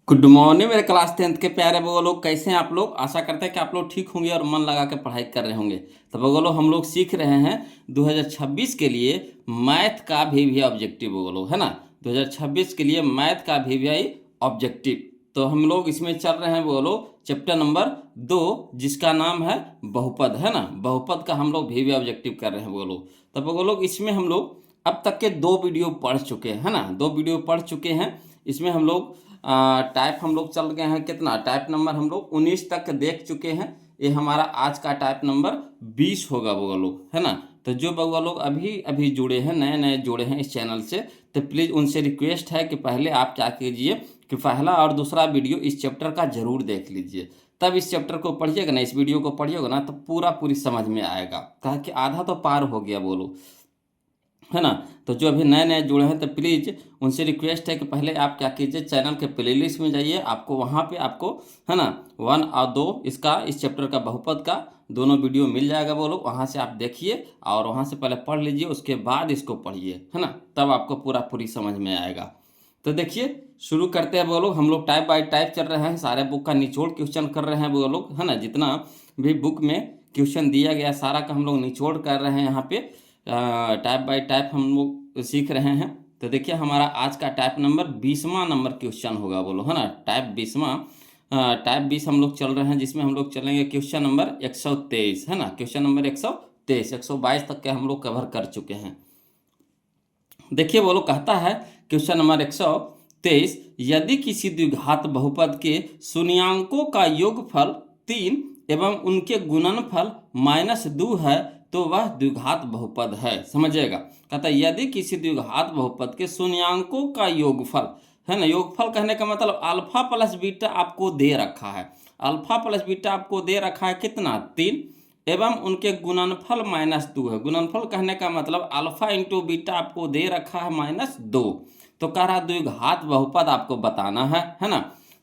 Good morning मेरे class 10th के प्यारे वो लोग, कैसे हैं आप लोग। आशा करते हैं कि आप लोग ठीक होंगे और मन लगा के पढ़ाई कर रहे होंगे। तो वो लोग हम लोग सीख रहे हैं 2026 के लिए मैथ का वीवीआई ऑब्जेक्टिव, वो लोग है ना। 2026 के लिए मैथ का वीवीआई ऑब्जेक्टिव। तो हम लोग इसमें चल रहे हैं वो लोग चैप्टर नंबर 2, जिसका नाम है बहुपद, है ना। बहुपद का हम लोग वीवीआई ऑब्जेक्टिव कर रहे हैं वो लोग। तो वो लोग इसमें हम लोग अब तक के 2 वीडियो पढ़ चुके हैं, है ना। 2 वीडियो पढ़ चुके हैं। इसमें हम लोग टाइप हम लोग चल गए हैं, कितना टाइप नंबर हम लोग 19 तक देख चुके हैं। ये हमारा आज का टाइप नंबर 20 होगा बउआ लोग, है ना। तो जो बउआ लोग अभी अभी जुड़े हैं, नए नए जुड़े हैं इस चैनल से, तो प्लीज़ उनसे रिक्वेस्ट है कि पहले आप क्या कीजिए कि पहला और दूसरा वीडियो इस चैप्टर का ज़रूर देख लीजिए। तब इस चैप्टर को पढ़िएगा ना, इस वीडियो को पढ़िएगा ना, तो पूरी समझ में आएगा। कहा कि आधा तो पार हो गया बोलो, है ना। तो जो अभी नए नए जुड़े हैं, तो प्लीज़ उनसे रिक्वेस्ट है कि पहले आप क्या कीजिए, चैनल के प्लेलिस्ट में जाइए। आपको वहाँ पे आपको, है ना, 1 और 2 इसका, इस चैप्टर का बहुपद का दोनों वीडियो मिल जाएगा। वो लोग वहाँ से आप देखिए और वहाँ से पहले पढ़ लीजिए, उसके बाद इसको पढ़िए, है ना। तब आपको पूरी समझ में आएगा। तो देखिए शुरू करते हैं वो लोग। हम लोग टाइप बाय टाइप चल रहे हैं, सारे बुक का निचोड़ क्वेश्चन कर रहे हैं वो लोग, है ना। जितना भी बुक में क्वेश्चन दिया गया सारा का हम लोग निचोड़ कर रहे हैं यहाँ पे। टाइप बाय टाइप हम लोग सीख रहे हैं। तो देखिए हमारा आज का टाइप नंबर 20वां नंबर क्वेश्चन होगा बोलो, है ना। टाइप 20वां, टाइप 20 हम लोग चल रहे हैं, जिसमें हम लोग चलेंगे क्वेश्चन नंबर 123, है ना। क्वेश्चन नंबर 123, 122 तक के हम लोग कवर कर चुके हैं। देखिए वो लोग कहता है क्वेश्चन नंबर 123, यदि किसी द्विघात बहुपद के शून्यांकों का योगफल 3 एवं उनके गुणनफल -2 है तो वह द्विघात बहुपद है। समझिएगा, कहता है यदि किसी द्विघात बहुपद के शून्यांकों का योगफल, है ना। योगफल कहने का मतलब अल्फा प्लस बीटा आपको दे रखा है। अल्फा प्लस बीटा आपको दे रखा है कितना, 3, एवं उनके गुणनफल -2 है। गुणनफल कहने का मतलब अल्फा इंटू बीटा आपको दे रखा है -2। तो कह रहा द्विघात बहुपद आपको बताना है ना।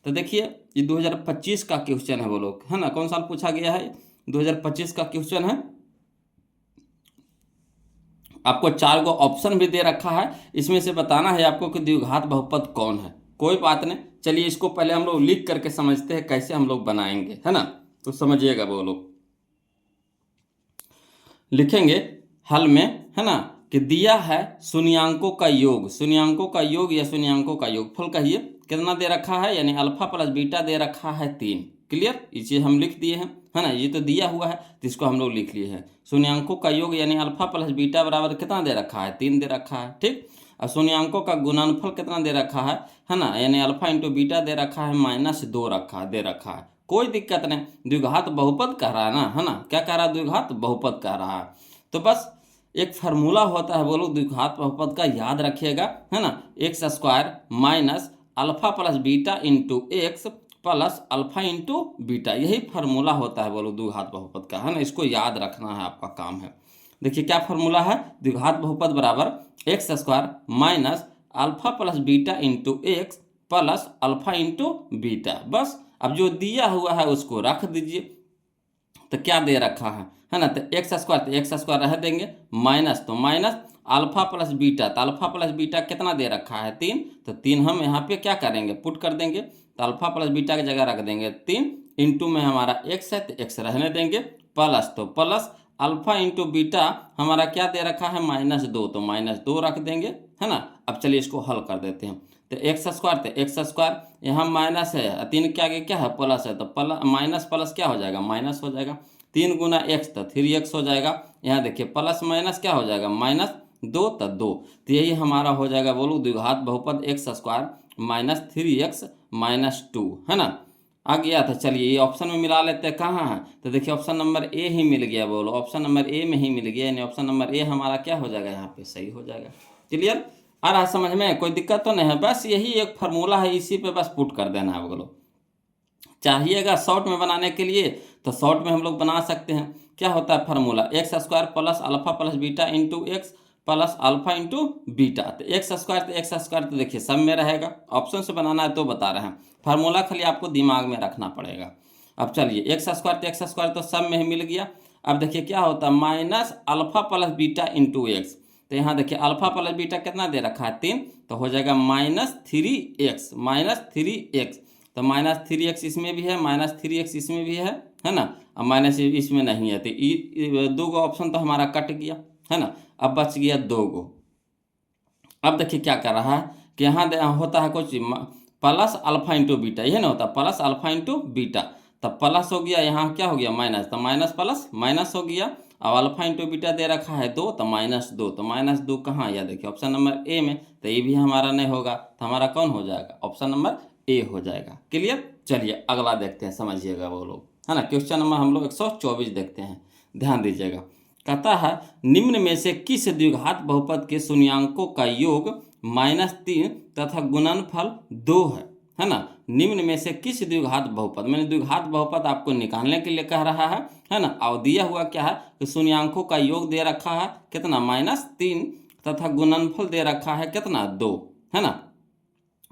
तो देखिए ये 2025 का क्वेश्चन है वो लोग, है ना। कौन साल पूछा गया है, 2025 का क्वेश्चन है। आपको 4 गो ऑप्शन भी दे रखा है, इसमें से बताना है आपको कि द्विघात बहुपद कौन है। कोई बात नहीं, चलिए इसको पहले हम लोग लिख करके समझते हैं कैसे हम लोग बनाएंगे, है ना। तो समझिएगा वो लोग, लिखेंगे हल में, है ना, कि दिया है शून्यांकों का योग, शून्यांकों का योग या शून्यांकों का योगफल कहिए, कितना दे रखा है, यानी अल्फा प्लस बीटा दे रखा है 3। क्लियर, ये चीज़ हम लिख दिए हैं, है ना। ये तो दिया हुआ है तो इसको हम लोग लिख लिए हैं। शून्यांकों का योग यानी अल्फा प्लस बीटा बराबर कितना दे रखा है, 3 दे रखा है, ठीक। और शून्यांकों का गुणनफल कितना दे रखा है ना, यानी अल्फा इंटू बीटा दे रखा है -2 दे रखा है। कोई दिक्कत नहीं, द्विघात बहुपद कह रहा है ना, है ना। क्या कह रहा है, द्विघात बहुपद कह रहा है। तो बस एक फार्मूला होता है वो लोग द्विघात बहुपद का, याद रखिएगा, है ना। x² minus alpha plus beta into x plus alpha into beta, यही फार्मूला होता है वो लोग द्विघात बहुपद का, है ना। इसको याद रखना है, आपका काम है। देखिए क्या फार्मूला है, द्विघात बहुपद बराबर x² minus alpha plus beta into x plus alpha into beta. बस अब जो दिया हुआ है उसको रख दीजिए। तो क्या दे रखा है ना। तो x² रह देंगे, माइनस तो माइनस अल्फा प्लस बीटा, तो अल्फा प्लस बीटा कितना दे रखा है, 3। तो 3 हम यहाँ पे क्या करेंगे, पुट कर देंगे। तो अल्फा प्लस बीटा की जगह रख देंगे 3, इंटू में हमारा x है तो x रहने देंगे, प्लस तो प्लस अल्फा इंटू बीटा हमारा क्या दे रखा है, -2, तो -2 रख देंगे, है ना। अब चलिए इसको हल कर देते हैं। तो x² यहाँ माइनस है, 3 के आगे क्या है, प्लस है, तो प्लस माइनस प्लस क्या हो जाएगा, माइनस हो जाएगा। 3 गुना x तो 3x हो जाएगा। यहाँ देखिए प्लस माइनस क्या हो जाएगा, -2 तो 2। तो यही हमारा हो जाएगा बोलो द्विघात बहुपद x² माइनस 3x माइनस 2, है ना। आ गया था। चलिए ये ऑप्शन में मिला लेते हैं, कहाँ है, तो देखिए ऑप्शन नंबर ए ही मिल गया बोलो, ऑप्शन नंबर ए में ही मिल गया, यानी ऑप्शन नंबर ए हमारा क्या हो जाएगा, यहाँ पे सही हो जाएगा। क्लियर, आ रहा समझ में, कोई दिक्कत तो नहीं है। बस यही एक फार्मूला है, इसी पे बस पुट कर देना है बोलो। चाहिएगा शॉर्ट में बनाने के लिए तो शॉर्ट में हम लोग बना सकते हैं। क्या होता है formula, x² plus alpha plus beta into x plus alpha into beta. तो x² तो देखिए सब में रहेगा, ऑप्शन से बनाना है तो बता रहे हैं, फार्मूला खाली आपको दिमाग में रखना पड़ेगा। अब चलिए x² तो सब में ही मिल गया। अब देखिए क्या होता है, minus alpha plus beta into x. तो यहाँ देखिए अल्फा प्लस बीटा कितना दे रखा है, 3, तो हो जाएगा -3x, -3x तो -3x इसमें भी है, -3x इसमें भी है ना, अब माइनस इसमें नहीं है, तो दो गो ऑप्शन तो हमारा कट गया, है ना। अब बच गया दो गो। अब देखिए क्या कर रहा है कि यहाँ होता है कुछ प्लस अल्फा इंटू बीटा, यही ना होता प्लस अल्फा इंटू बीटा, तब प्लस हो गया, यहाँ क्या हो गया माइनस, तो माइनस प्लस माइनस हो गया। अब अल्फा इंटू बीटा दे रखा है 2, तो -2, तो -2 कहाँ आया, देखिए ऑप्शन नंबर ए में, तो ये भी हमारा नहीं होगा, तो हमारा कौन हो जाएगा, ऑप्शन नंबर ए हो जाएगा। क्लियर। चलिए अगला देखते हैं, समझिएगा वो लोग, है ना। क्वेश्चन नंबर हम लोग 124 देखते हैं, ध्यान दीजिएगा। कहता है निम्न में से किस द्विघात बहुपद के शून्यांकों का योग -3 तथा गुणनफल 2 है ना। निम्न में से किस द्विघात बहुपद, मैंने द्विघात बहुपद आपको निकालने के लिए कह रहा है ना। और दिया हुआ क्या है कि शून्यांकों का योग दे रखा है कितना, -3 तथा गुणनफल दे रखा है कितना, 2, है ना।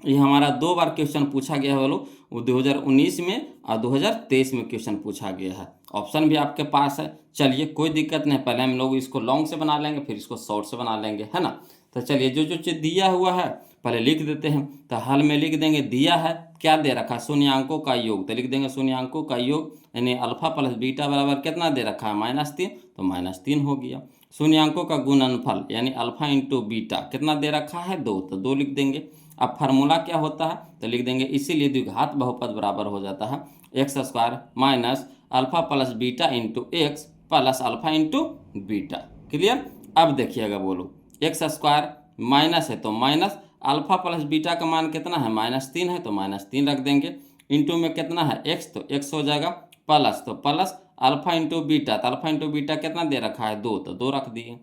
ये हमारा 2 बार क्वेश्चन पूछा गया है वो 2019 में और 2023 में क्वेश्चन पूछा गया है। ऑप्शन भी आपके पास है। चलिए कोई दिक्कत नहीं, पहले हम लोग इसको लॉन्ग से बना लेंगे, फिर इसको शॉर्ट से बना लेंगे, है ना। तो चलिए जो जो चीज़ दिया हुआ है पहले लिख देते हैं। तो हल में लिख देंगे, दिया है क्या दे रखा है, शून्यांकों का योग, तो लिख देंगे शून्यांकों का योग, यानी अल्फा प्लस बीटा बराबर कितना दे रखा है, -3, तो -3 हो गया। शून्यांकों का गुणनफल यानी अल्फा इंटू बीटा कितना दे रखा है, 2, तो 2 लिख देंगे। अब फार्मूला क्या होता है, तो लिख देंगे इसीलिए द्विघात बहुपद बराबर हो जाता है x² minus alpha plus beta into x plus alpha into beta. Clear. अब देखिएगा बोलो, x² माइनस है तो माइनस, अल्फा प्लस बीटा का मान कितना है, -3 है, तो -3 रख देंगे, इंटू में कितना है x, तो x हो जाएगा, प्लस तो प्लस अल्फा इंटू बीटा, तो अल्फा इंटू बीटा कितना दे रखा है, 2, तो 2 रख दिए।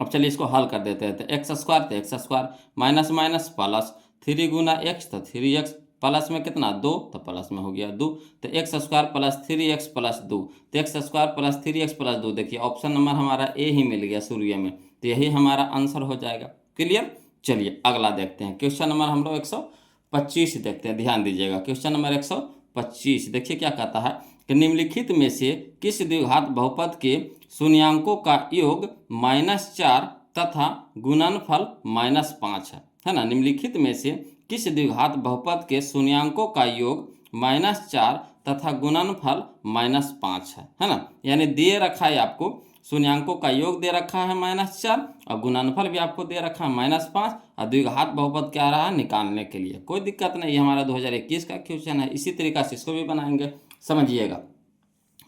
अब चलिए इसको हल कर देते हैं। तो x² तो x² माइनस माइनस प्लस 3 गुना x, तो 3x प्लस में कितना 2, तो प्लस में हो गया 2, तो x² प्लस 3x प्लस 2, तो x² प्लस 3x प्लस 2। देखिए ऑप्शन नंबर हमारा ए ही मिल गया शुरू में, तो यही हमारा आंसर हो जाएगा। क्लियर। चलिए अगला देखते हैं, क्वेश्चन नंबर हम लोग 125 देखते हैं, ध्यान दीजिएगा। क्वेश्चन नंबर 125 देखिए क्या कहता है कि निम्नलिखित में से किस द्विघात बहुपद के शून्यांकों का योग -4 तथा गुणनफल -5 है ना। निम्नलिखित में से किस द्विघात बहुपद के शून्यांकों का योग -4 तथा गुणनफल -5 है ना। यानी दे रखा है आपको, शून्यांकों का योग दे रखा है -4 और गुणनफल भी आपको दे रखा है -5, और द्विघात बहुपद क्या रहा है निकालने के लिए। कोई दिक्कत नहीं, ये हमारा 2021 का क्वेश्चन है, इसी तरीका से इसको भी बनाएंगे, समझिएगा।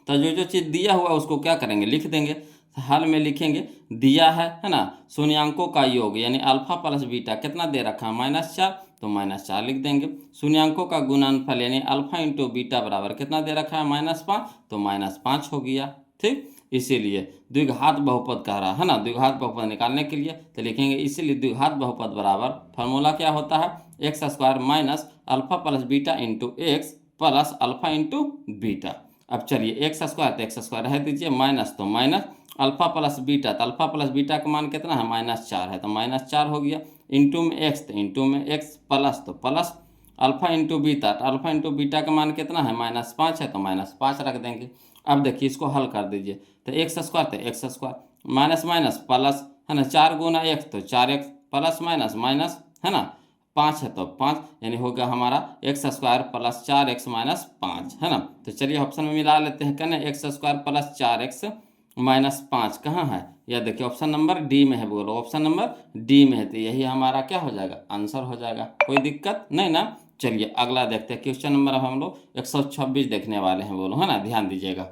तो जो जो चीज़ दिया हुआ उसको क्या करेंगे, लिख देंगे। हल में लिखेंगे, दिया है ना, शून्यांकों का योग यानी अल्फा प्लस बीटा कितना दे रखा है, -4, तो -4 लिख देंगे। शून्यांकों का गुणनफल यानी अल्फा इंटू बीटा बराबर कितना दे रखा है, -5, तो -5 हो गया। ठीक, इसीलिए द्विघात बहुपद कह रहा है ना, द्विघात बहुपद निकालने के लिए तो लिखेंगे इसीलिए द्विघात बहुपद बराबर, फार्मूला क्या होता है, x² minus alpha plus beta into x plus alpha into beta. अब चलिए x² तो x² रह दीजिए, माइनस तो माइनस अल्फा प्लस बीटा, तो अल्फा प्लस बीटा का मान कितना है, -4 है, तो -4 हो गया, इंटू में x, तो इंटू में x प्लस तो प्लस अल्फा इंटू बीटा, तो अल्फा इंटू बीटा का मान कितना है, -5 है, तो -5 रख देंगे। अब देखिए इसको हल कर दीजिए, तो x² तो x² माइनस माइनस प्लस है ना, 4 गुना x तो 4x प्लस माइनस माइनस है ना, 5 है तो 5, यानी हो गया हमारा x² प्लस 4x माइनस 5 है ना। तो चलिए ऑप्शन में मिला लेते हैं, कहना x² प्लस 4x माइनस 5 कहाँ है, यह देखिए ऑप्शन नंबर डी में है, बोलो ऑप्शन नंबर डी में है, तो यही हमारा क्या हो जाएगा, आंसर हो जाएगा। कोई दिक्कत नहीं ना। चलिए अगला देखते हैं, क्वेश्चन नंबर हम लोग 126 देखने वाले हैं, बोलो है ना, ध्यान दीजिएगा।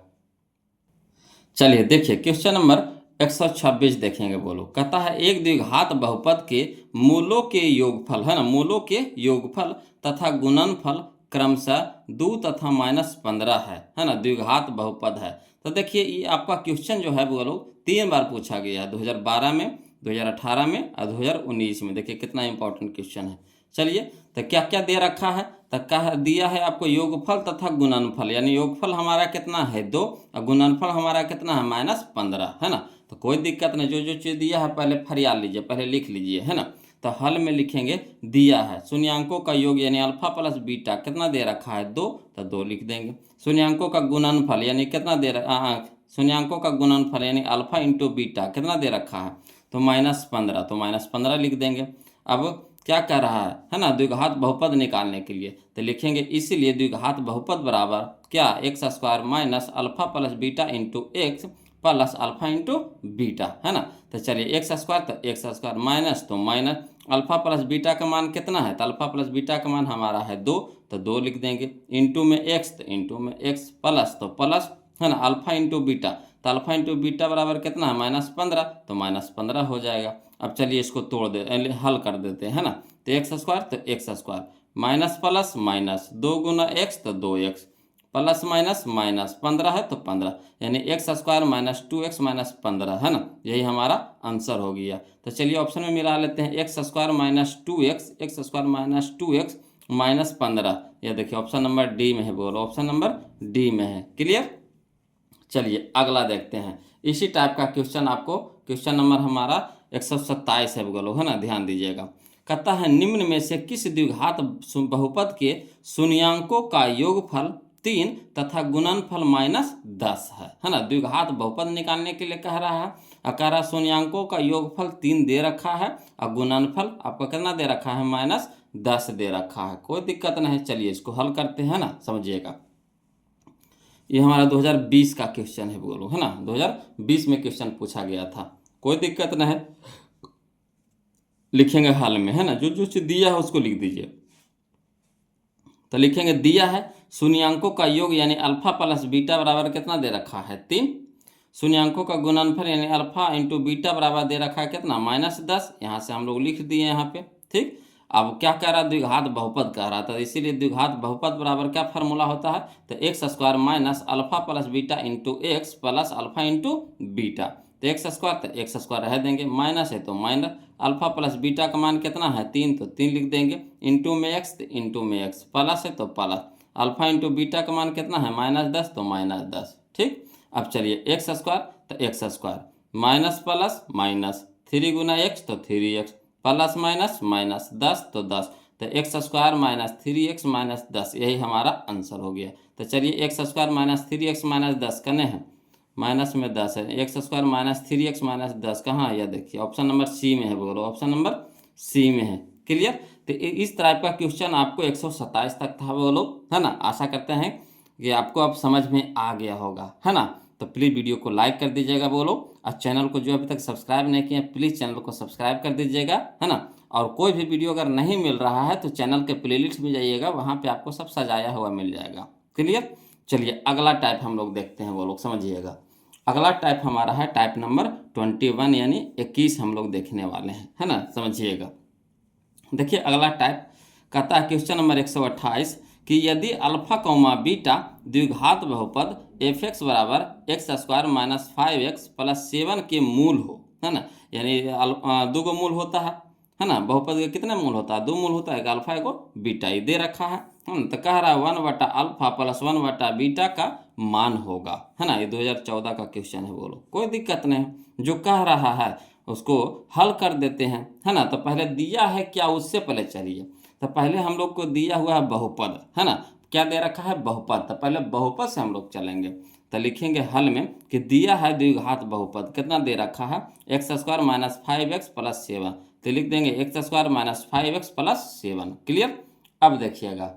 चलिए देखिए क्वेश्चन नंबर 126 देखेंगे, बोलो कहता है एक द्विघात बहुपद के मूलों के योगफल है ना, मूलों के योगफल तथा गुणनफल क्रमशः 2 तथा -15 है ना, द्विघात बहुपद है। तो देखिए ये आपका क्वेश्चन जो है बोलो 3 बार पूछा गया है, 2012 में, 2018 में और 2019 में। देखिए कितना इंपॉर्टेंट क्वेश्चन है। चलिए तो क्या क्या दे रखा है, तो क्या दिया है आपको, योगफल तथा गुणनफल, यानी योगफल हमारा कितना है 2 और गुणनफल हमारा कितना है -15 है ना। तो कोई दिक्कत नहीं, जो जो चीज़ दिया है पहले फरियाल लीजिए, पहले लिख लीजिए है ना। तो हल में लिखेंगे, दिया है शून्यांकों का योग यानी अल्फा प्लस बीटा कितना दे रखा है 2, तो 2 लिख देंगे। शून्यांकों का गुणनफल यानी कितना दे रखा, शून्यांकों का गुणनफल यानी अल्फा इंटू बीटा कितना दे रखा है, तो -15, तो -15 लिख देंगे। अब क्या कह रहा है ना, द्विघात बहुपद निकालने के लिए। तो लिखेंगे इसीलिए द्विघात बहुपद बराबर क्या, x square minus alpha plus beta into x plus alpha into beta, है ना। तो चलिए एक्स स्क्वायर, तो एक्स स्क्वायर माइनस तो माइनस अल्फा प्लस बीटा का मान कितना है, तो अल्फा प्लस बीटा का मान हमारा है 2, तो 2 लिख देंगे, इंटू में एक्स तो इंटू में एक्स प्लस तो प्लस, है ना, अल्फा इंटू बीटा, तो अल्फा इंटू बीटा बराबर कितना है -15, तो -15 हो जाएगा। अब चलिए इसको तोड़ दे, हल कर देते हैं, है ना। तो एक्स स्क्वायर तो x square minus plus minus 2 गुना एक्स तो 2x प्लस माइनस माइनस 15 है तो 15, यानी x square minus 2x minus 15, है ना, यही हमारा आंसर हो गया। तो चलिए ऑप्शन में मिला लेते हैं, x square minus 2x, x square minus 2x minus 15, यह देखिए ऑप्शन नंबर डी में है, बोलो ऑप्शन नंबर डी में है। क्लियर। चलिए अगला देखते हैं, इसी टाइप का क्वेश्चन आपको, क्वेश्चन नंबर हमारा 127 है, बोलो, है ना, ध्यान दीजिएगा। कहता है निम्न में से किस द्विघात बहुपद के शून्यांकों का योगफल 3 तथा गुणनफल -10 है ना। द्विघात बहुपद निकालने के लिए कह रहा है, कह रहा शून्यांकों का योगफल 3 दे रखा है और गुणनफल आपका कितना दे रखा है, -10 दे रखा है। कोई दिक्कत नहीं, चलिए इसको हल करते हैं ना, समझिएगा। ये हमारा 2020 का क्वेश्चन है, बोलो, है ना, 2020 में क्वेश्चन पूछा गया था। कोई दिक्कत नहीं, लिखेंगे हाल में, है ना, जो जो चीज दिया है उसको लिख दीजिए। तो लिखेंगे दिया है शून्यांकों का योग यानी अल्फा प्लस बीटा बराबर कितना दे रखा है, 3। शून्यांकों का गुणनफल यानी अल्फा इंटू बीटा बराबर दे रखा है कितना, -10। यहाँ से हम लोग लिख दिए यहाँ पे, ठीक। अब क्या कह रहा है, द्विघात बहुपद कह रहा था, इसीलिए द्विघात बहुपद बराबर क्या फार्मूला होता है, तो x square minus alpha plus beta into x plus alpha into beta. तो एक्स स्क्वायर तो एक्स स्क्वायर रह देंगे, माइनस है तो माइनस, अल्फा प्लस बीटा का मान कितना है 3, तो 3 लिख देंगे, इंटू में एक्स तो इंटू में एक्स, प्लस है तो प्लस, अल्फा इंटू बीटा का मान कितना है -10, तो -10, ठीक। अब चलिए एक्स स्क्वायर तो x square minus plus minus 3 गुना एक्स तो 3x प्लस माइनस माइनस 10 तो 10, तो x square minus 3x minus 10, यही हमारा आंसर हो गया। तो चलिए x square minus 3x minus 10 कने हैं, माइनस में 10 है, x square minus 3x minus 10 कहाँ है, यह देखिए ऑप्शन नंबर सी में है, बोलो ऑप्शन नंबर सी में है। क्लियर। तो इस तरह का क्वेश्चन आपको 127 तक था, बोलो, है ना। आशा करते हैं कि आपको अब समझ में आ गया होगा, है ना। तो प्लीज़ वीडियो को लाइक कर दीजिएगा, बोलो, और चैनल को जो अभी तक सब्सक्राइब नहीं किया प्लीज़ चैनल को सब्सक्राइब कर दीजिएगा, है ना। और कोई भी वीडियो अगर नहीं मिल रहा है तो चैनल के प्लेलिस्ट में जाइएगा, वहाँ पे आपको सब सजाया हुआ मिल जाएगा। क्लियर। चलिए अगला टाइप हम लोग देखते हैं, वो लोग समझिएगा। अगला टाइप हमारा है टाइप नंबर 21 यानी 21 हम लोग देखने वाले हैं, है ना, समझिएगा। देखिए अगला टाइप कहता है क्वेश्चन नंबर 128 कि यदि अल्फा कौमा बीटा द्विघात बहुपद एफ एक्स बराबर x square minus 5x plus 7 के मूल हो, है ना, यानी 2 गो मूल होता है ना, बहुपद के कितने मूल होता है, 2 मूल होता है, एक अल्फा एक बीटा, ये दे रखा है ना। तो कह रहा है 1/अल्फा प्लस 1/बीटा का मान होगा, है ना। ये 2014 का क्वेश्चन है, बोलो, कोई दिक्कत नहीं, जो कह रहा है उसको हल कर देते हैं, है ना। तो पहले दिया है क्या, उससे पहले चलिए, तो पहले हम लोग को दिया हुआ है बहुपद, है ना, क्या दे रखा है, बहुपद। तो पहले बहुपद से हम लोग चलेंगे, तो लिखेंगे हल में कि दिया है द्विघात बहुपद, कितना दे रखा है, x square minus 5x plus 7, तो लिख देंगे x square minus 5x plus 7। Clear. अब देखिएगा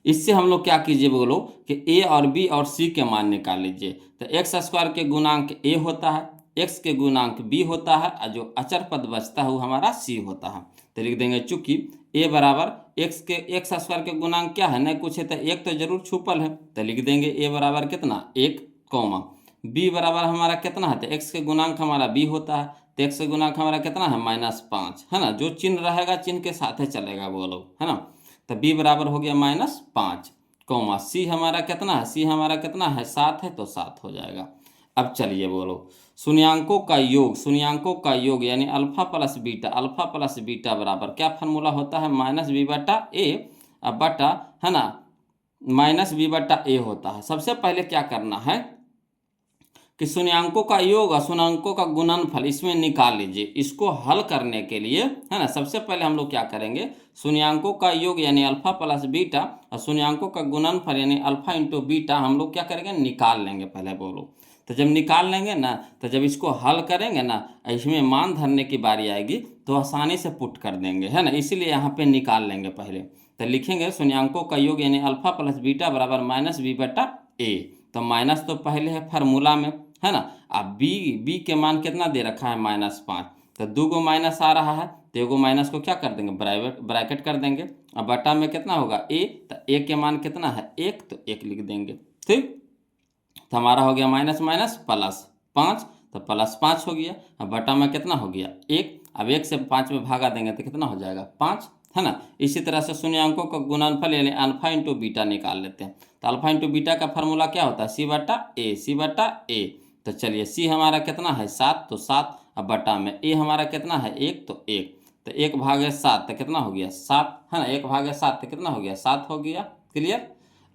इससे हम लोग क्या कीजिए, बोलो कि ए और बी और सी के मान निकाल लीजिए। तो एक्स स्क्वायर के गुणांक ए होता है, एक्स के गुणांक बी होता है, और जो अचर पद बचता है वो हमारा सी होता है। तो लिख देंगे चूंकि ए बराबर एक्स स्क्वायर के गुणांक क्या है, नहीं कुछ है तो एक तो जरूर छुपल है, तो लिख देंगे ए बराबर कितना 1, बी बराबर हमारा कितना है, तो एक्स के गुणांक हमारा बी होता है, तो एक्स के गुणांक हमारा कितना है -5, है ना, जो चिन्ह रहेगा चिन्ह के साथ ही चलेगा, बोलो, है ना। तो बी बराबर हो गया -5, सी हमारा कितना है, सी हमारा कितना है 7 है, तो 7 हो जाएगा। अब चलिए बोलो शून्यांकों का योग यानी अल्फा प्लस बीटा बराबर क्या फार्मूला होता है, -b/a बटा, है ना, -b/a होता है। सबसे पहले क्या करना है कि शून्यांकों का योग और शून्यांकों का गुणनफल इसमें निकाल लीजिए। इसको हल करने के लिए, है ना, सबसे पहले हम लोग क्या करेंगे, शून्यांकों का योग यानी अल्फा प्लस बीटा और शून्यांकों का गुणनफल यानी अल्फा इंटू बीटा हम लोग क्या करेंगे, निकाल लेंगे पहले, बोलो। तो जब निकाल लेंगे ना, तो जब इसको हल करेंगे ना, इसमें मान धरने की बारी आएगी तो आसानी से पुट कर देंगे, है ना। इसीलिए यहाँ पे निकाल लेंगे पहले। तो लिखेंगे शून्यांकों का योग यानी अल्फा प्लस बीटा बराबर माइनस बी बटा ए। तो माइनस तो पहले है फार्मूला में, है ना। अब बी के मान कितना दे रखा है -5, तो 2 गो माइनस आ रहा है, तो एगो माइनस को क्या कर देंगे, ब्रैकेट कर देंगे। अब बटा में कितना होगा ए, तो ए के मान कितना है 1, तो 1 लिख देंगे। ठीक, तो हमारा हो गया माइनस माइनस प्लस 5, तो +5 हो गया। अब बटा में कितना हो गया 1। अब 1 से 5 में भागा देंगे तो कितना हो जाएगा 5, है ना। इसी तरह से शून्यांकों का गुणनफल यानी अल्फा इंटू बीटा निकाल लेते हैं। तो अल्फा इंटू बीटा का फार्मूला क्या होता है, सी बटा ए, सी बटा ए। तो चलिए सी हमारा कितना है 7, तो 7। अब बटा में ए हमारा कितना है 1, तो 1। तो 1/7 तो कितना हो गया 7, है ना। 1/7 तो कितना हो गया 7 हो गया। क्लियर।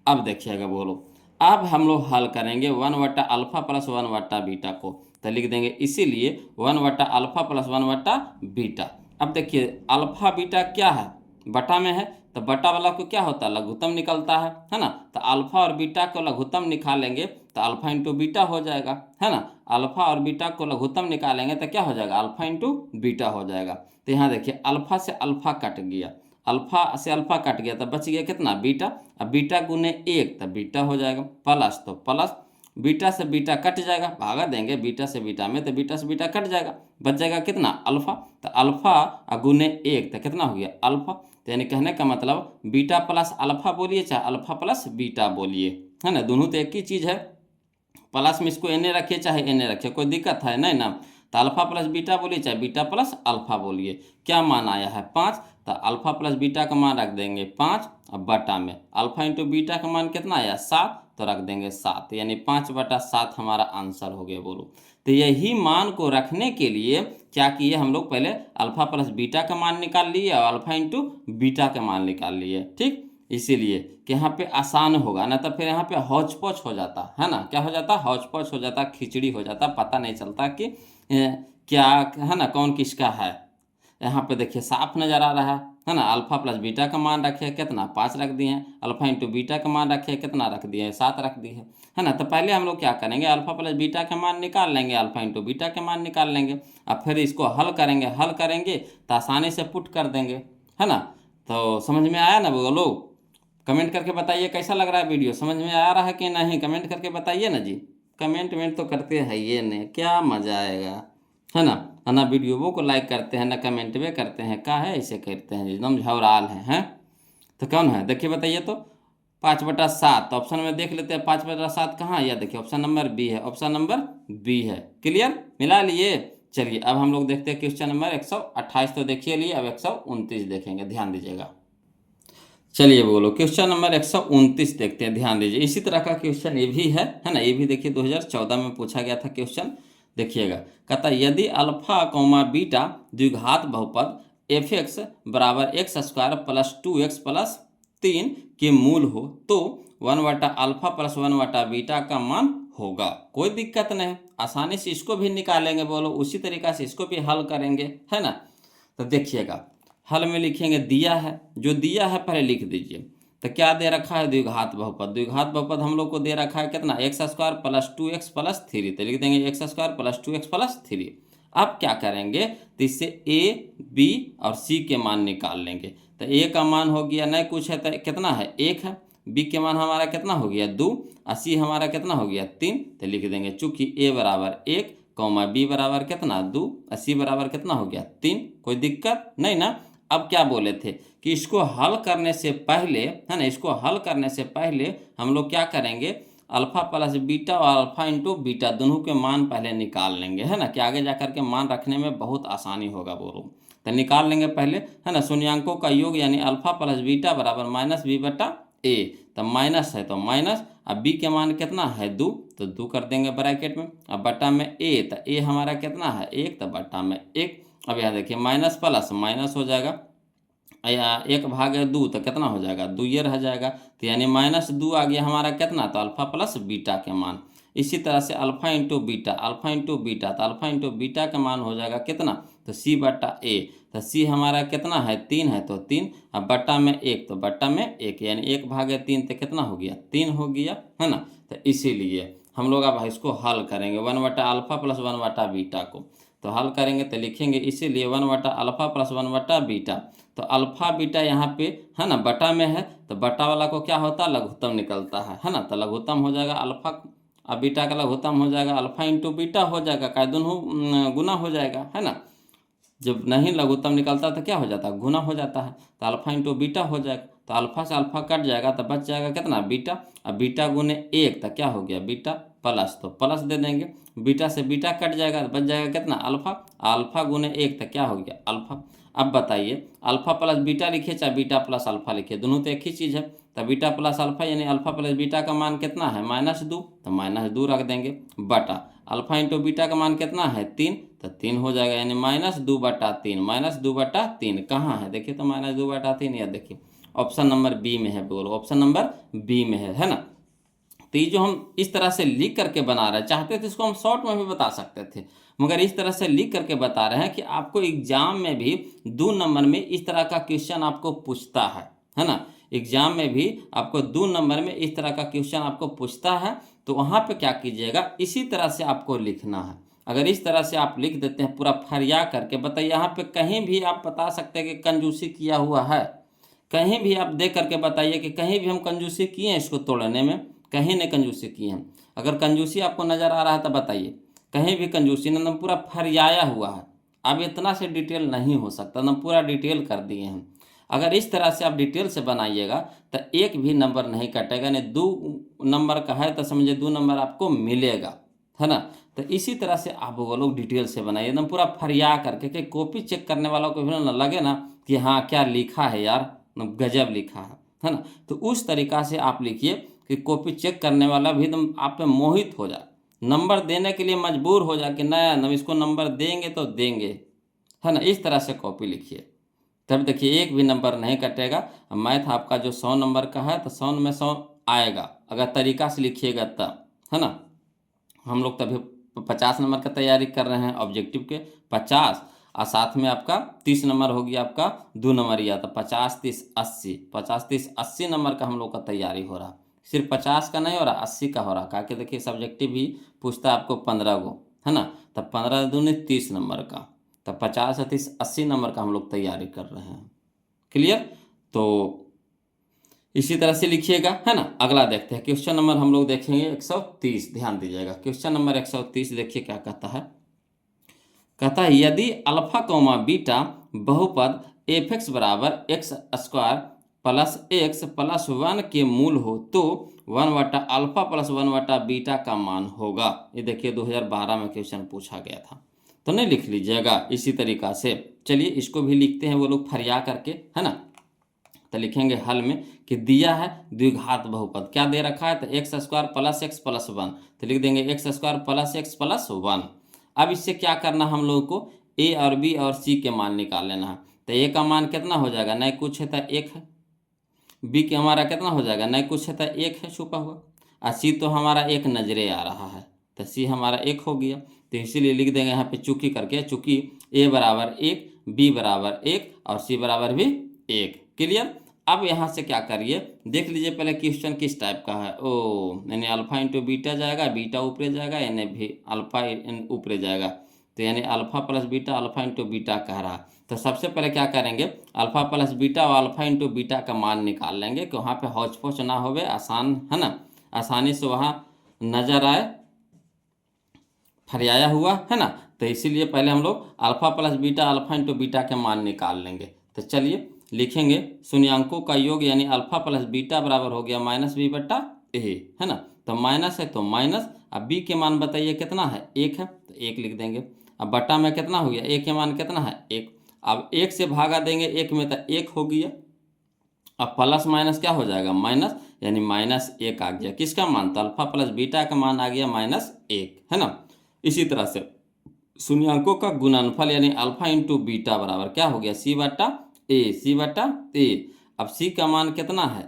अब देखिएगा बोलो, अब हम लोग हल करेंगे 1/अल्फा प्लस 1/बीटा को। तो लिख देंगे इसीलिए 1/अल्फा प्लस 1/बीटा। अब देखिए अल्फा बीटा क्या है, बटा में है, तो बटा वाला को क्या होता है लघुत्तम निकलता है ना। तो अल्फा और बीटा को लघुत्तम निकालेंगे तो अल्फा इंटू बीटा हो जाएगा, है ना। अल्फा और बीटा को लघुत्तम निकालेंगे तो क्या हो जाएगा, अल्फा इंटू बीटा हो जाएगा। तो यहाँ देखिए अल्फा से अल्फा कट गया, अल्फा से अल्फा कट गया, तो बच गया कितना बीटा। अब बीटा गुने 1 तो बीटा हो जाएगा, प्लस तो प्लस, बीटा से बीटा कट जाएगा, भागा देंगे बीटा से बीटा में, तो बीटा से बीटा कट जाएगा, बच जाएगा कितना अल्फा। तो अल्फा गुने 1 तो कितना हो गया अल्फा। तो यानी कहने का मतलब बीटा प्लस अल्फा बोलिए चाहे अल्फा प्लस बीटा बोलिए, है ना, दोनों तो एक ही चीज़ है। प्लस में इसको एन रखिए चाहे एन रखिए, कोई दिक्कत है नहीं ना। तो अल्फा प्लस बीटा बोलिए चाहे बीटा प्लस अल्फा बोलिए। क्या मान आया है 5, तो अल्फा प्लस बीटा का मान रख देंगे 5। अब बटा में अल्फा इंटू बीटा का मान कितना आया 7, तो रख देंगे 7, यानी 5/7 हमारा आंसर हो गया। बोलो, तो यही मान को रखने के लिए क्या किए हम लोग, पहले अल्फा प्लस बीटा का मान निकाल लिए और अल्फा इंटू बीटा का मान निकाल लिए। ठीक, इसीलिए कि यहाँ पे आसान होगा ना, तो फिर यहाँ पे हौच पौच हो जाता है ना। क्या हो जाता, हौच पौच हो जाता, खिचड़ी हो जाता, पता नहीं चलता कि क्या है ना, कौन किसका है। यहाँ पे देखिए साफ नज़र आ रहा है ना। अल्फा प्लस बीटा का मान रखे कितना 5 रख दिए हैं, अल्फा इंटू बीटा का मान रखे कितना रख दिए हैं 7 रख दिए हैं, है ना। तो पहले हम लोग क्या करेंगे, अल्फा प्लस बीटा का मान निकाल लेंगे, अल्फा इंटू बीटा का मान निकाल लेंगे। अब फिर इसको हल करेंगे तो आसानी से पुट कर देंगे, है ना। तो समझ में आया ना बोलो, कमेंट करके बताइए कैसा लग रहा है वीडियो, समझ में आ रहा है कि नहीं, कमेंट करके बताइए ना जी। कमेंट तो करते हैं ये नहीं, क्या मज़ा आएगा, है ना। वीडियो को लाइक करते हैं ना, कमेंट भी करते हैं, क्या है ऐसे करते हैं एकदम झवराल हैं। तो कौन है देखिए बताइए तो, 5/7 ऑप्शन में देख लेते हैं। 5/7 कहाँ है, यह देखिए ऑप्शन नंबर बी है, ऑप्शन नंबर बी है। क्लियर, मिला लिए। चलिए अब हम लोग देखते हैं क्वेश्चन नंबर 128, तो देखिए लिए। अब 129 देखेंगे, ध्यान दीजिएगा। चलिए बोलो, क्वेश्चन नंबर 129 देखते हैं, ध्यान दीजिए। इसी तरह का क्वेश्चन ये भी है ना। ये भी देखिए 2014 में पूछा गया था क्वेश्चन। देखिएगा, कहता यदि अल्फा कौमा बीटा द्विघात बहुपद f(x) बराबर x² प्लस 2x प्लस 3 के मूल हो तो 1/अल्फा प्लस 1/बीटा का मान होगा। कोई दिक्कत नहीं, आसानी से इसको भी निकालेंगे। बोलो, उसी तरीका से इसको भी हल करेंगे, है ना। तो देखिएगा, हल में लिखेंगे दिया है, जो दिया है पहले लिख दीजिए। तो क्या दे रखा है, द्विघात बहुपद। द्विघात बहुपद हम लोग को दे रखा है कितना, x² प्लस 2x प्लस 3। तो लिख देंगे x² प्लस 2x प्लस 3। अब क्या करेंगे, तो इससे a, b और c के मान निकाल लेंगे। तो a का मान हो गया नहीं कुछ है, तो कितना है 1 है। b के मान हमारा कितना हो गया 2 और c हमारा कितना हो गया 3। तो लिख देंगे चूंकि a बराबर 1 कौमा b बराबर कितना 2 और c बराबर कितना हो गया 3। कोई दिक्कत नहीं ना। अब क्या बोले थे कि इसको हल करने से पहले, है ना, इसको हल करने से पहले हम लोग क्या करेंगे, अल्फा प्लस बीटा और अल्फा इंटू बीटा दोनों के मान पहले निकाल लेंगे, है ना, कि आगे जाकर के मान रखने में बहुत आसानी होगा। बोलो, तो निकाल लेंगे पहले, है ना। शून्यांकों का योग यानी अल्फा प्लस बीटा बराबर माइनस बी बटा ए। तो माइनस है तो माइनस, अब बी के मान कितना है 2, तो 2 कर देंगे ब्रैकेट में। अब बटा में ए, तो ए हमारा कितना है 1, तो बटा में 1। अब यहाँ देखिए माइनस प्लस माइनस हो जाएगा, 1/2 तो कितना हो जाएगा 2 ये रह जाएगा। तो यानी -2 आ गया हमारा कितना, तो अल्फा प्लस बीटा के मान। इसी तरह से alpha into beta, alpha into beta, तो अल्फा इंटू बीटा का मान हो जाएगा कितना, तो c बटा a। तो c हमारा कितना है 3 है, तो 3। अब बटा में 1, तो बटा में 1, यानी 1/3 तो कितना हो गया 3 हो गया, है ना। तो इसीलिए हम लोग अब इसको हल करेंगे 1/α प्लस 1/β को। तो हल करेंगे तो लिखेंगे इसीलिए 1/α प्लस 1/β। तो अल्फा बीटा यहाँ पे है ना बटा में है, तो बटा वाला को क्या होता है लघुत्तम निकलता है ना। तो लघुत्तम हो जाएगा अल्फा, अब बीटा का लघुत्तम हो जाएगा अल्फा इंटू बीटा हो जाएगा, का दोनों गुना हो जाएगा है ना। जब नहीं लघुत्तम निकलता तो क्या हो जाता है गुना हो जाता है, तो अल्फा इंटू बीटा हो जाएगा। तो अल्फा से अल्फा कट जाएगा तो बच जाएगा कितना बीटा। अब बीटा गुने 1 तो क्या हो गया बीटा प्लस, तो प्लस दे देंगे। बीटा से बीटा कट जाएगा तो बच जाएगा कितना अल्फा, अल्फा गुने 1 तो क्या हो गया अल्फा। अब बताइए अल्फा प्लस बीटा लिखिए चाहे बीटा प्लस अल्फा लिखिए, दोनों तो एक ही चीज़ है। तो बीटा प्लस अल्फा यानी अल्फा प्लस बीटा का मान कितना है -2, तो -2 रख देंगे बटा अल्फा इंटू बीटा का मान कितना है 3, तो 3 हो जाएगा यानी -2/3, -2/3 कहाँ है देखिए, तो -2/3 या देखिए ऑप्शन नंबर बी में है, बोलो ऑप्शन नंबर बी में है ना। तो ये जो हम इस तरह से लिख करके बना रहे हैं, चाहते थे इसको हम शॉर्ट में भी बता सकते थे, मगर इस तरह से लिख करके बता रहे हैं कि आपको एग्जाम में भी 2 नंबर में इस तरह का क्वेश्चन आपको पूछता है ना। एग्जाम में भी आपको 2 नंबर में इस तरह का क्वेश्चन आपको पूछता है, तो वहाँ पे क्या कीजिएगा इसी तरह से आपको लिखना है। अगर इस तरह से आप लिख देते हैं पूरा फरिया करके, बताइए यहाँ पे कहीं भी आप बता सकते हैं कि कंजूसी किया हुआ है, कहीं भी आप देख करके बताइए कि कहीं भी हम कंजूसी किए हैं इसको तोड़ने में, कहीं नहीं कंजूसी किए हैं। अगर कंजूसी आपको नज़र आ रहा है तो बताइए, कहीं भी कंजूसी नहीं, पूरा फरियाया हुआ है। अब इतना से डिटेल नहीं हो सकता, हम पूरा डिटेल कर दिए हैं। अगर इस तरह से आप डिटेल से बनाइएगा तो एक भी नंबर नहीं कटेगा, नहीं 2 नंबर का है तो समझिए 2 नंबर आपको मिलेगा है ना। तो इसी तरह से आप वो लोग डिटेल से बनाइए एकदम पूरा फरिया करके, कि कॉपी चेक करने वालों को भी ना लगे ना कि हाँ क्या लिखा है यार, गजब लिखा है ना। तो उस तरीक़ा से आप लिखिए कि कॉपी चेक करने वाला भी एकदम आप पे मोहित हो जाए, नंबर देने के लिए मजबूर हो जाए कि नया इसको नंबर देंगे तो देंगे है ना। इस तरह से कॉपी लिखिए, तब देखिए एक भी नंबर नहीं कटेगा। मैथ आपका जो 100 नंबर का है तो 100 में 100 आएगा, अगर तरीका से लिखिएगा तब है ना। हम लोग तभी 50 नंबर का तैयारी कर रहे हैं ऑब्जेक्टिव के 50, और साथ में आपका 30 नंबर हो गया आपका 2 नंबर या, तो 50 30 80, 50 30 80 नंबर का हम लोग का तैयारी हो रहा। सिर्फ 50 का नहीं हो रहा 80 का हो रहा, कहा कि देखिए सब्जेक्टिव भी पूछता है आपको 15 गो है ना। तब 15 दूनी 30 नंबर का, तब 50 30 80 नंबर का हम लोग तैयारी कर रहे हैं। क्लियर, तो इसी तरह से लिखिएगा है ना। अगला देखते हैं क्वेश्चन नंबर हम लोग देखेंगे 130, ध्यान दीजिएगा क्वेश्चन नंबर 130 देखिए क्या कहता है। कहता है यदि अल्फा कौमा बीटा बहुपद f(x) बराबर x² प्लस x प्लस 1 के मूल हो तो 1/α प्लस 1/β का मान होगा। ये देखिए 2012 में क्वेश्चन पूछा गया था, तो नहीं लिख लीजिएगा इसी तरीका से। चलिए इसको भी लिखते हैं वो लोग फरिया करके है ना। तो लिखेंगे हल में कि दिया है द्विघात बहुपद, क्या दे रखा है तो x² प्लस x प्लस 1, तो लिख देंगे x² प्लस x प्लस 1। अब इससे क्या करना हम लोगों को a और b और c के मान निकाल लेना है। तो a का मान कितना हो जाएगा, नहीं कुछ है तो 1 है, b के हमारा कितना हो जाएगा, नहीं कुछ है तो 1 है छुपा हुआ, और c तो हमारा 1 नजरे आ रहा है, तो c हमारा 1 हो गया। तो इसीलिए लिख देंगे यहाँ पे चूकी करके, चूँकि a बराबर 1, b बराबर 1 और c बराबर भी 1। क्लियर, अब यहाँ से क्या करिए देख लीजिए पहले क्वेश्चन किस टाइप का है। ओ यानी अल्फा इंटू बीटा जाएगा, बीटा ऊपरे जाएगा, यानी भी अल्फा ऊपरे जाएगा, तो यानी alpha plus beta alpha into beta कह रहा। तो सबसे पहले क्या करेंगे अल्फा प्लस बीटा और अल्फा इंटू बीटा का मान निकाल लेंगे कि वहाँ पे हौच पौच ना होवे, आसान है ना, आसानी से वहाँ नजर आए फरियाया हुआ है ना। तो इसीलिए पहले हम लोग alpha plus beta alpha into beta के मान निकाल लेंगे। तो चलिए लिखेंगे शून्यांकों का योग यानी अल्फा प्लस बीटा बराबर हो गया -b/a है ना। तो माइनस है तो माइनस, अब b के मान बताइए कितना है 1 है, तो 1 लिख देंगे। अब बटा में कितना हो गया, a के मान कितना है 1, अब 1 से भागा देंगे 1 में तो 1 हो गया। अब प्लस माइनस क्या हो जाएगा माइनस, यानी -1 आ गया किसका मान, तो अल्फा प्लस बीटा का मान आ गया -1 है ना। इसी तरह से शून्यांकों का गुणनफल यानी अल्फा इंटू बीटा बराबर क्या हो गया c/a। अब c का मान कितना है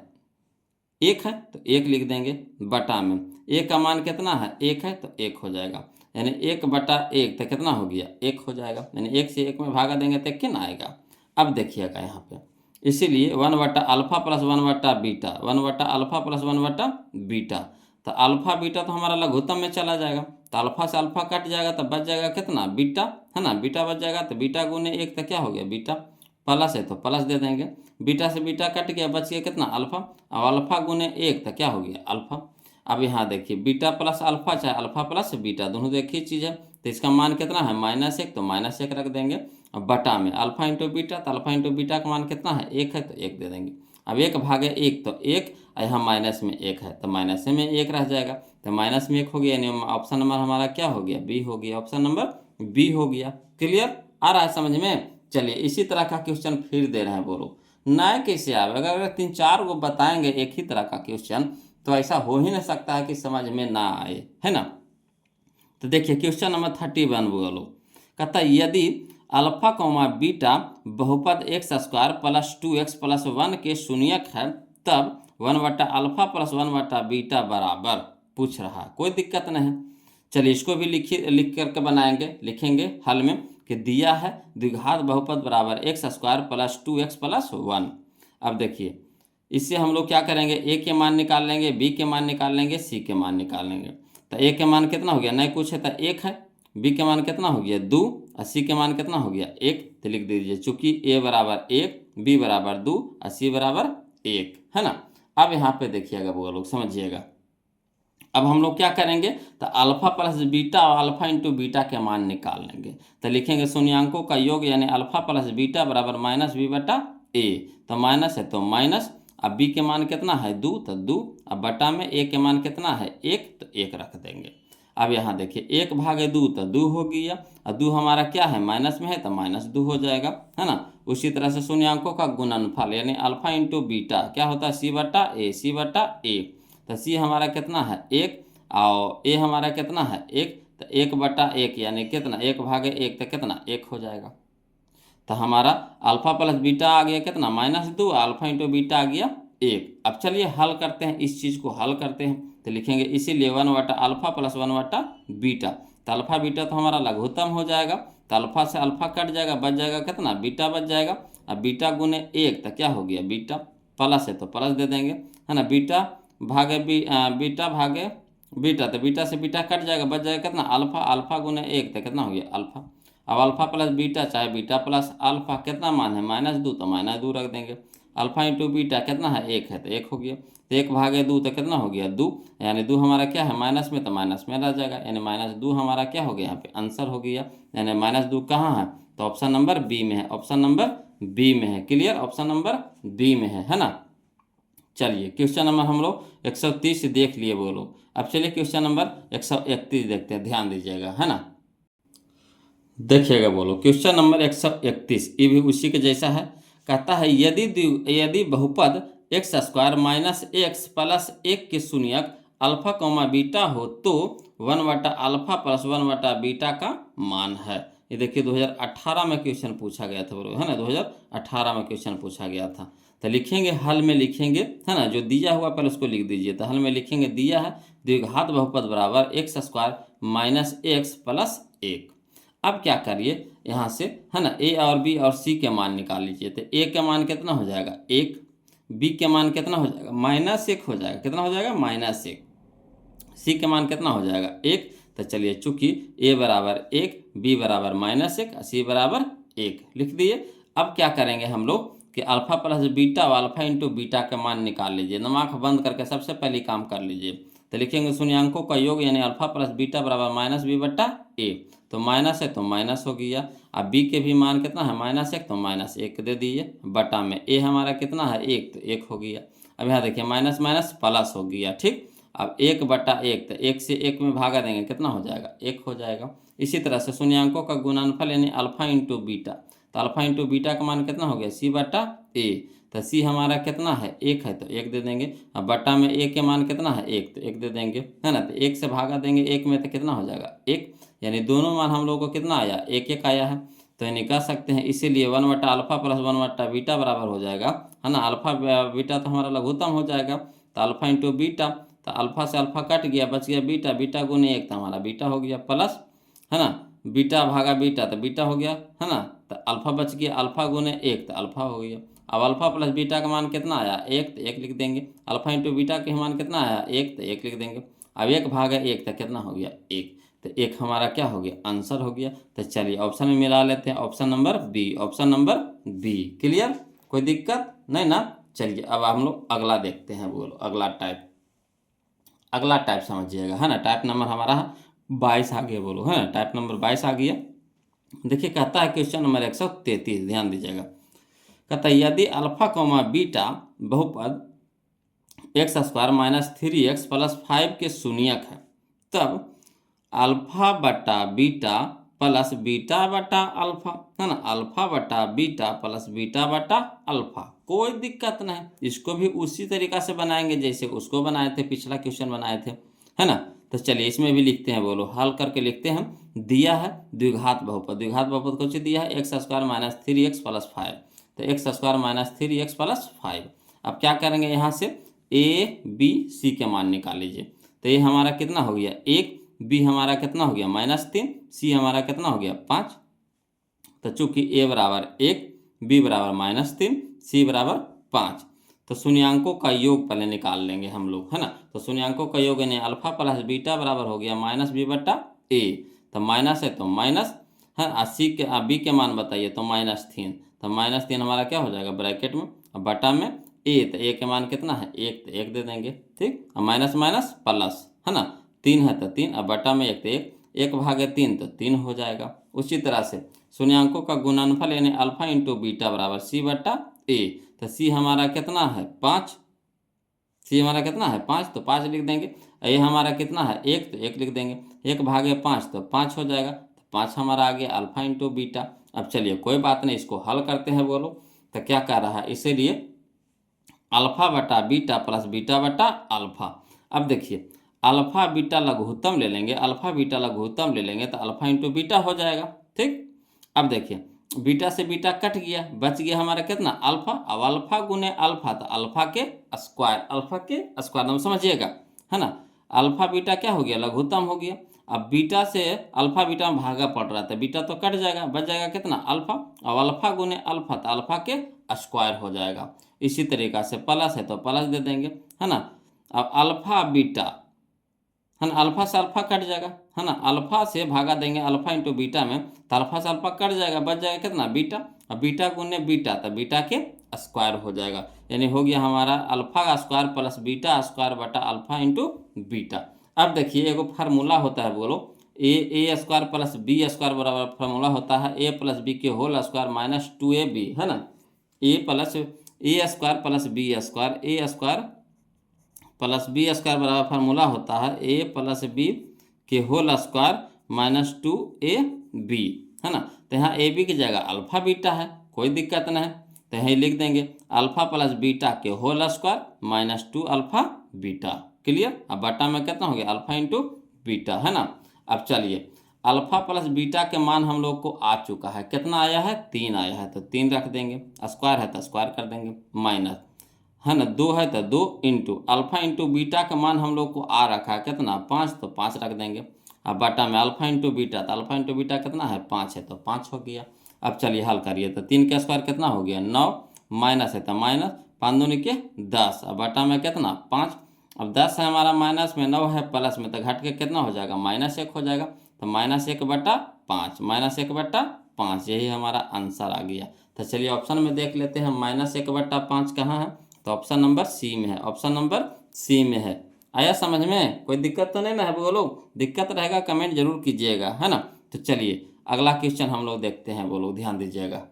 1 है तो 1 लिख देंगे, बटा में a का मान कितना है 1 है तो 1 हो जाएगा, यानी 1/1 तो कितना हो गया 1 हो जाएगा, यानी 1 से 1 में भागा देंगे तो कितना आएगा। अब देखिएगा यहाँ पे इसीलिए 1/α प्लस 1/β 1/α प्लस 1/β, तो अल्फा बीटा तो हमारा लघुत्तम में चला जाएगा, तो अल्फा से अल्फा कट जाएगा तो बच जाएगा कितना, बीटा, है ना, बीटा बच जाएगा। तो बीटा गुने 1 तो क्या हो गया, बीटा, प्लस है तो प्लस दे देंगे, बीटा से बीटा कट गया, बच गया कितना, अल्फा। अब अल्फा गुने 1 तो क्या हो गया, अल्फा। अब यहाँ देखिए बीटा प्लस अल्फा चाहे अल्फा प्लस बीटा, दोनों देखिए चीज़ है, तो इसका मान कितना है, -1, तो -1 रख देंगे। अब बटा में अल्फा इंटू बीटा, तो अल्फा इंटू बीटा का मान कितना है, 1 है, तो 1 दे देंगे। अब 1/1 तो 1, यहाँ माइनस में 1 है तो माइनस में 1 रह जाएगा, तो माइनस में 1 हो गया, यानी ऑप्शन नंबर हमारा क्या हो गया, बी हो गया, ऑप्शन नंबर बी हो गया। क्लियर आ रहा है समझ में। चलिए इसी तरह का क्वेश्चन फिर दे रहे हैं, बोलो नया कैसे आवे, अगर 3-4 को बताएंगे एक ही तरह का क्वेश्चन तो ऐसा हो ही नहीं सकता है कि समझ में ना आए, है ना। तो देखिए क्वेश्चन नंबर 31 बोलो, कहता है यदि अल्फा कॉमा बीटा बहुपद x² प्लस 2x प्लस 1 के शून्यक है तब 1/अल्फा प्लस 1/बीटा बराबर, पूछ रहा है, कोई दिक्कत नहीं। चलिए इसको भी लिख करके बनाएंगे, लिखेंगे हल में कि दिया है द्विघात बहुपद बराबर x² प्लस 2x प्लस 1। अब देखिए इससे हम लोग क्या करेंगे, ए के मान निकाल लेंगे, बी के मान निकाल लेंगे, सी के मान निकाल लेंगे। तो ए के मान कितना हो गया, नहीं कुछ है तो 1 है, बी के मान कितना हो गया 2 और सी के मान कितना हो गया 1, तो लिख दीजिए चूंकि ए बराबर 1, बी बराबर 2 और सी बराबर 1, है ना। अब यहाँ पे देखिएगा वो लोग समझिएगा, अब हम लोग क्या करेंगे, तो अल्फा प्लस बीटा और अल्फा इंटू बीटा के मान निकाल लेंगे। तो लिखेंगे शून्यांकों का योग यानी अल्फा प्लस बीटा बराबर -b/a, तो माइनस है तो माइनस, अब b के मान कितना है 2 तो 2, अब बटा में a के मान कितना है 1 तो 1 रख देंगे। अब यहाँ देखिए 1/2 तो 2 हो गया, और 2 हमारा क्या है माइनस में है तो -2 हो जाएगा, है ना। उसी तरह से शून्यांकों का गुणनफल यानी अल्फा इंटू बीटा क्या होता है c/a, तो सी हमारा कितना है 1 और ए हमारा कितना है 1, तो 1/1 यानी कितना 1/1 तो कितना 1 हो जाएगा। तो हमारा अल्फा प्लस बीटा आ गया कितना -2, अल्फा इंटू बीटा आ गया 1। अब चलिए हल करते हैं, इस चीज़ को हल करते हैं, तो लिखेंगे इसीलिए 1/अल्फा प्लस 1/बीटा, तो अल्फा बीटा तो हमारा लघुत्तम हो जाएगा, तो अल्फा से अल्फा कट जाएगा, बच जाएगा कितना बीटा बच जाएगा। अब बीटा गुने 1 तो क्या हो गया बीटा, प्लस है तो प्लस दे देंगे, है ना, बीटा भागे बीटा, तो बीटा से बीटा कट जाएगा, बच जाएगा कितना अल्फा, अल्फा गुने 1 तो कितना हो गया अल्फा। अब अल्फा प्लस बीटा चाहे बीटा प्लस अल्फा कितना मान है -2, तो -2 रख देंगे। अल्फा इंटू बीटा कितना है 1 है तो 1 हो गया, तो 1/2 तो कितना हो गया 2, यानी 2 हमारा क्या है माइनस में तो माइनस में रह जाएगा, यानी -2 हमारा क्या हो गया यहाँ पे आंसर हो गया, यानी -2 कहाँ है, तो ऑप्शन नंबर बी में है, ऑप्शन नंबर बी में है। क्लियर, ऑप्शन नंबर बी में है ना। चलिए क्वेश्चन नंबर हम लोग 130 देख लिए वो लोग। अब चलिए क्वेश्चन नंबर 131 देखते हैं, ध्यान दीजिएगा, है ना। देखिएगा बोलो क्वेश्चन नंबर 131, ये भी उसी के जैसा है। कहता है यदि बहुपद x² माइनस x प्लस 1 के शून्यक अल्फा कॉमा बीटा हो तो 1/अल्फा प्लस 1/बीटा का मान है। ये देखिए 2018 में क्वेश्चन पूछा गया था बोलो, है ना, 2018 में क्वेश्चन पूछा गया था। तो लिखेंगे हल में लिखेंगे, है ना, जो दिया हुआ पहले उसको लिख दीजिए। तो हल में लिखेंगे दिया है द्विघात बहुपद बराबर x² माइनस x प्लस 1। अब क्या करिए यहाँ से, है ना, ए और बी और सी के मान निकाल लीजिए। तो ए का मान कितना हो जाएगा 1, बी के मान कितना हो जाएगा -1 हो जाएगा, कितना हो जाएगा -1, सी के मान कितना हो जाएगा 1। तो चलिए चूंकि ए बराबर 1, बी बराबर -1 और सी बराबर 1 लिख दिए। अब क्या करेंगे हम लोग कि अल्फा प्लस बीटा और अल्फा इंटू बीटा का मान निकाल लीजिए, दिमाग बंद करके सबसे पहले काम कर लीजिए। तो लिखेंगे शून्यांकों का योग यानी अल्फा प्लस बीटा बराबर -b/a, तो माइनस है तो माइनस हो गया। अब बी के भी मान कितना है -1, तो -1 दे दीजिए, बटा में ए हमारा कितना है 1, तो 1 हो गया। अब यहाँ देखिए माइनस माइनस प्लस हो गया, ठीक। अब 1/1, तो 1 से 1 में भागा देंगे कितना हो जाएगा 1 हो जाएगा। इसी तरह से शून्यांकों का गुणनफल यानी अल्फा इंटू बीटा, तो अल्फा इंटू बीटा का मान कितना हो गया c/a, तो सी हमारा कितना है 1 है तो 1 दे देंगे। अब बटा में ए के मान कितना है 1, तो 1 दे देंगे, है ना। तो 1 से भागा देंगे 1 में तो कितना हो जाएगा 1, यानी दोनों मान हम लोगों को कितना आया 1 आया है। तो यानी कह सकते हैं इसीलिए 1/अल्फा प्लस 1/बीटा बराबर हो जाएगा, है ना। अल्फा बीटा तो हमारा लघुत्तम हो जाएगा, तो अल्फा इंटू बीटा, तो अल्फा से अल्फा कट गया, बच गया बीटा, बीटा गुने 1 तो हमारा बीटा हो गया प्लस, है ना, बीटा भागा बीटा तो बीटा हो गया, है ना। तो अल्फा बच गया, अल्फा गुने 1 तो अल्फा हो गया। अब अल्फा प्लस बीटा का मान कितना आया 1, तो 1 लिख देंगे। अल्फा इंटू बीटा के मान कितना आया 1, तो 1 लिख देंगे। अब 1 भागा 1 तो कितना हो गया 1, तो 1 हमारा क्या हो गया आंसर हो गया। तो चलिए ऑप्शन में मिला लेते हैं, option number B, option number B. Clear, कोई दिक्कत नहीं ना। चलिए अब हम लोग अगला देखते हैं, बोलो अगला टाइप, अगला टाइप समझिएगा, है ना। टाइप नंबर हमारा 22 आ गया, बोलो, है ना। टाइप नंबर 22 आ गया। देखिए कहता है क्वेश्चन नंबर 133, ध्यान दीजिएगा। कहता है यदि अल्फा कॉमा बीटा बहुपद x square minus 3x plus 5 के शून्यक है, तब अल्फा बटा बीटा प्लस बीटा बटा अल्फा, है ना। अल्फा बटा बीटा प्लस बीटा बटा अल्फा, कोई दिक्कत नहीं, इसको भी उसी तरीका से बनाएंगे जैसे उसको बनाए थे, पिछला क्वेश्चन बनाए थे, है ना। तो चलिए इसमें भी लिखते हैं, बोलो हल करके लिखते हैं हम। दिया है द्विघात बहुपद, द्विघात बहुपद कुछ दिया है x square minus 3x plus 5, तो x square minus 3x plus 5। अब क्या करेंगे यहाँ से ए बी सी के मान निकाल लीजिए। तो ये हमारा कितना हो गया 1, बी हमारा कितना हो गया -3, सी हमारा कितना हो गया 5। तो चूंकि ए बराबर 1, बी बराबर -3, सी बराबर 5, तो शून्यांकों का योग पहले निकाल लेंगे हम लोग, है ना। तो शून्यांकों का योग यानी अल्फा प्लस बीटा बराबर हो गया -b बटा ए, तो माइनस है तो माइनस है, सी के बी के मान बताइए तो -3, तो -3 हमारा क्या हो जाएगा ब्रैकेट में, अब बटा में ए, तो ए के मान कितना है 1, तो 1 दे देंगे, ठीक। अब माइनस माइनस प्लस, है ना, 3 है तो 3, अब बटा में 1, तो 1 भागे 3 तो 3 हो जाएगा। उसी तरह से शून्यांकों का गुणनफल यानी अल्फा इंटू बीटा बराबर सी बटा ए, तो सी हमारा कितना है 5, सी हमारा कितना है 5, तो 5 लिख देंगे। ए हमारा कितना है 1, तो 1 लिख देंगे। 1 भागे 5 तो 5 हो जाएगा, तो 5 हमारा आ गया अल्फा इंटू बीटा। अब चलिए कोई बात नहीं, इसको हल करते हैं, बोलो तो क्या कर रहा है, इसीलिए अल्फा बटा बीटा प्लस बीटा बटा अल्फा। अब देखिए अल्फा बीटा लघुत्तम ले लेंगे, अल्फा बीटा लघुत्तम ले लेंगे तो अल्फा इंटू बीटा हो जाएगा, ठीक। अब देखिए बीटा से बीटा कट गया, बच गया हमारा कितना अल्फा। अब अल्फा गुने अल्फा तो अल्फा के स्क्वायर, अल्फा के स्क्वायर नाम समझिएगा, है ना। अल्फा बीटा क्या हो गया लघुत्तम हो गया। अब बीटा से अल्फा बीटा में भागा पड़ रहा था, बीटा तो कट जाएगा, बच जाएगा कितना अल्फा। अब अल्फा गुने अल्फा तो अल्फा के स्क्वायर हो जाएगा। इसी तरीका से प्लस है तो प्लस दे देंगे, है ना। अब अल्फा बीटा, है ना, अल्फा से अल्फा कट जाएगा, है ना, अल्फा से भागा देंगे अल्फा इंटू बीटा में, तो अल्फा से अल्फा कट जाएगा, बच जाएगा कितना बीटा। अब बीटा गुने बीटा तो बीटा के स्क्वायर हो जाएगा, यानी हो गया हमारा अल्फा का स्क्वायर प्लस बीटा स्क्वायर बटा अल्फा इंटू बीटा। अब देखिए एगो फार्मूला होता है, बोलो ए स्क्वायर प्लस बी स्क्वायर बराबर फार्मूला होता है ए प्लस बी के होल स्क्वायर माइनस 2ab, है ना। ए स्क्वायर प्लस बी स्क्वायर, ए स्क्वायर प्लस बी स्क्वायर बराबर फार्मूला होता है ए प्लस बी के होल स्क्वायर माइनस 2ab, है ना। तो यहाँ ए बी की जगह अल्फा बीटा है, कोई दिक्कत नहीं, तो यहाँ लिख देंगे अल्फा प्लस बीटा के whole square minus 2 alpha beta. Clear. अब बटा में कितना हो गया अल्फा इंटू बीटा, है ना। अब चलिए अल्फा प्लस बीटा के मान हम लोग को आ चुका है, कितना आया है 3 आया है, तो 3 रख देंगे, स्क्वायर है तो स्क्वायर कर देंगे, माइनस, है ना, 2 है तो 2 इंटू अल्फा इंटू बीटा का मान हम लोग को आ रखा है कितना 5, तो 5 रख देंगे। अब बटा में अल्फा इंटू बीटा, तो अल्फा इंटू बीटा कितना है 5 है, तो 5 हो गया। अब चलिए हल करिए, तो 3 का स्क्वायर कितना हो गया 9, माइनस है तो माइनस, 5 दूनी के 10, अब बटा में कितना 5। अब 10 है हमारा माइनस में, 9 है प्लस में, तो घट के कितना हो जाएगा -1 हो जाएगा, तो -1 बटा 5, -1 बटा 5, यही हमारा आंसर आ गया। तो चलिए ऑप्शन में देख लेते हैं -1 बटा 5 कहाँ है, तो ऑप्शन नंबर सी में है, ऑप्शन नंबर सी में है। आया समझ में, कोई दिक्कत तो नहीं ना है, बोलो दिक्कत रहेगा कमेंट जरूर कीजिएगा, है ना। तो चलिए अगला क्वेश्चन हम लोग देखते हैं, बोलो ध्यान दीजिएगा।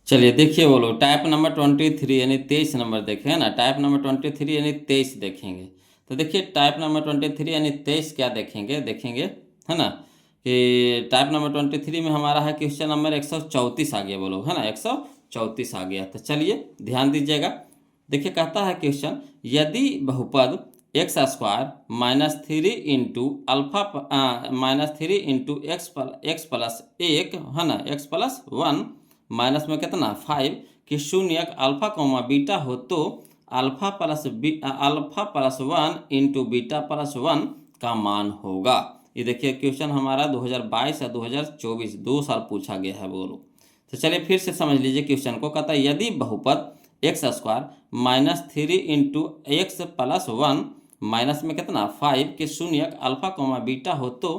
चलिए देखिए बोलो टाइप नंबर 23 यानी 23 नंबर देखें, है ना। टाइप नंबर 23 यानी 23 देखेंगे। तो देखिए टाइप नंबर 23 यानी 23 क्या देखेंगे, है ना, कि टाइप नंबर 23 में हमारा है क्वेश्चन नंबर 134 आ गया, बोलो, है ना, 134 आ गया। तो चलिए ध्यान दीजिएगा। देखिए कहता है क्वेश्चन यदि बहुपद x square -3 into alpha -3 into x plus 1, है ना, एक्स प्लस 1 माइनस में कितना 5 कि शून्यक अल्फा कोमा बीटा हो, तो alpha plus 1 into beta plus 1 का मान होगा। ये देखिए क्वेश्चन हमारा 2022 या 2024 2 साल पूछा गया है, बोलो। तो चलिए फिर से समझ लीजिए क्वेश्चन को। कहता है यदि बहुपद x square minus 3 into x plus 1 minus में कितना 5 के शून्यक अल्फा कोमा बीटा हो तो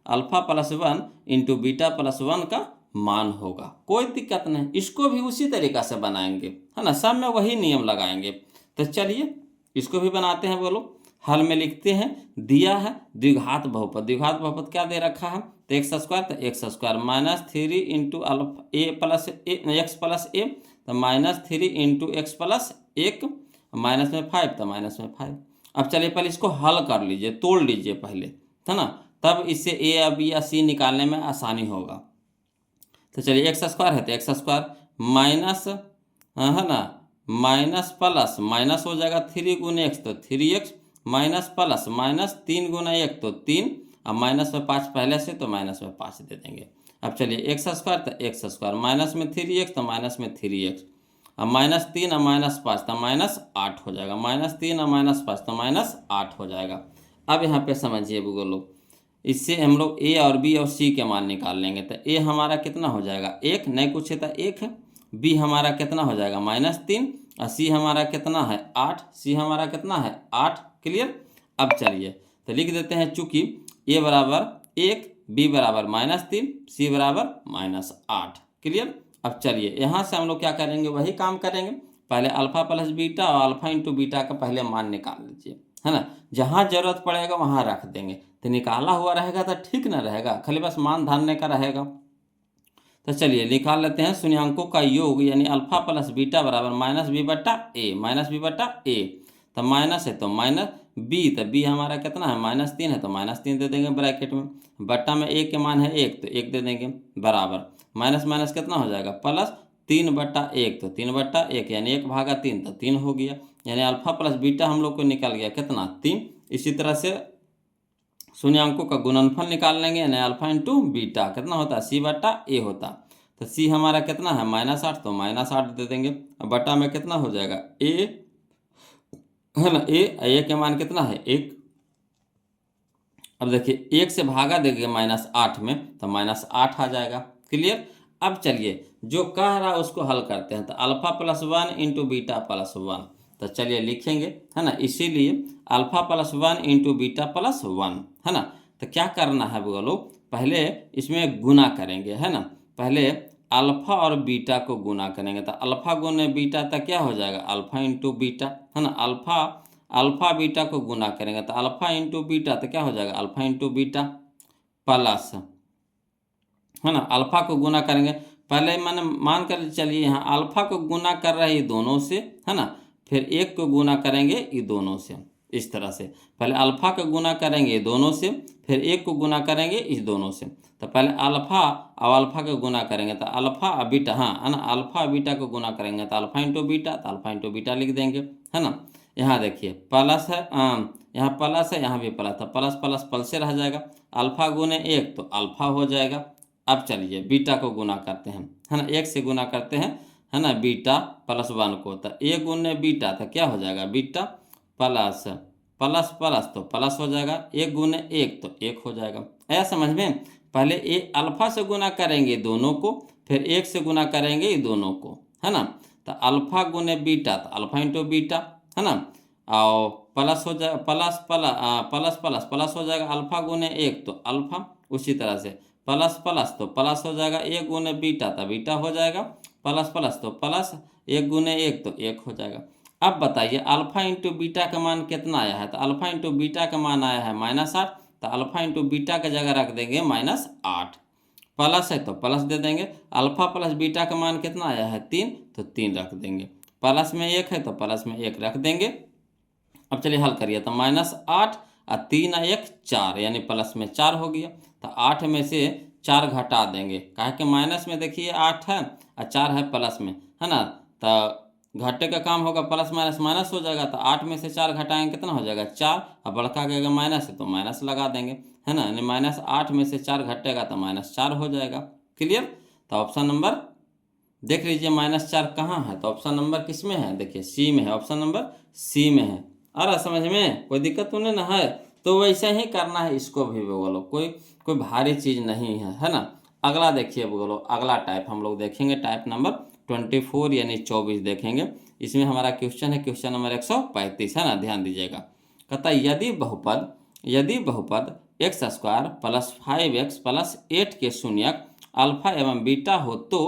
alpha plus 1 into beta plus 1 का मान होगा। कोई दिक्कत नहीं, इसको भी उसी तरीका से बनाएंगे, है ना, सब में वही नियम लगाएंगे। तो चलिए इसको भी बनाते हैं। बोलो हल में लिखते हैं। दिया है द्विघात बहुपद, द्विघात बहुपद क्या दे रखा है, तो एक्स स्क्वायर, तो x square minus 3 into alpha a plus x plus a, तो minus 3 into x plus 1 minus में 5, तो माइनस में 5। अब चलिए पहले इसको हल कर लीजिए, तोड़ लीजिए पहले, है ना, तब इससे ए या बी या सी निकालने में आसानी होगा। तो चलिए एक्स स्क्वायर है तो एक्स स्क्वायर माइनस, है ना, माइनस प्लस माइनस हो जाएगा 3 गुना एक्स, तो 3x माइनस प्लस माइनस 3 गुना 1 तो 3, अब माइनस में 5 पहले से तो माइनस में 5 दे देंगे। अब चलिए एक्स स्क्वायर तो एक्स स्क्वायर माइनस में 3x तो माइनस में 3x, अब माइनस 3 और माइनस 5 तो माइनस 8 हो जाएगा, माइनस 3 और माइनस 5 तो माइनस 8 हो जाएगा। अब यहाँ पे समझिए लोग, इससे हम लोग ए और बी और सी के मान निकाल लेंगे। तो ए हमारा कितना हो जाएगा 1, नहीं कुछ है तो 1 है, बी हमारा कितना हो जाएगा -3 और सी हमारा कितना है 8, सी हमारा कितना है 8। क्लियर। अब चलिए तो लिख देते हैं, चूंकि ए बराबर 1, बी बराबर -3, सी बराबर -8। क्लियर। अब चलिए यहाँ से हम लोग क्या करेंगे, वही काम करेंगे, पहले अल्फा प्लस बीटा और अल्फा इंटू बीटा का पहले मान निकाल लीजिए, है ना, जहाँ जरूरत पड़ेगा वहाँ रख देंगे। तो निकाला हुआ रहेगा तो ठीक ना रहेगा, खाली बस मान धारने का रहेगा। तो चलिए निकाल लेते हैं। शून्यांकों का योग यानी अल्फा प्लस बीटा बराबर माइनस बी बट्टा ए, माइनस बी बट्टा ए, तो माइनस है तो माइनस बी, तो बी हमारा कितना है -3 है तो -3 दे देंगे ब्रैकेट में, बट्टा में ए के मान है 1 तो 1 दे देंगे, बराबर माइनस माइनस कितना हो जाएगा प्लस 3/1, तो 3/1 यानी 1/3 तो 3 हो गया, यानी अल्फा प्लस बीटा हम लोग को निकल गया कितना 3। इसी तरह से शून्यांकों का गुणनफल निकाल लेंगे, यानी अल्फा इंटू बीटा कितना होता है c/a होता, तो c हमारा कितना है -8 तो -8 दे देंगे, अब बटा में कितना हो जाएगा a, है ना, a के मान कितना है 1। अब देखिए 1 से भागा देंगे -8 में तो -8 आ जाएगा। क्लियर। अब चलिए जो कह रहा है उसको हल करते हैं। तो alpha plus 1 into beta plus 1, तो चलिए लिखेंगे, है ना, इसीलिए alpha plus 1 into beta plus 1, है ना। तो क्या करना है बोलो, पहले इसमें गुना करेंगे, है ना, पहले अल्फा और बीटा को गुना करेंगे, तो अल्फा गुने बीटा तो क्या हो जाएगा अल्फा इंटू बीटा, है ना, अल्फा बीटा को गुना करेंगे तो अल्फा इंटू बीटा तो क्या हो जाएगा अल्फा इंटू बीटा प्लस, है ना, अल्फा को गुना करेंगे, पहले मैंने मान कर चलिए यहाँ अल्फा को गुना कर रहे हैं ये दोनों से, है ना, फिर 1 को गुना करेंगे ये दोनों से, इस तरह से पहले अल्फा को गुना करेंगे ये दोनों से, फिर 1 को गुना करेंगे इस दोनों से। तो पहले अल्फा और अल्फा को गुना करेंगे तो अल्फा और बीटा, हाँ, है ना, अल्फा और बीटा को गुना करेंगे तो अल्फा इंटू बीटा, तो अल्फा इंटू बीटा लिख देंगे, है ना। यहाँ देखिए प्लस है, यहाँ प्लस है, यहाँ भी प्लस, तो प्लस प्लस प्लस से रह जाएगा, अल्फा गुने 1 तो अल्फा हो जाएगा। अब चलिए बीटा को गुना करते हैं, है ना, 1 से गुना करते हैं, है ना, बीटा प्लस 1 को, तो ए गुने बीटा तो क्या हो जाएगा बीटा प्लस प्लस प्लस तो प्लस हो जाएगा, 1 गुने 1 तो 1 हो जाएगा। ऐसा समझ में, पहले ए अल्फा से गुना करेंगे दोनों को, फिर 1 से गुना करेंगे ये दोनों को, है ना, तो अल्फा गुने बीटा तो अल्फा इंटू बीटा, है ना, और प्लस हो जाएगा प्लस प्लस प्लस प्लस हो जाएगा अल्फा गुने 1 तो अल्फा, उसी तरह से प्लस प्लस तो प्लस हो जाएगा, 1 गुने बीटा तो बीटा हो जाएगा, प्लस प्लस तो प्लस, 1 गुने 1 तो 1 हो जाएगा। अब बताइए अल्फा इंटू बीटा का मान कितना आया है, तो अल्फा इंटू बीटा का मान आया है -8, तो अल्फा इंटू बीटा का जगह रख देंगे -8, प्लस है तो प्लस दे देंगे, अल्फा प्लस बीटा का मान कितना आया है 3, तो 3 रख देंगे, प्लस में 1 है तो प्लस में 1 रख देंगे। अब चलिए हल करिए, तो -8 और 3 और 1 4, यानी प्लस में 4 हो गया, तो 8 में से 4 घटा देंगे, काहे कि माइनस में देखिए 8 है और 4 है प्लस में, है ना, तो घाटे का काम होगा, प्लस माइनस माइनस हो जाएगा, तो 8 में से 4 घटाएंगे कितना हो जाएगा 4, और बड़का के अगर माइनस है तो माइनस लगा देंगे, है ना, यानी -8 में से 4 घटेगा तो -4 हो जाएगा। क्लियर। तो ऑप्शन नंबर देख लीजिए -4 कहाँ है, तो ऑप्शन नंबर किस में है, देखिए सी में है, ऑप्शन नंबर सी में है। अरे समझ में कोई दिक्कत तो नहीं ना है, तो वैसे ही करना है इसको भी बोलो, कोई भारी चीज़ नहीं है, है ना। अगला देखिए बोलो, अगला टाइप हम लोग देखेंगे टाइप नंबर 24 यानी 24 देखेंगे। इसमें हमारा क्वेश्चन है क्वेश्चन नंबर 135 है ना, ध्यान दीजिएगा। कहता है यदि बहुपद x square plus 5x plus 8 के शून्यक अल्फा एवं बीटा हो तो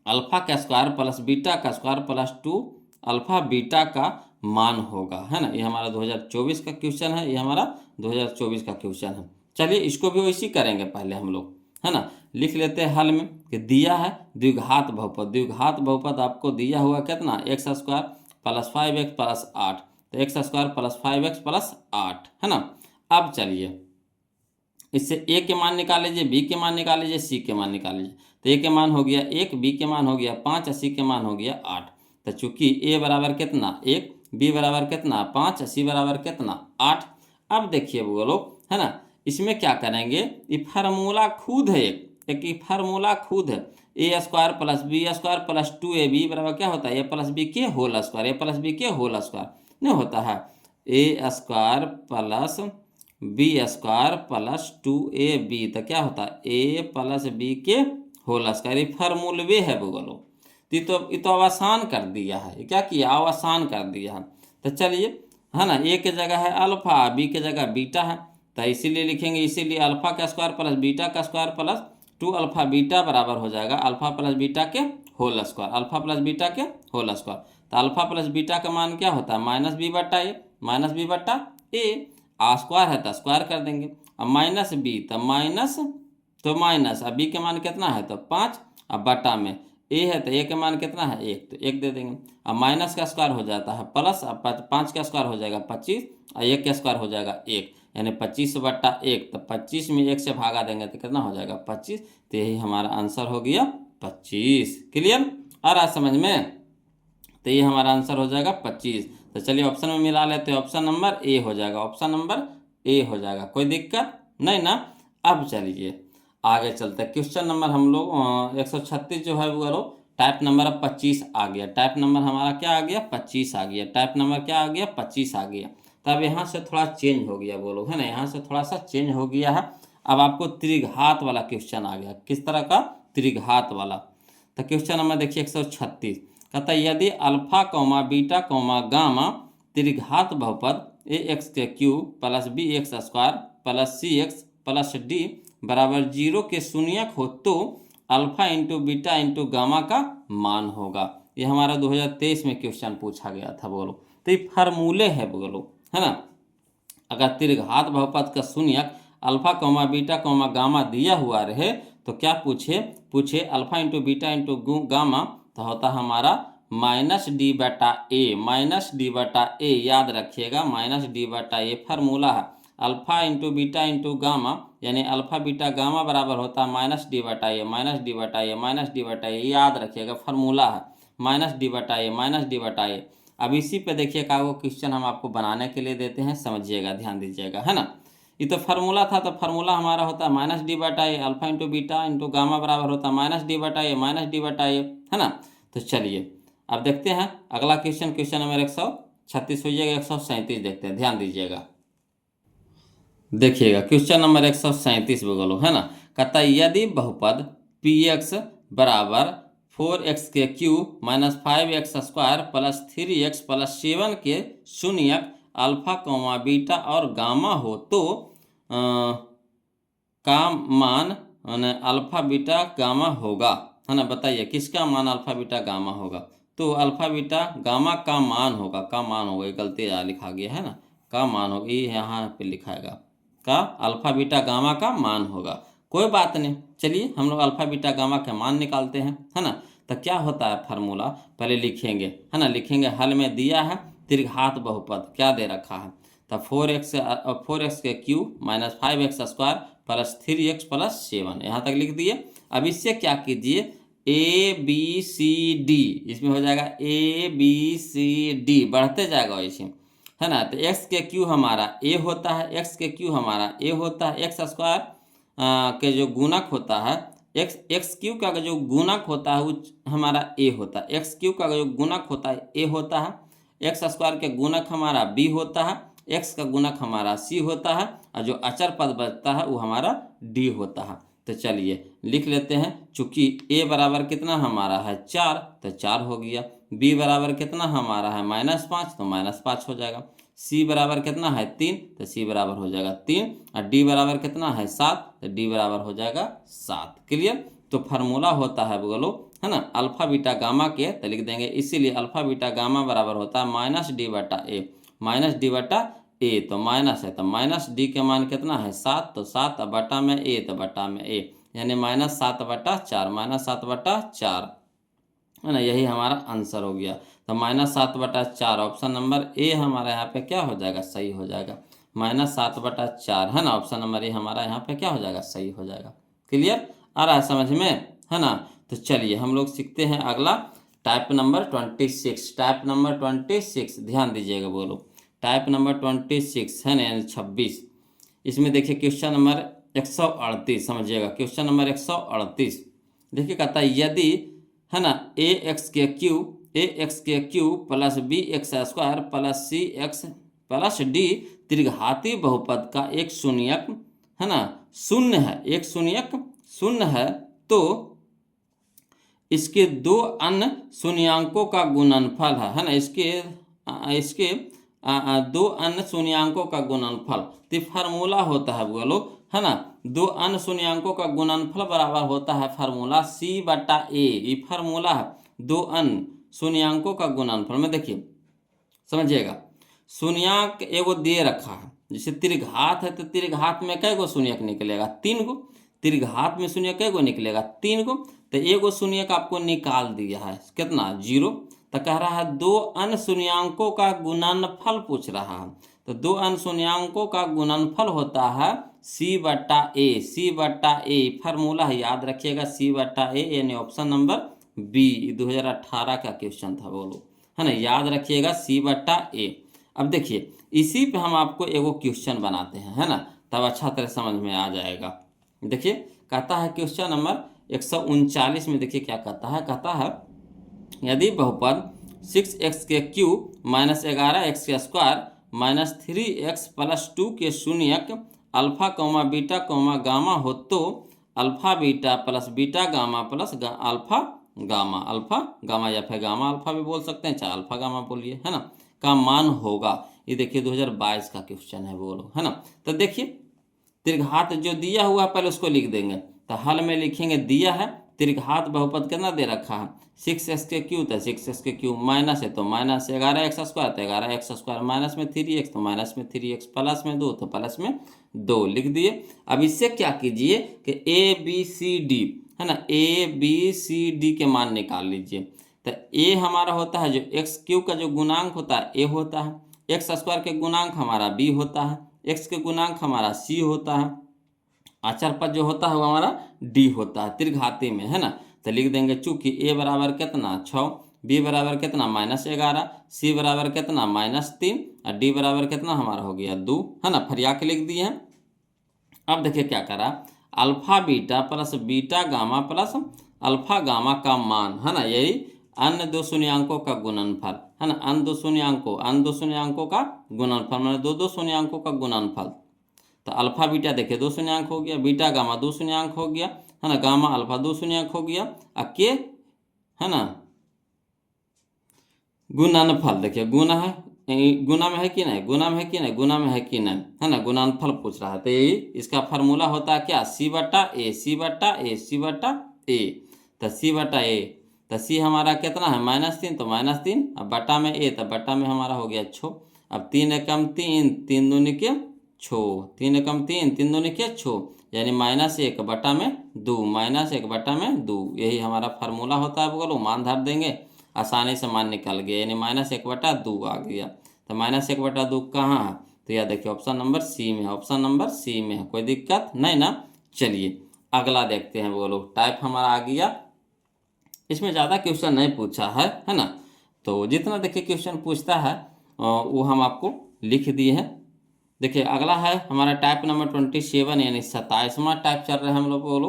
अल्फा का स्क्वायर प्लस बीटा का स्क्वायर प्लस 2 अल्फा बीटा का मान होगा, है ना। ये हमारा 2024 का क्वेश्चन है, ये हमारा 2024 का क्वेश्चन है। चलिए इसको भी वैसे ही करेंगे पहले हम लोग, है ना। लिख लेते हैं हल में कि दिया है द्विघात बहुपद आपको दिया हुआ कितना, x square plus 5x plus 8, तो x square plus 5x plus 8, है ना। अब चलिए इससे ए के मान निकाल लीजिए, बी के मान निकाल लीजिए, सी के मान निकाल लीजिए। तो ए के मान हो गया 1, बी के मान हो गया 5, सी के मान हो गया 8। तो चूंकि ए बराबर कितना 1, बी बराबर कितना 5, सी बराबर कितना 8। अब देखिए वो लोग, है ना, इसमें क्या करेंगे, ये फार्मूला खुद है, एक ये फार्मूला खुद है। A square plus b square plus 2ab बराबर क्या होता है, ए प्लस बी के whole square, a plus b के होल स्क्वायर नहीं होता है। A square plus b square plus 2ab तो क्या होता है, ए प्लस बी के होल स्क्वायर। ये फार्मूलवे है बोलो। तो ये तो आसान कर दिया है, ये क्या किया, आसान कर दिया है। तो चलिए, है ना, ए के जगह है अल्फा, बी के जगह बीटा है, तो इसीलिए लिखेंगे, इसीलिए अल्फा का स्क्वायर प्लस बीटा का स्क्वायर प्लस 2 अल्फा बीटा बराबर हो जाएगा अल्फा प्लस बीटा के whole square, alpha plus beta के होल स्क्वायर। तो अल्फा प्लस बीटा का मान क्या होता है, माइनस बी बट्टा ए, माइनस बी बट्टा ए। आ स्क्वायर है तो स्क्वायर कर देंगे, अब माइनस बी तो माइनस, तो माइनस, अब बी के मान कितना है तो 5, अब बटा में ए है तो ए के मान कितना है 1, तो 1 दे देंगे। अब माइनस का स्क्वायर हो जाता है प्लस, अब 5 का स्क्वायर हो जाएगा 25 और 1 का स्क्वायर हो जाएगा 1, यानी 25 बट्टा 1, तो 25 में 1 से भागा देंगे तो कितना हो जाएगा 25। तो यही हमारा आंसर हो गया 25। क्लियर आ रहा समझ में, तो ये हमारा आंसर हो जाएगा 25। तो चलिए ऑप्शन में मिला लेते हैं, ऑप्शन नंबर ए हो जाएगा, ऑप्शन नंबर ए हो जाएगा, कोई दिक्कत नहीं ना। अब चलिए आगे चलते हैं, क्वेश्चन नंबर हम लोग 136 जो है वो लोग टाइप नंबर अब 25 आ गया, टाइप नंबर हमारा क्या आ गया 25 आ गया, टाइप नंबर क्या आ गया 25 आ गया। तब यहाँ से थोड़ा चेंज हो गया वो लोग, है ना, यहाँ से थोड़ा सा चेंज हो गया है। अब आपको त्रिघात वाला क्वेश्चन आ गया, किस तरह का, त्रिघात वाला। तो क्वेश्चन नंबर देखिए 136, कहता है यदि alpha comma beta comma gamma त्रिघात बहुपद ए एक्स के cube plus B x square plus c x plus d बराबर 0 के शून्यक हो तो alpha into beta into gamma का मान होगा। ये हमारा 2023 में क्वेश्चन पूछा गया था बोलो। तो ये फार्मूले है बोलो, है ना। अगर त्रिघात बहुपद का शून्यक alpha comma beta comma gamma दिया हुआ रहे तो क्या पूछे alpha into beta into gamma, तो होता हमारा माइनस डी बटा ए, माइनस डी बटा ए, याद रखिएगा माइनस डी बटा ए फार्मूला है। Alpha into beta into gamma यानी अल्फा बीटा गामा बराबर होता है माइनस डी बटा ए, माइनस डी बटा ए, माइनस डी बटा ए, याद रखिएगा फार्मूला है माइनस डी बटा ए, माइनस डी बटा ए। अब इसी पे देखिए का वो क्वेश्चन हम आपको बनाने के लिए देते हैं, समझिएगा, ध्यान दीजिएगा, है ना। ये तो फार्मूला था, तो फार्मूला हमारा होता है माइनस डी बटा a, alpha into beta into gamma बराबर होता है माइनस डी बटा ए, माइनस डी बटा ए, है ना। तो चलिए अब देखते हैं अगला क्वेश्चन, क्वेश्चन नंबर 136 होइएगा, 137 देखते हैं, ध्यान दीजिएगा। देखिएगा क्वेश्चन नंबर 137 बोलो, है ना। कहता है यदि बहुपद पी एक्स बराबर 4x के cube minus 5x square plus 3x plus 7 के शून्यक अल्फा कौमा बीटा और गामा हो तो का मान अल्फा बीटा गामा होगा, है ना। बताइए किसका मान अल्फा बीटा गामा होगा, तो अल्फा बीटा गामा का मान होगा, का मान होगा, ये गलती लिखा गया है ना, का मान होगा, ये यहाँ पे लिखाएगा का अल्फा बीटा गामा का मान होगा। कोई बात नहीं, चलिए हम लोग अल्फा बीटा गामा के मान निकालते हैं, है ना। तो क्या होता है फार्मूला पहले लिखेंगे, है ना, लिखेंगे हल में दिया है त्रिघात बहुपद क्या दे रखा है, तो 4x के cube minus 5x square plus 3x plus 7, यहाँ तक लिख दिए। अब इससे क्या कीजिए ए बी सी डी, इसमें हो जाएगा ए बी सी डी, बढ़ते जाएगा वैसे, है ना। तो x के क्यू हमारा a होता है, x के क्यू हमारा a होता है, एक्स स्क्वायर के जो गुणक होता है एक्स क्यू का जो गुणक होता है वो हमारा a होता है, एक्स क्यू का जो गुणक होता है a होता है, एक्स स्क्वायर के गुणक हमारा b होता है, x का गुणक हमारा c होता है, और जो अचर पद बचता है वो हमारा d होता है। तो चलिए लिख लेते हैं। चूंकि a बराबर कितना हमारा है 4, तो 4 हो गया। b बराबर कितना हमारा है -5, तो -5 हो जाएगा। c बराबर कितना है 3, तो c बराबर हो जाएगा 3। और d बराबर कितना है 7, तो d बराबर हो जाएगा 7। क्लियर। तो फार्मूला होता है बोलो, है ना, अल्फा बीटा गामा के, तो लिख देंगे इसीलिए अल्फा बीटा गामा बराबर होता है -d/a, -d/a। तो माइनस है तो -d के मान कितना है 7, तो 7 बटा में a, तो बटा में a, यानी -7/4, -7/4, है ना, यही हमारा आंसर हो गया। तो -7/4 ऑप्शन नंबर ए हमारा यहाँ पे क्या हो जाएगा, सही हो जाएगा। -7/4, है ना, ऑप्शन नंबर ए हमारा यहाँ पे क्या हो जाएगा, सही हो जाएगा। क्लियर, आ रहा है समझ में, है ना। तो चलिए हम लोग सीखते हैं अगला टाइप नंबर 26। टाइप नंबर 26, ध्यान दीजिएगा बोलो, टाइप नंबर 26 है ना, यानी 26। इसमें देखिए क्वेश्चन नंबर 138, समझिएगा क्वेश्चन नंबर 138। देखिए कहता है यदि, है ना, ax plus bx² plus cx plus d त्रिघाती बहुपद का एक शून्यक, है ना, शून्य है, एक शून्यक शून्य है, तो इसके दो अन्य शून्यांकों का गुणनफल है ना, इसके दो अन्य शून्यांकों का गुणनफल। तो फार्मूला होता है बोलो, है ना, दो अन्य शून्यांकों का गुणनफल बराबर होता है फार्मूला c/a। ये फार्मूला है दो अन्य शून्यांकों का गुणनफल में। देखिए समझिएगा, शून्यांक एगो दे रखा है, जैसे त्रिघात है तो त्रिघात में कै गो शून्यक निकलेगा, 3 गो। त्रिघात में शून्य कै गो निकलेगा, 3 गो। तो एगो शून्यक आपको निकाल दिया है, कितना, 0। तो कह रहा है दो अन्य शून्यांकों का गुणनफल पूछ रहा है। तो दो अन्य शून्यांकों का गुणनफल होता है c/a। c/a फार्मूला है, याद रखिएगा, c/a, यानी ऑप्शन नंबर बी 2018 का क्वेश्चन था बोलो, है ना, याद रखिएगा c/a। अब देखिए इसी पे हम आपको एगो क्वेश्चन बनाते हैं, है ना, तब अच्छा तरह समझ में आ जाएगा। देखिए कहता है क्वेश्चन नंबर 139 में, देखिए क्या कहता है, कहता है यदि बहुपद 6x³ - 11x² - 3x + 2 के शून्यक अल्फा, बीटा, गामा हो, तो alpha beta plus beta gamma plus alpha gamma या फिर गामा अल्फा भी बोल सकते हैं, चाहे अल्फा गामा बोलिए, है ना, का मान होगा। ये देखिए 2022 का क्वेश्चन है बोलो, है ना। तो देखिए त्रिघात जो दिया हुआ पहले उसको लिख देंगे। तो हल में लिखेंगे दिया है त्रिघात बहुपद कितना दे रखा है 6x³ तो 6x³ माइनस है तो माइनस 11x² तो 11x² माइनस में 3x तो माइनस में 3x प्लस में 2 तो प्लस में 2 लिख दिए। अब इससे क्या कीजिए कि ABCD, है ना, ABCD के मान निकाल लीजिए। तो a हमारा होता है जो x³ का जो गुणांक होता है a होता है, x² के गुणांक हमारा b होता है, x के गुणांक हमारा c होता है, अचर पद जो होता है वो हमारा d होता है त्रिघाती में, है ना। तो लिख देंगे चूंकि a बराबर कितना 6, b बराबर कितना -11, c बराबर कितना -3 और d बराबर कितना हमारा हो गया 2, है ना, फरिया के लिख दिए हैं। अब देखिए क्या करा, alpha beta plus beta gamma plus alpha gamma का मान, है ना, यही अन्य दो शून्यांकों का गुणनफल, है ना, अन्य दो शून्यांकों का गुणनफल, मतलब दो शून्यांकों का गुणनफल। तो अल्फा बीटा देखिए 2 शून्यांक हो गया, बीटा गामा 2 शून्यांक हो गया, है ना, गामा अल्फा 2 शून्यांक हो गया, के, है ना, गुणनफल देखिए गुना है, गुना में है कि नहीं, गुना में है कि नहीं, गुना में है कि नहीं, है ना, गुणनफल पूछ रहा है। तो यही इसका फार्मूला होता है क्या, c/a, c/a, c/a। तो c/a, तो c हमारा कितना है -3 तो -3, अब बटा में a तो बटा में हमारा हो गया 6। अब 3 एकम 3, 3 दूनी के 6, 3 एकम 3, 3 दूनी के 6, यानी -1 बटा में 2, -1 बटा में 2, यही हमारा फार्मूला होता है। बोलो मान धर देंगे, आसानी से मान निकल गया, यानी -1/2 आ गया। तो -1/2 कहाँ है, तो यह देखिए ऑप्शन नंबर सी में है, ऑप्शन नंबर सी में है, कोई दिक्कत नहीं ना। चलिए अगला देखते हैं। बोलो टाइप हमारा आ गया, इसमें ज़्यादा क्वेश्चन नहीं पूछा है ना। तो जितना देखिए क्वेश्चन पूछता है वो हम आपको लिख दिए हैं। देखिए अगला है हमारा टाइप नंबर 27, यानी 27वां टाइप चल रहा है हम लोग। बोलो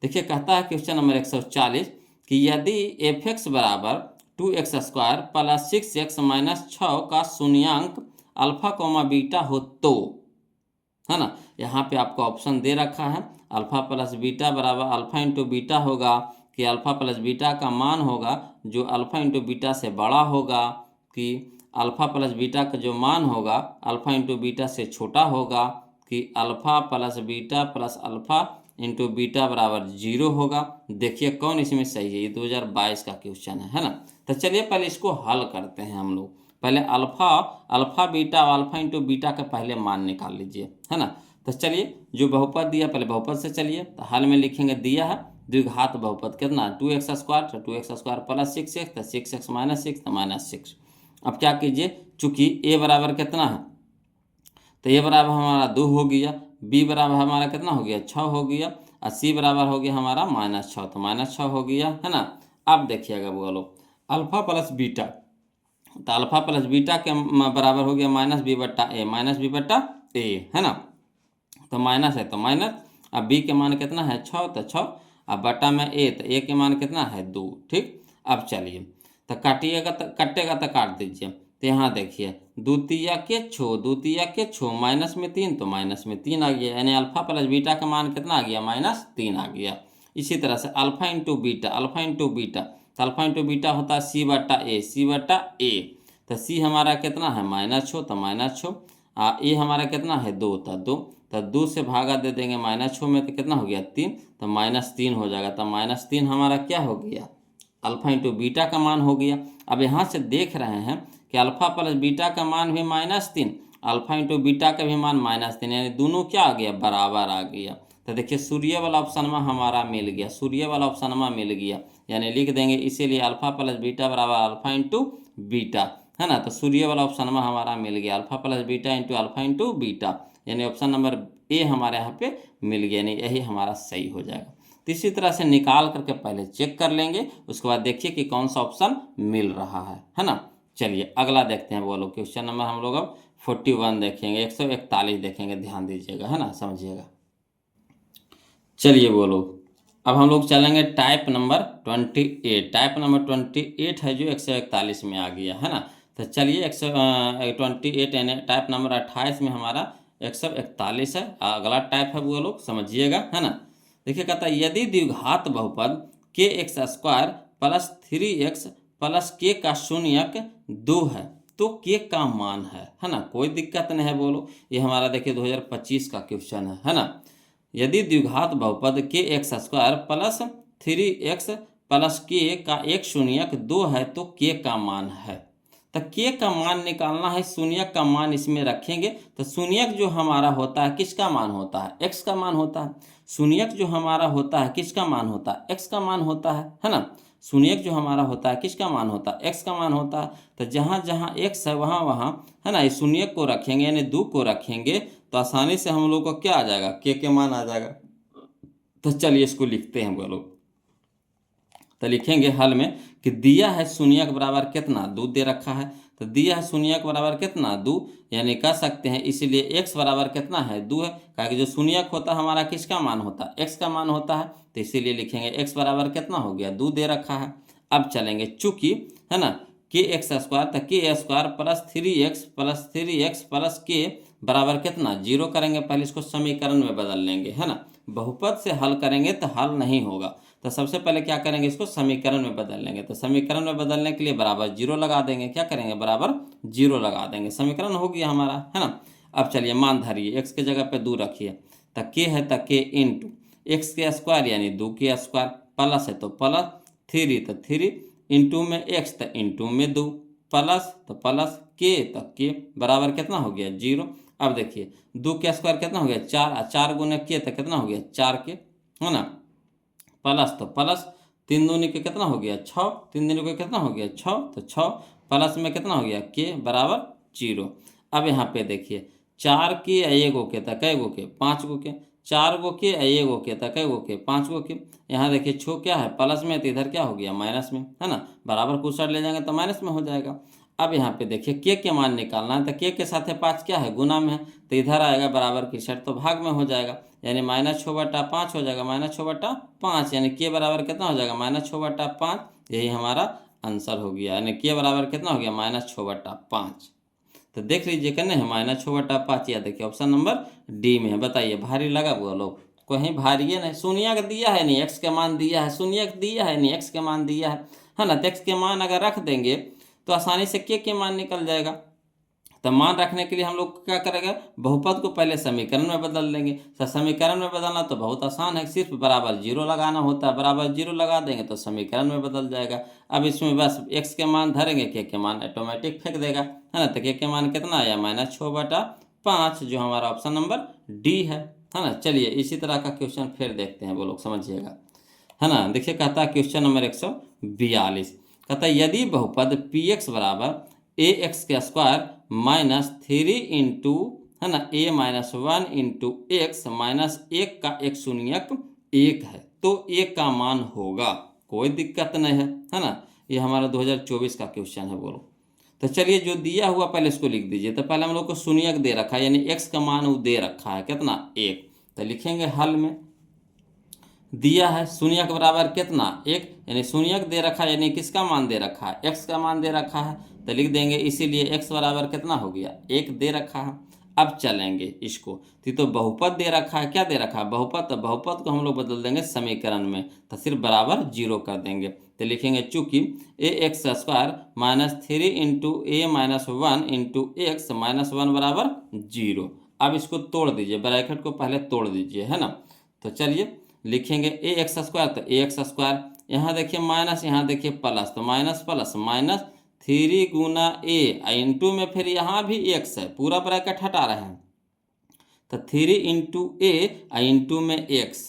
देखिए कहता है क्वेश्चन नंबर 140 कि यदि f(x) बराबर 2x² प्लस 6x - 6 का शून्यांक अल्फा, बीटा हो, तो है ना। यहाँ पे आपको ऑप्शन दे रखा है अल्फ़ा प्लस बीटा बराबर अल्फ़ा इंटू बीटा होगा कि अल्फ़ा प्लस बीटा का मान होगा जो अल्फ़ा इंटू बीटा से बड़ा होगा, कि अल्फ़ा प्लस बीटा का जो मान होगा अल्फ़ा इंटू बीटा से छोटा होगा, कि alpha plus alpha into beta बराबर 0 होगा। देखिए कौन इसमें सही है, ये 2022 का क्वेश्चन है ना। तो चलिए पहले इसको हल करते हैं हम लोग। पहले अल्फ़ा बीटा और अल्फ़ा इंटू बीटा का पहले मान निकाल लीजिए, है ना। तो चलिए जो बहुपद दिया पहले बहुपद से चलिए, तो हल में लिखेंगे दिया है द्विघात बहुपद कितना 2x स्क्वायर, तो 2x स्क्वायर प्लस 6x, तो 6x माइनस 6 तो माइनस 6। अब क्या कीजिए, चूंकि a बराबर कितना है, तो a बराबर हमारा 2 हो गया, b बराबर हमारा कितना हो गया 6 हो गया, और c बराबर हो गया हमारा -6, तो -6 हो गया, है ना। अब देखिएगा बोलो अल्फ़ा प्लस बीटा, तो अल्फ़ा प्लस बीटा के बराबर हो गया -b/a, है ना। तो माइनस है तो माइनस, अब बी के मान कितना है 6, तो 6, अब बटा में ए, तो ए के मान कितना है 2। ठीक, अब चलिए तो काटिएगा तो कटेगा तो काट दीजिए, तो यहाँ देखिए द्वितीय के छो माइनस में 3, तो माइनस में 3 आ गया, यानी अल्फ़ा प्लस बीटा का मान कितना आ गया -3 आ गया। इसी तरह से अल्फ़ा इंटू बीटा, तो अल्फ़ा इंटू बीटा होता है c/a, तो c हमारा कितना है -6, तो -6, ए हमारा कितना है 2, तो 2 से भागा दे देंगे -6 में, तो कितना हो गया 3, तो -3 हो जाएगा, तो -3 हमारा क्या हो गया अल्फ़ा इंटू बीटा का मान हो गया। अब यहाँ से देख रहे हैं कि अल्फ़ा प्लस बीटा का मान भी -3, अल्फ़ा इंटू बीटा का भी मान -3, यानी दोनों क्या आ गया बराबर आ गया। तो देखिए सूर्य वाला ऑप्शन में हमारा मिल गया, यानी लिख देंगे इसीलिए अल्फ़ा प्लस बीटा बराबर अल्फ़ा इंटू बीटा, है ना। तो सूर्य वाला ऑप्शन में हमारा मिल गया alpha plus beta into alpha into beta, यानी ऑप्शन नंबर ए हमारे यहाँ पे मिल गया, यानी यही हमारा सही हो जाएगा। तो इसी तरह से निकाल करके पहले चेक कर लेंगे, उसके बाद देखिए कि कौन सा ऑप्शन मिल रहा है ना। चलिए अगला देखते हैं, बोलो क्वेश्चन नंबर हम लोग अब 41 देखेंगे, 141 देखेंगे, ध्यान दीजिएगा, है ना, समझिएगा। चलिए बोलो अब हम लोग चलेंगे टाइप नंबर 28 है जो 141 में आ गया, है ना। तो चलिए 128 यानी टाइप नंबर 28 में हमारा 141 है, अगला टाइप है वो लोग समझिएगा, है ना। देखिए कहता है यदि द्विघात बहुपद kx² plus 3x plus k का शून्यक 2 है तो k का मान है ना। कोई दिक्कत नहीं है, बोलो ये हमारा देखिए 2025 का क्वेश्चन है ना। यदि द्विघात बहुपद kx² plus 3x plus k का एक शून्यक 2 है तो k का मान है। तो k का मान निकालना है, शून्यक का मान इसमें रखेंगे, तो शून्यक जो हमारा होता है किसका मान होता है x का मान होता है। शून्यक जो हमारा होता है किसका मान होता है x का मान होता है ना। शून्यक जो हमारा होता है किसका मान होता है x का मान होता है। तो जहाँ जहाँ x है वहाँ वहाँ, है ना, इस शून्यक को रखेंगे यानी 2 को रखेंगे तो आसानी से हम लोग को क्या आ जाएगा के मान आ जाएगा। तो चलिए इसको लिखते हैं बोलो, तो लिखेंगे हल में कि दिया है शून्यक बराबर कितना 2 दे रखा है, तो दिया है शून्यक बराबर कितना 2, यानी कह सकते हैं इसलिए x बराबर कितना है 2 है, क्योंकि जो शून्यक होता है हमारा किसका मान होता है x का मान होता है, तो इसीलिए लिखेंगे x बराबर कितना हो गया 2 दे रखा है। अब चलेंगे चूंकि, है ना, kx² तो k² plus 3x plus k बराबर कितना 0 करेंगे, पहले इसको समीकरण में बदल लेंगे, है ना। बहुपद से हल करेंगे तो हल नहीं होगा, तो सबसे पहले क्या करेंगे इसको समीकरण में बदल लेंगे, तो समीकरण में बदलने के लिए बराबर 0 लगा देंगे, क्या करेंगे बराबर 0 लगा देंगे, समीकरण हो गया हमारा, है ना। अब चलिए मान धरिए x के जगह पे 2 रखिए, तो k है तो k इंटू एक्स के स्क्वायर यानी 2k² प्लस है तो प्लस 3 तो 3 इंटू में x तो इंटू में 2 प्लस तो प्लस k तो k बराबर कितना हो गया 0। अब देखिए 2k² कितना हो गया 4, 4 गुने k तो कितना हो गया 4k, है ना, प्लस तो प्लस 3 दूनी के कितना हो गया 6, 3 दूनी के कितना हो गया 6, तो 6 प्लस में कितना हो गया k बराबर 0। अब यहाँ पे देखिए 4 के एगो के तो कै गो के 5 गो के, 4 गो के एगो के तो कै गो के 5 गो के। यहाँ देखिए छो क्या है प्लस में, तो इधर क्या हो गया माइनस में, है ना, बराबर को साइड ले जाएंगे तो माइनस में हो जाएगा। अब यहाँ पे देखिए के मान निकालना है, तो के साथ 5 क्या है गुना में है, तो इधर आएगा बराबर की साइड तो भाग में हो जाएगा, यानी -6/5 हो जाएगा, -6/5 यानी के बराबर कितना हो जाएगा -6/5, यही हमारा आंसर हो गया, यानी के बराबर कितना हो गया -6/5। तो देख लीजिए कितने है -6/5। या देखिए ऑप्शन नंबर डी में है। बताइए भारी लगा वो लोग? कहीं भारी है नहीं, शून्यक दिया है नहीं, एक्स के मान दिया है, शून्यक दिया है नहीं, एक्स के मान दिया है ना। तो एक्स के मान अगर रख देंगे तो आसानी से के मान निकल जाएगा। तो मान रखने के लिए हम लोग क्या करेंगे, बहुपद को पहले समीकरण में बदल देंगे। तो समीकरण में बदलना तो बहुत आसान है, सिर्फ बराबर जीरो लगाना होता है। बराबर जीरो लगा देंगे तो समीकरण में बदल जाएगा। अब इसमें बस एक्स के मान धरेंगे, के मान ऑटोमेटिक फेंक देगा, है ना। तो के मान कितना आया -6/5, जो हमारा ऑप्शन नंबर डी है ना। चलिए इसी तरह का क्वेश्चन फिर देखते हैं, वो लोग समझिएगा, है ना। देखिए कहता है क्वेश्चन नंबर 142, कहता है यदि बहुपद पी एक्स बराबर ए एक्स का स्क्वायर -3 इंटू, है ना, a-1 इंटू एक्स -1 का एक शून्यक 1 है तो 1 का मान होगा। कोई दिक्कत नहीं है ना। ये हमारा 2024 का क्वेश्चन है, बोलो। तो चलिए जो दिया हुआ पहले इसको लिख दीजिए। तो पहले हम लोग को शून्यक दे रखा है, यानी एक्स का मान वो दे रखा है कितना, 1। तो लिखेंगे हल में, दिया है शून्यक बराबर कितना, 1, यानी शून्यक दे रखा है, यानी किसका मान दे रखा है, एक्स का मान दे रखा है। तो लिख देंगे इसीलिए एक्स बराबर कितना हो गया, 1 दे रखा है। अब चलेंगे इसको, तो बहुपद दे रखा है, क्या दे रखा है, बहुपद। तो बहुपद को हम लोग बदल देंगे समीकरण में, तो सिर्फ बराबर जीरो कर देंगे। तो लिखेंगे चूंकि a x square -3 into a-1 into x -1 बराबर 0। अब इसको तोड़ दीजिए, ब्रैकेट को पहले तोड़ दीजिए, है ना। तो चलिए लिखेंगे ए एक्स स्क्वायर, तो ए एक्स स्क्वायर, यहाँ देखिए माइनस, यहाँ देखिए प्लस, तो माइनस प्लस -3 गुना ए इंटू में फिर यहाँ भी एक्स है, पूरा ब्रैकेट हटा रहे हैं। तो 3 इंटू ए इंटू में एक्स,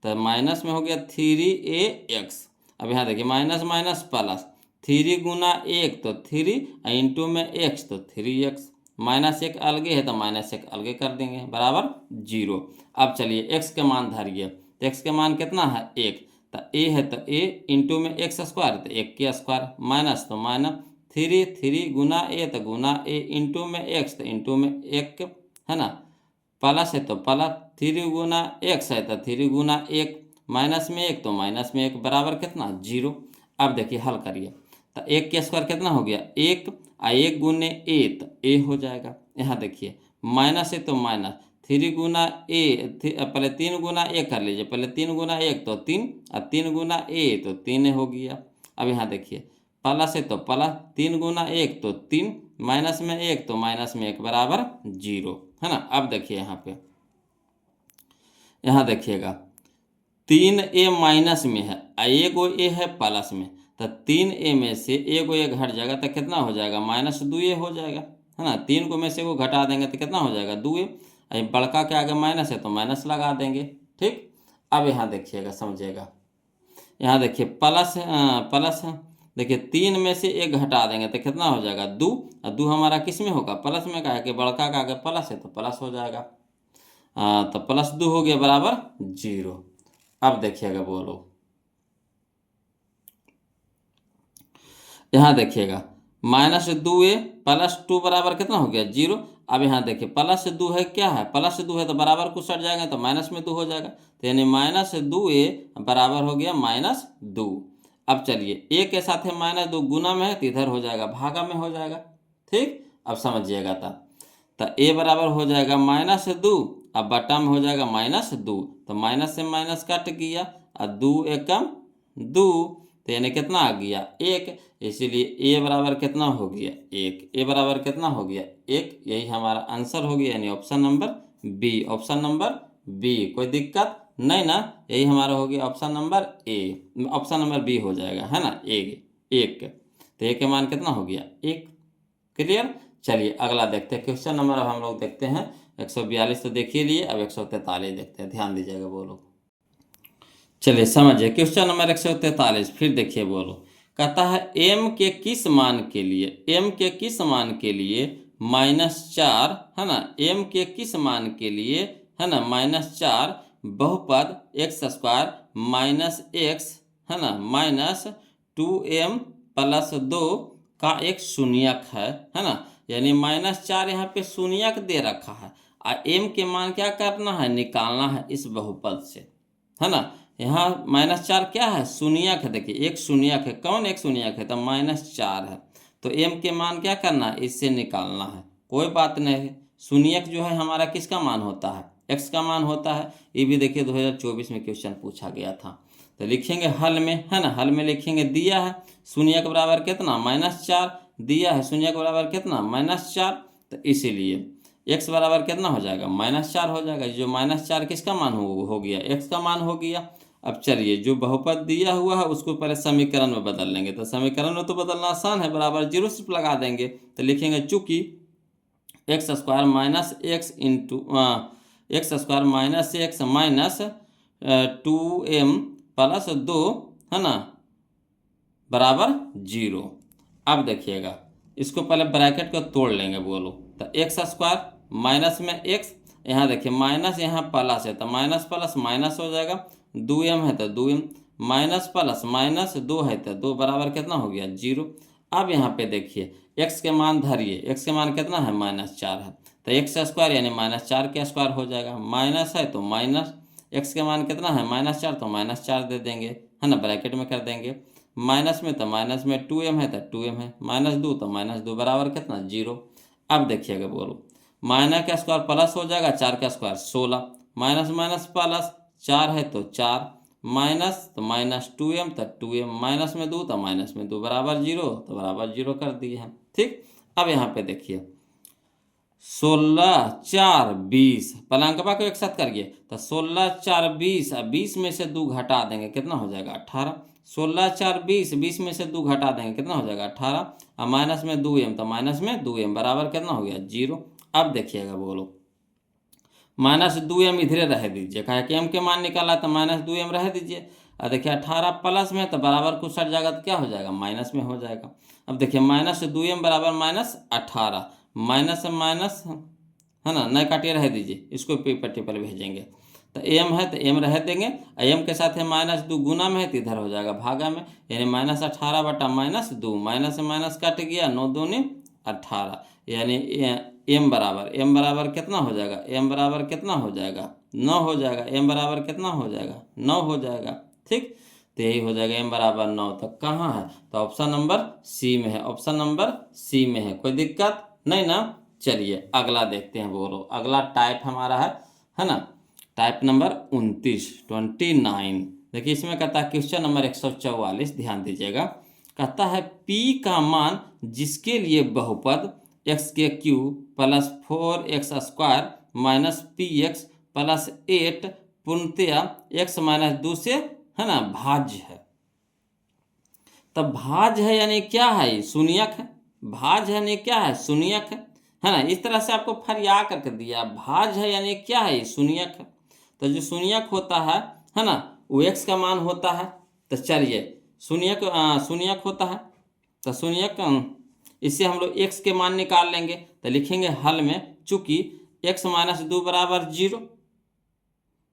तो माइनस में हो गया 3a एक्स। अब यहाँ देखिए माइनस माइनस प्लस, 3 गुना 1 तो 3 इंटू में एक्स तो 3x, -1 अलगे है तो -1 अलगे कर देंगे, बराबर 0। अब चलिए एक्स के मान धरिए, तो एक्स के मान कितना है, 1। तो ए है तो ए इंटू में एक्स स्क्वायर, तो 1 के स्क्वायर, माइनस तो माइनस 3 गुना ए तो गुना ए इंटू में एक्स तो इंटू में 1, है ना। प्लस है तो प्लस 3 गुना एक्स है तो 3 गुना 1, माइनस में 1 तो माइनस में 1 बराबर कितना, 0। अब देखिए हल करिए, तो 1 के स्क्वायर कितना हो गया, 1, 1 गुने ए तो ए हो जाएगा। यहाँ देखिए माइनस है तो माइनस 3 गुना ए, पहले 3 गुना 1 कर लीजिए, पहले 3 गुना 1 तो 3 और 3 गुना ए तो 3 हो गया। अब यहाँ देखिए प्लस है तो प्लस 3 गुना 1 तो 3, माइनस में 1 तो माइनस में 1 बराबर 0, है ना। अब देखिए यहाँ पे, यहाँ देखिएगा 3a माइनस में है, एगो ए है प्लस में, तो 3a में से एगो ए घट जाएगा तो कितना हो जाएगा, -2a हो जाएगा, है ना। 3 को में से वो घटा देंगे तो कितना हो जाएगा, 2a। बड़का के आगे माइनस है तो माइनस लगा देंगे, ठीक। अब यहाँ देखिएगा, समझिएगा, यहाँ देखिए प्लस प्लस है, देखिए 3 में से 1 घटा देंगे तो कितना हो जाएगा, 2, और 2 हमारा किस में होगा, प्लस में, का है कि बड़का का आगे प्लस है तो प्लस हो जाएगा। तो +2 हो गया बराबर 0। अब देखिएगा बोलो, यहाँ देखिएगा -2a + 2 बराबर कितना हो गया, 0। अब यहाँ देखिए +2 है, क्या है, +2 है तो बराबर कुछ सट जाएगा तो -2 हो जाएगा, तो यानी -2a बराबर हो गया -2। अब चलिए a के साथ है -2 गुना में है तो इधर हो जाएगा भागा में हो जाएगा, ठीक। अब समझिएगा तो a बराबर हो जाएगा -2, अब बटा में हो जाएगा -2, तो माइनस से माइनस कट गया और 2 एकम 2, तो यानी कितना आ गया, 1। इसीलिए a बराबर कितना हो गया, 1। a बराबर कितना हो गया, 1। यही हमारा आंसर हो गया, यानी option number B, option number B. कोई दिक्कत नहीं ना, यही हमारा हो गया option number A, option number B हो जाएगा, है ना, 1। तो a के मान कितना हो गया, 1। क्लियर। चलिए अगला देखते हैं क्वेश्चन नंबर, अब हम लोग देखते हैं 142 तो देखिए लिए, अब 143 देखते हैं, ध्यान दीजिएगा बोलो। चलिए समझिए क्वेश्चन नंबर 143, फिर देखिए बोलो। कहता है m के किस मान के लिए, m के किस मान के लिए -4, है ना, m के किस मान के लिए, है ना, -4 बहुपद x² -x, है ना, -2m + 2 का एक शून्यक है ना। यानी -4 यहाँ पे शून्यक दे रखा है और m के मान क्या करना है, निकालना है इस बहुपद से, है ना। यहाँ -4 क्या है, शून्यक है, देखिए एक शून्यक है, कौन एक शून्यक है, तो -4 है, तो m के मान क्या करना है, इससे निकालना है। कोई बात नहीं है। शून्यक जो है हमारा किसका मान होता है, एक्स का मान होता है। ये भी देखिए 2024 में क्वेश्चन पूछा गया था। तो लिखेंगे हल में, है ना, हल में लिखेंगे दिया है शून्यक बराबर कितना -4, दिया है शून्यक बराबर कितना -4, तो इसीलिए एक्स बराबर कितना हो जाएगा -4 हो जाएगा। जो -4 किसका मान हो गया, एक्स का मान हो गया। अब चलिए जो बहुपद दिया हुआ है उसको पहले समीकरण में बदल लेंगे। तो समीकरण में तो बदलना आसान है, बराबर जीरो सिर्फ लगा देंगे। तो लिखेंगे चूंकि x square minus x into x square minus x minus 2m plus 2, है ना, बराबर 0। अब देखिएगा इसको पहले ब्रैकेट को तोड़ लेंगे, बोलो। तो एक्स स्क्वायर माइनस में एक्स, यहाँ देखिए माइनस यहाँ प्लस है तो माइनस प्लस माइनस हो जाएगा, 2m है तो 2m, माइनस प्लस माइनस 2 है तो 2 बराबर कितना हो गया 0। अब यहाँ पे देखिए x के मान धरिए, x के मान कितना है -4 है, तो एक्स स्क्वायर यानी -4 के स्क्वायर हो जाएगा, माइनस है तो माइनस, x के मान कितना है -4 तो -4 दे देंगे, है ना, ब्रैकेट में कर देंगे। माइनस में तो माइनस में 2m है तो 2m है, -2 तो -2 बराबर कितना 0। अब देखिएगा बोलो, माइनस का स्क्वायर प्लस हो जाएगा, 4 का स्क्वायर 16, माइनस माइनस प्लस, 4 है तो 4, माइनस तो -2m तो 2m, माइनस में 2 तो माइनस में 2 बराबर 0, तो बराबर 0 कर दिए हैं। ठीक, अब यहाँ पे देखिए 16 4 20, पलांकवा को एक साथ करिए तो 16 4 20, 20 में से 2 घटा देंगे कितना हो जाएगा 18, 16 4 20, 20 में से 2 घटा देंगे कितना हो जाएगा 18, और माइनस में 2m तो माइनस में 2m बराबर कितना हो गया 0। अब देखिएगा बोलो, -2m इधरे रह दीजिए, कहा कि m के मान निकाला तो -2m रह दीजिए, और देखिए 18 प्लस में तो बराबर कुछ सट जाएगा तो क्या हो जाएगा माइनस में हो जाएगा। अब देखिए -2m बराबर -18, माइनस माइनस, है ना, नहीं काटिए रह दीजिए, इसको पट्टी पर भेजेंगे। तो m है तो m रह देंगे, m के साथ है -2 गुना में है तो इधर हो जाएगा भागा में, यानी -18 बटा -2, माइनस से माइनस कट गया, 9 दूनी 18, यानी m बराबर कितना हो जाएगा, m बराबर कितना हो जाएगा 9 हो जाएगा, m बराबर कितना हो जाएगा 9 हो जाएगा। ठीक, तो यही हो जाएगा m बराबर 9। तो कहाँ है, तो ऑप्शन नंबर सी में है, ऑप्शन नंबर सी में है, कोई दिक्कत नहीं ना। चलिए अगला देखते हैं, बोलो अगला टाइप हमारा है ना, टाइप नंबर 29। देखिए इसमें कहता है क्वेश्चन नंबर 144, ध्यान दीजिएगा। कहता है p का मान जिसके लिए बहुपद x के cube plus 4x square minus px plus 8 पूर्णतया x माइनस 2 से, है ना, भाज्य है। तब भाज्य है यानी क्या है, शून्यक है, भाज्य है यानी क्या है शून्यक है ना, इस तरह से आपको फरिया करके दिया, भाज्य है यानी क्या है शून्यक है। तो जो शून्यक होता है ना, वो x का मान होता है। तो चलिए शून्यक होता है तो शून्यक, इससे हम लोग x के मान निकाल लेंगे। तो लिखेंगे हल में चूंकि x माइनस 2 बराबर 0,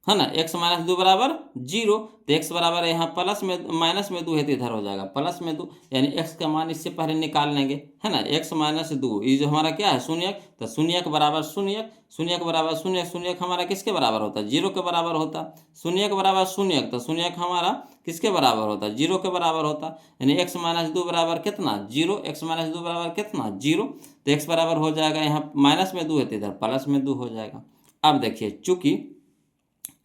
है ना, x माइनस 2 बराबर 0, तो x बराबर यहाँ प्लस में माइनस में 2 है तो इधर हो जाएगा प्लस में 2, यानी x का मान इससे पहले निकाल लेंगे, है ना, x माइनस 2, ये जो हमारा क्या है शून्यक, तो शून्यक बराबर शून्यक, शून्यक बराबर शून्यक, शून्यक हमारा किसके बराबर होता है 0 के बराबर होता, शून्यक बराबर शून्यक, तो शून्यक हमारा किसके बराबर होता है 0 के बराबर होता, यानी x माइनस 2 बराबर कितना 0, x माइनस 2 बराबर कितना 0, तो x बराबर हो जाएगा यहाँ माइनस में 2 है तो इधर प्लस में 2 हो जाएगा। अब देखिए चूंकि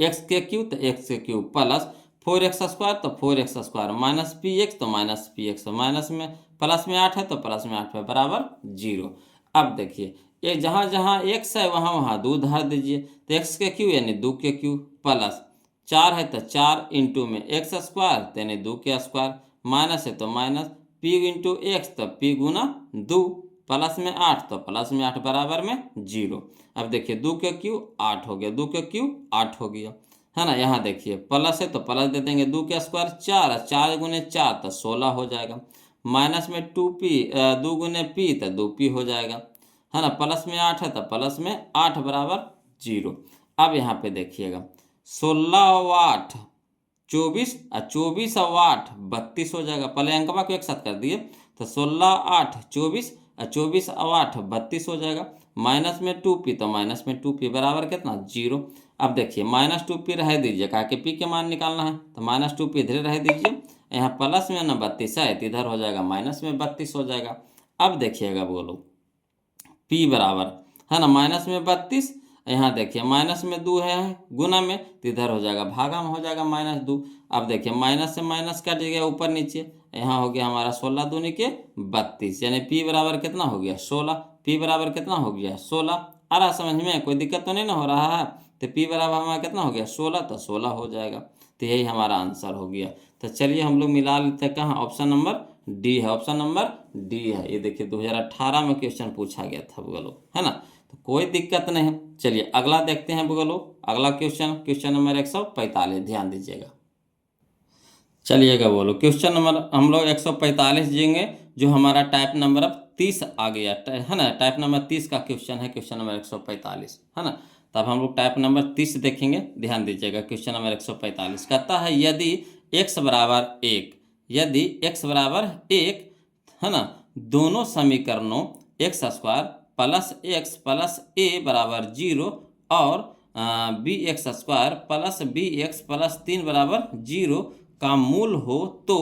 x के क्यूब तो x के क्यूब प्लस 4x स्क्वायर तो 4x स्क्वायर माइनस px तो माइनस px, माइनस में प्लस में 8 है तो प्लस में 8 है बराबर 0। अब देखिए ये जहाँ जहाँ x है वहाँ वहाँ 2 धर दीजिए, तो x के क्यूब यानी 2 के क्यूब प्लस 4 है तो 4 इंटू में x स्क्वायर यानी 2 के स्क्वायर, माइनस है तो माइनस p इंटू एक्स तो p गुना 2, प्लस में 8 तो प्लस में 8 बराबर में 0। अब देखिए 2 के क्यूब 8 हो गया, 2 के क्यूब 8 हो गया, है ना। यहाँ देखिए प्लस है तो प्लस दे देंगे, 2 के स्क्वायर 4, 4 गुने 4 तो 16 हो जाएगा, माइनस में 2p 2 गुने p तो 2p हो जाएगा, है ना, प्लस में 8 है तो प्लस में 8 बराबर 0। अब यहाँ पे देखिएगा 16 और 8 24, और 24 और 8 32 हो जाएगा, पहले अंकवा को एक साथ कर दिए तो 16 8 24, और 24 और 8 32 हो जाएगा, माइनस में 2p तो माइनस में 2p बराबर कितना 0। अब देखिए माइनस 2p रह दीजिए, कहा कि p के मान निकालना है तो माइनस 2p इधर रह दीजिए, यहाँ प्लस में ना 32 है तो इधर हो जाएगा माइनस में 32 हो जाएगा। अब देखिएगा बोलो p बराबर, है ना, माइनस में 32, यहाँ देखिए माइनस में 2 है गुना में, तो इधर हो जाएगा भागा में हो जाएगा -2। अब देखिए माइनस से माइनस कट गया ऊपर नीचे, यहाँ हो गया हमारा 16 दूनी के 32, यानी p बराबर कितना हो गया 16, p बराबर कितना हो गया 16। आ रहा समझ में, कोई दिक्कत तो नहीं ना हो रहा है। तो p बराबर हमारा कितना हो गया 16, तो 16 हो जाएगा। तो यही हमारा आंसर हो गया। तो चलिए हम लोग मिला लेते हैं, कहाँ, ऑप्शन नंबर डी है, ऑप्शन नंबर डी है। ये देखिए 2018 में क्वेश्चन पूछा गया था बगलो, है ना, तो कोई दिक्कत नहीं है। चलिए अगला देखते हैं बगलो, अगला क्वेश्चन, क्वेश्चन नंबर 145, ध्यान दीजिएगा। चलिएगा बोलो, क्वेश्चन नंबर हम लोग 145 देंगे, जो हमारा टाइप नंबर अब 30 आ गया है ना, टाइप नंबर 30 का क्वेश्चन है, क्वेश्चन नंबर 145, है ना। तब हम लोग टाइप नंबर 30 देखेंगे, ध्यान दीजिएगा। क्वेश्चन नंबर 145 कहता है यदि x बराबर 1, यदि x बराबर 1, है ना, दोनों समीकरणों x square plus x plus a बराबर 0 और b x square plus B x plus 3 बराबर 0 का मूल हो तो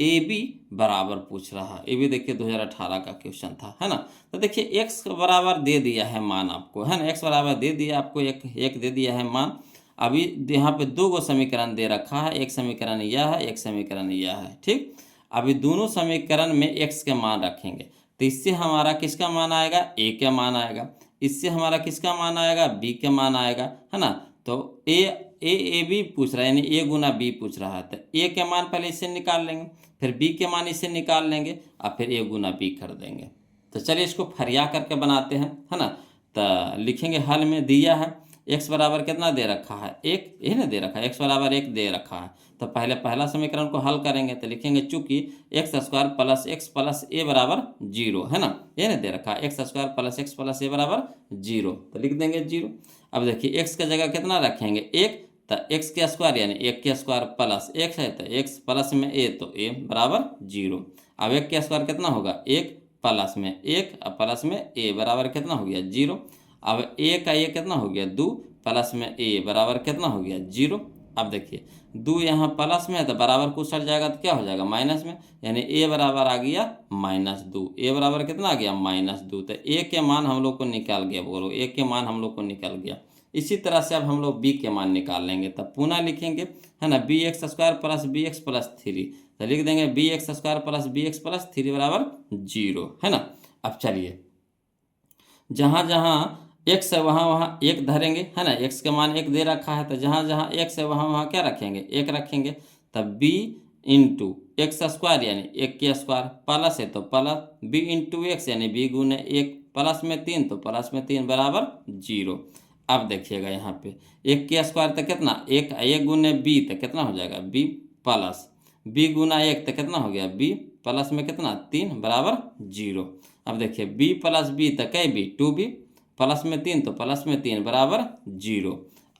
ए बी बराबर पूछ रहा है। ये भी देखिए 2018 का क्वेश्चन था, है ना। तो देखिए x बराबर दे दिया है मान आपको, है ना, x बराबर दे दिया आपको, एक दे दिया है मान। अभी यहाँ पे 2 गो समीकरण दे रखा है, एक समीकरण यह है, एक समीकरण यह है, ठीक। अभी दोनों समीकरण में x के मान रखेंगे, तो इससे हमारा किसका मान आएगा, a का मान आएगा, इससे हमारा किसका मान आएगा, b का मान आएगा, है ना। तो ए बी पूछ रहा है, यानी ए गुना बी पूछ रहा है, तो ए के मान पहले इससे निकाल लेंगे, फिर बी के मान इससे निकाल लेंगे, और फिर ए गुना बी कर देंगे। तो चलिए इसको फरिया करके बनाते हैं, है ना। तो लिखेंगे हल में दिया है x बराबर कितना दे रखा है, 1, यही ना दे रखा है, x बराबर 1 दे रखा है। तो पहले पहला समीकरण को हल करेंगे, तो लिखेंगे चूंकि x square plus x plus a बराबर 0, है ना, ये ना दे रखा है, x square plus x plus a बराबर 0, तो लिख देंगे 0। अब देखिए x का जगह कितना रखेंगे 1, तो x के स्क्वायर यानी 1 के स्क्वायर प्लस x है, तो x प्लस में a, तो a बराबर 0। अब 1 के स्क्वायर कितना होगा 1 प्लस में 1 और प्लस में a बराबर कितना हो गया 0। अब a का ये कितना हो गया 2 प्लस में a बराबर कितना हो गया 0। अब देखिए 2 यहाँ प्लस में है तो बराबर को सट जाएगा, तो क्या हो जाएगा माइनस में, यानी a बराबर आ गया -2, a बराबर कितना आ गया -2। तो a के मान हम लोग को निकाल गया, बोलो a के मान हम लोग को निकल गया। इसी तरह से अब हम लोग b के मान निकाल लेंगे, तब पुनः लिखेंगे, है ना, B x square plus B x plus 3, तो लिख देंगे B x square plus B x plus 3 बराबर 0, है ना। अब चलिए जहाँ जहाँ x है वहाँ वहाँ 1 धरेंगे, है ना, x का मान 1 दे रखा है, तो जहाँ जहाँ x है वहाँ वहाँ क्या रखेंगे 1 रखेंगे। तब b इंटू एक्स स्क्वायर यानी 1 के स्क्वायर, प्लस है तो प्लस b इंटू एक्स यानी b गुने 1 प्लस में 3, तो प्लस में 3 बराबर 0। अब देखिएगा यहाँ पे 1 के स्क्वायर तो कितना 1 गुने b, तो कितना हो जाएगा b प्लस b गुना 1, तो कितना हो गया b प्लस में कितना 3 बराबर 0। अब देखिए b प्लस b, तो कै b 2b प्लस में 3, तो प्लस में 3 बराबर 0।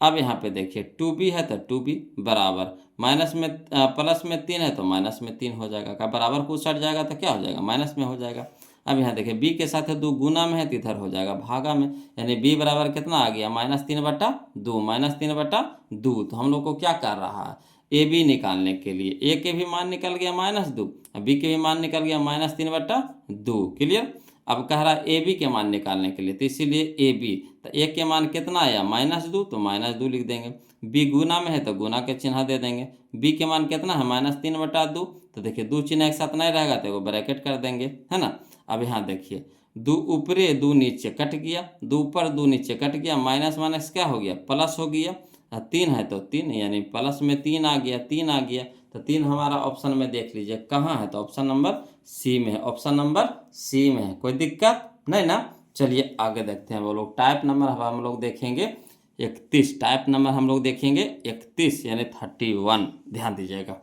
अब यहाँ पे देखिए 2b है तो 2b बराबर माइनस में प्लस में 3 है तो माइनस में 3 हो जाएगा, का बराबर को सट जाएगा तो क्या हो जाएगा माइनस में हो जाएगा। अब यहाँ देखिए b के साथ 2 गुना में है तो इधर हो जाएगा भागा में, यानी b बराबर कितना आ गया -3/2, -3/2। तो हम लोग को क्या कर रहा है ए बी निकालने के लिए, a के भी मान निकल गया -2, b के भी मान निकल गया -3/2, क्लियर। अब कह रहा है ए बी के मान निकालने के लिए, तो इसीलिए ए बी, तो ए के मान कितना आया -2, तो -2 लिख देंगे। बी गुना में है तो गुना के चिन्ह दे देंगे, बी के मान कितना है -3/2, तो देखिए 2 चिन्ह एक साथ नहीं रहेगा तो वो ब्रैकेट कर देंगे, है ना। अब यहाँ देखिए 2 ऊपरे 2 नीचे कट गया, 2 ऊपर 2 नीचे कट गया, माइनस माइनस क्या हो गया प्लस हो गया, 3 है तो 3 यानी प्लस में 3 आ गया, 3 आ गया, तो 3 हमारा ऑप्शन में देख लीजिए कहाँ है, तो ऑप्शन नंबर सी में है, ऑप्शन नंबर सी में है, कोई दिक्कत नहीं ना। चलिए आगे देखते हैं वो लोग, टाइप नंबर हम लोग देखेंगे 31, टाइप नंबर हम लोग देखेंगे 31 यानी 31, ध्यान दीजिएगा।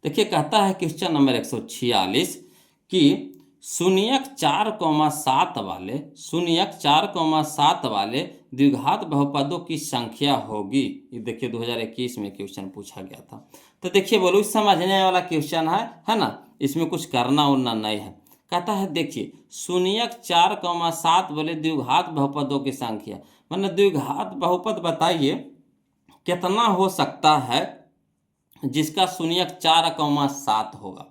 देखिए कहता है क्वेश्चन नंबर 146 कि शून्यक 4,7 वाले द्विघात बहुपदों की संख्या होगी। ये देखिए 2021 में क्वेश्चन पूछा गया था। तो देखिए बोलो समझने वाला क्वेश्चन है ना, इसमें कुछ करना उड़ना नहीं है। कहता है देखिए शून्यक 4,7 वाले द्विघात बहुपदों की संख्या, मतलब द्विघात बहुपद बताइए कितना हो सकता है जिसका शून्यक 4,7 होगा।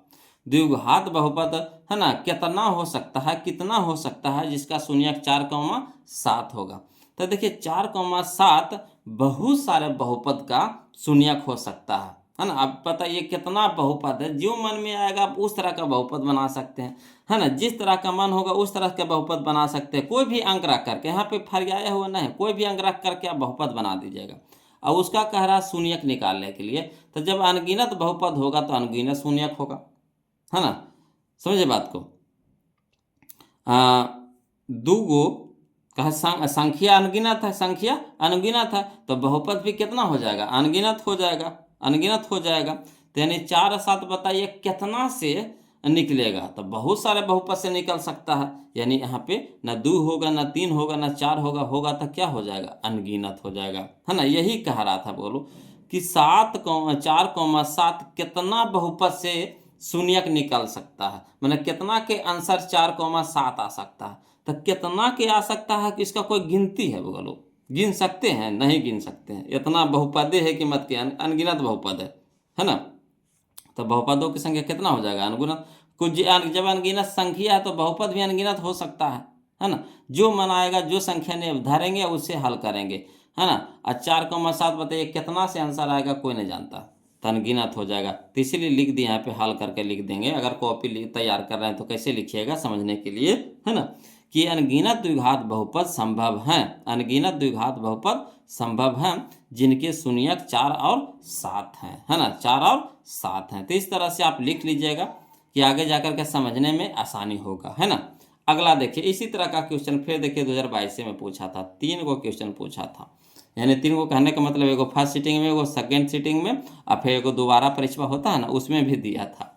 द्विघात बहुपद है ना कितना हो सकता है, कितना हो सकता है जिसका शून्यक 4,7 होगा। तो देखिए 4,7 बहुत सारे बहुपद का शून्यक हो सकता है ना। अब बताइए कितना बहुपद है, जो मन में आएगा आप उस तरह का बहुपद बना सकते हैं, है ना। जिस तरह का मन होगा उस तरह के बहुपद बना सकते हैं। कोई भी अंक रख करके, यहाँ पे फर्याया हुआ नहीं, कोई भी अंक रख करके आप बहुपद बना दीजिएगा। और उसका कह रहा शून्यक निकालने के लिए, तो जब अनगिनत बहुपद होगा तो अनगिनत शून्यक होगा, है ना। समझे बात को। दो गो कहा संख्या अनगिनत है, संख्या अनगिनत है, तो बहुपद भी कितना हो जाएगा, अनगिनत हो जाएगा, अनगिनत हो जाएगा। तो यानी 4 और 7 बताइए कितना से निकलेगा, तो बहुत सारे बहुपद से निकल सकता है। यानी यहाँ पे न 2 होगा, न 3 होगा, न 4 होगा, होगा तो क्या हो जाएगा, अनगिनत हो जाएगा, है ना। यही कह रहा था बोलो कि 4,7 कितना बहुपद से शून्यक निकल सकता है, मतलब कितना के आंसर 4,7 आ सकता है। तो कितना के आ सकता है कि इसका कोई गिनती है बोलो, गिन सकते हैं, नहीं गिन सकते हैं। इतना बहुपदे है कि मत के अनगिनत बहुपद है ना। तो बहुपदों की संख्या कितना हो जाएगा, अनगिनत। कुछ जब अनगिनत संख्या है तो बहुपद भी अनगिनत हो सकता है ना। जो मन आएगा, जो संख्या ने धरेंगे उससे हल करेंगे, है ना। और 4,7 बताइए कितना से आंसर आएगा, कोई नहीं जानता, तो अनगिनत हो जाएगा। तो इसीलिए लिख दिया, यहाँ पे हल करके लिख देंगे। अगर कॉपी तैयार कर रहे हैं तो कैसे लिखिएगा समझने के लिए, है ना, कि अनगिनत द्विघात बहुपद संभव हैं, अनगिनत द्विघात बहुपद संभव हैं जिनके शून्यक 4 और 7 हैं, है ना, 4 और 7 हैं। तो इस तरह से आप लिख लीजिएगा कि आगे जाकर के समझने में आसानी होगा, है ना। अगला देखिए, इसी तरह का क्वेश्चन फिर देखिए 2022 में पूछा था, 3 गो क्वेश्चन पूछा था। यानी 3 गो कहने का मतलब एगो फर्स्ट सीटिंग में, एगो सेकेंड सीटिंग में, और फिर एगो दोबारा परीक्षा होता है ना, उसमें भी दिया था।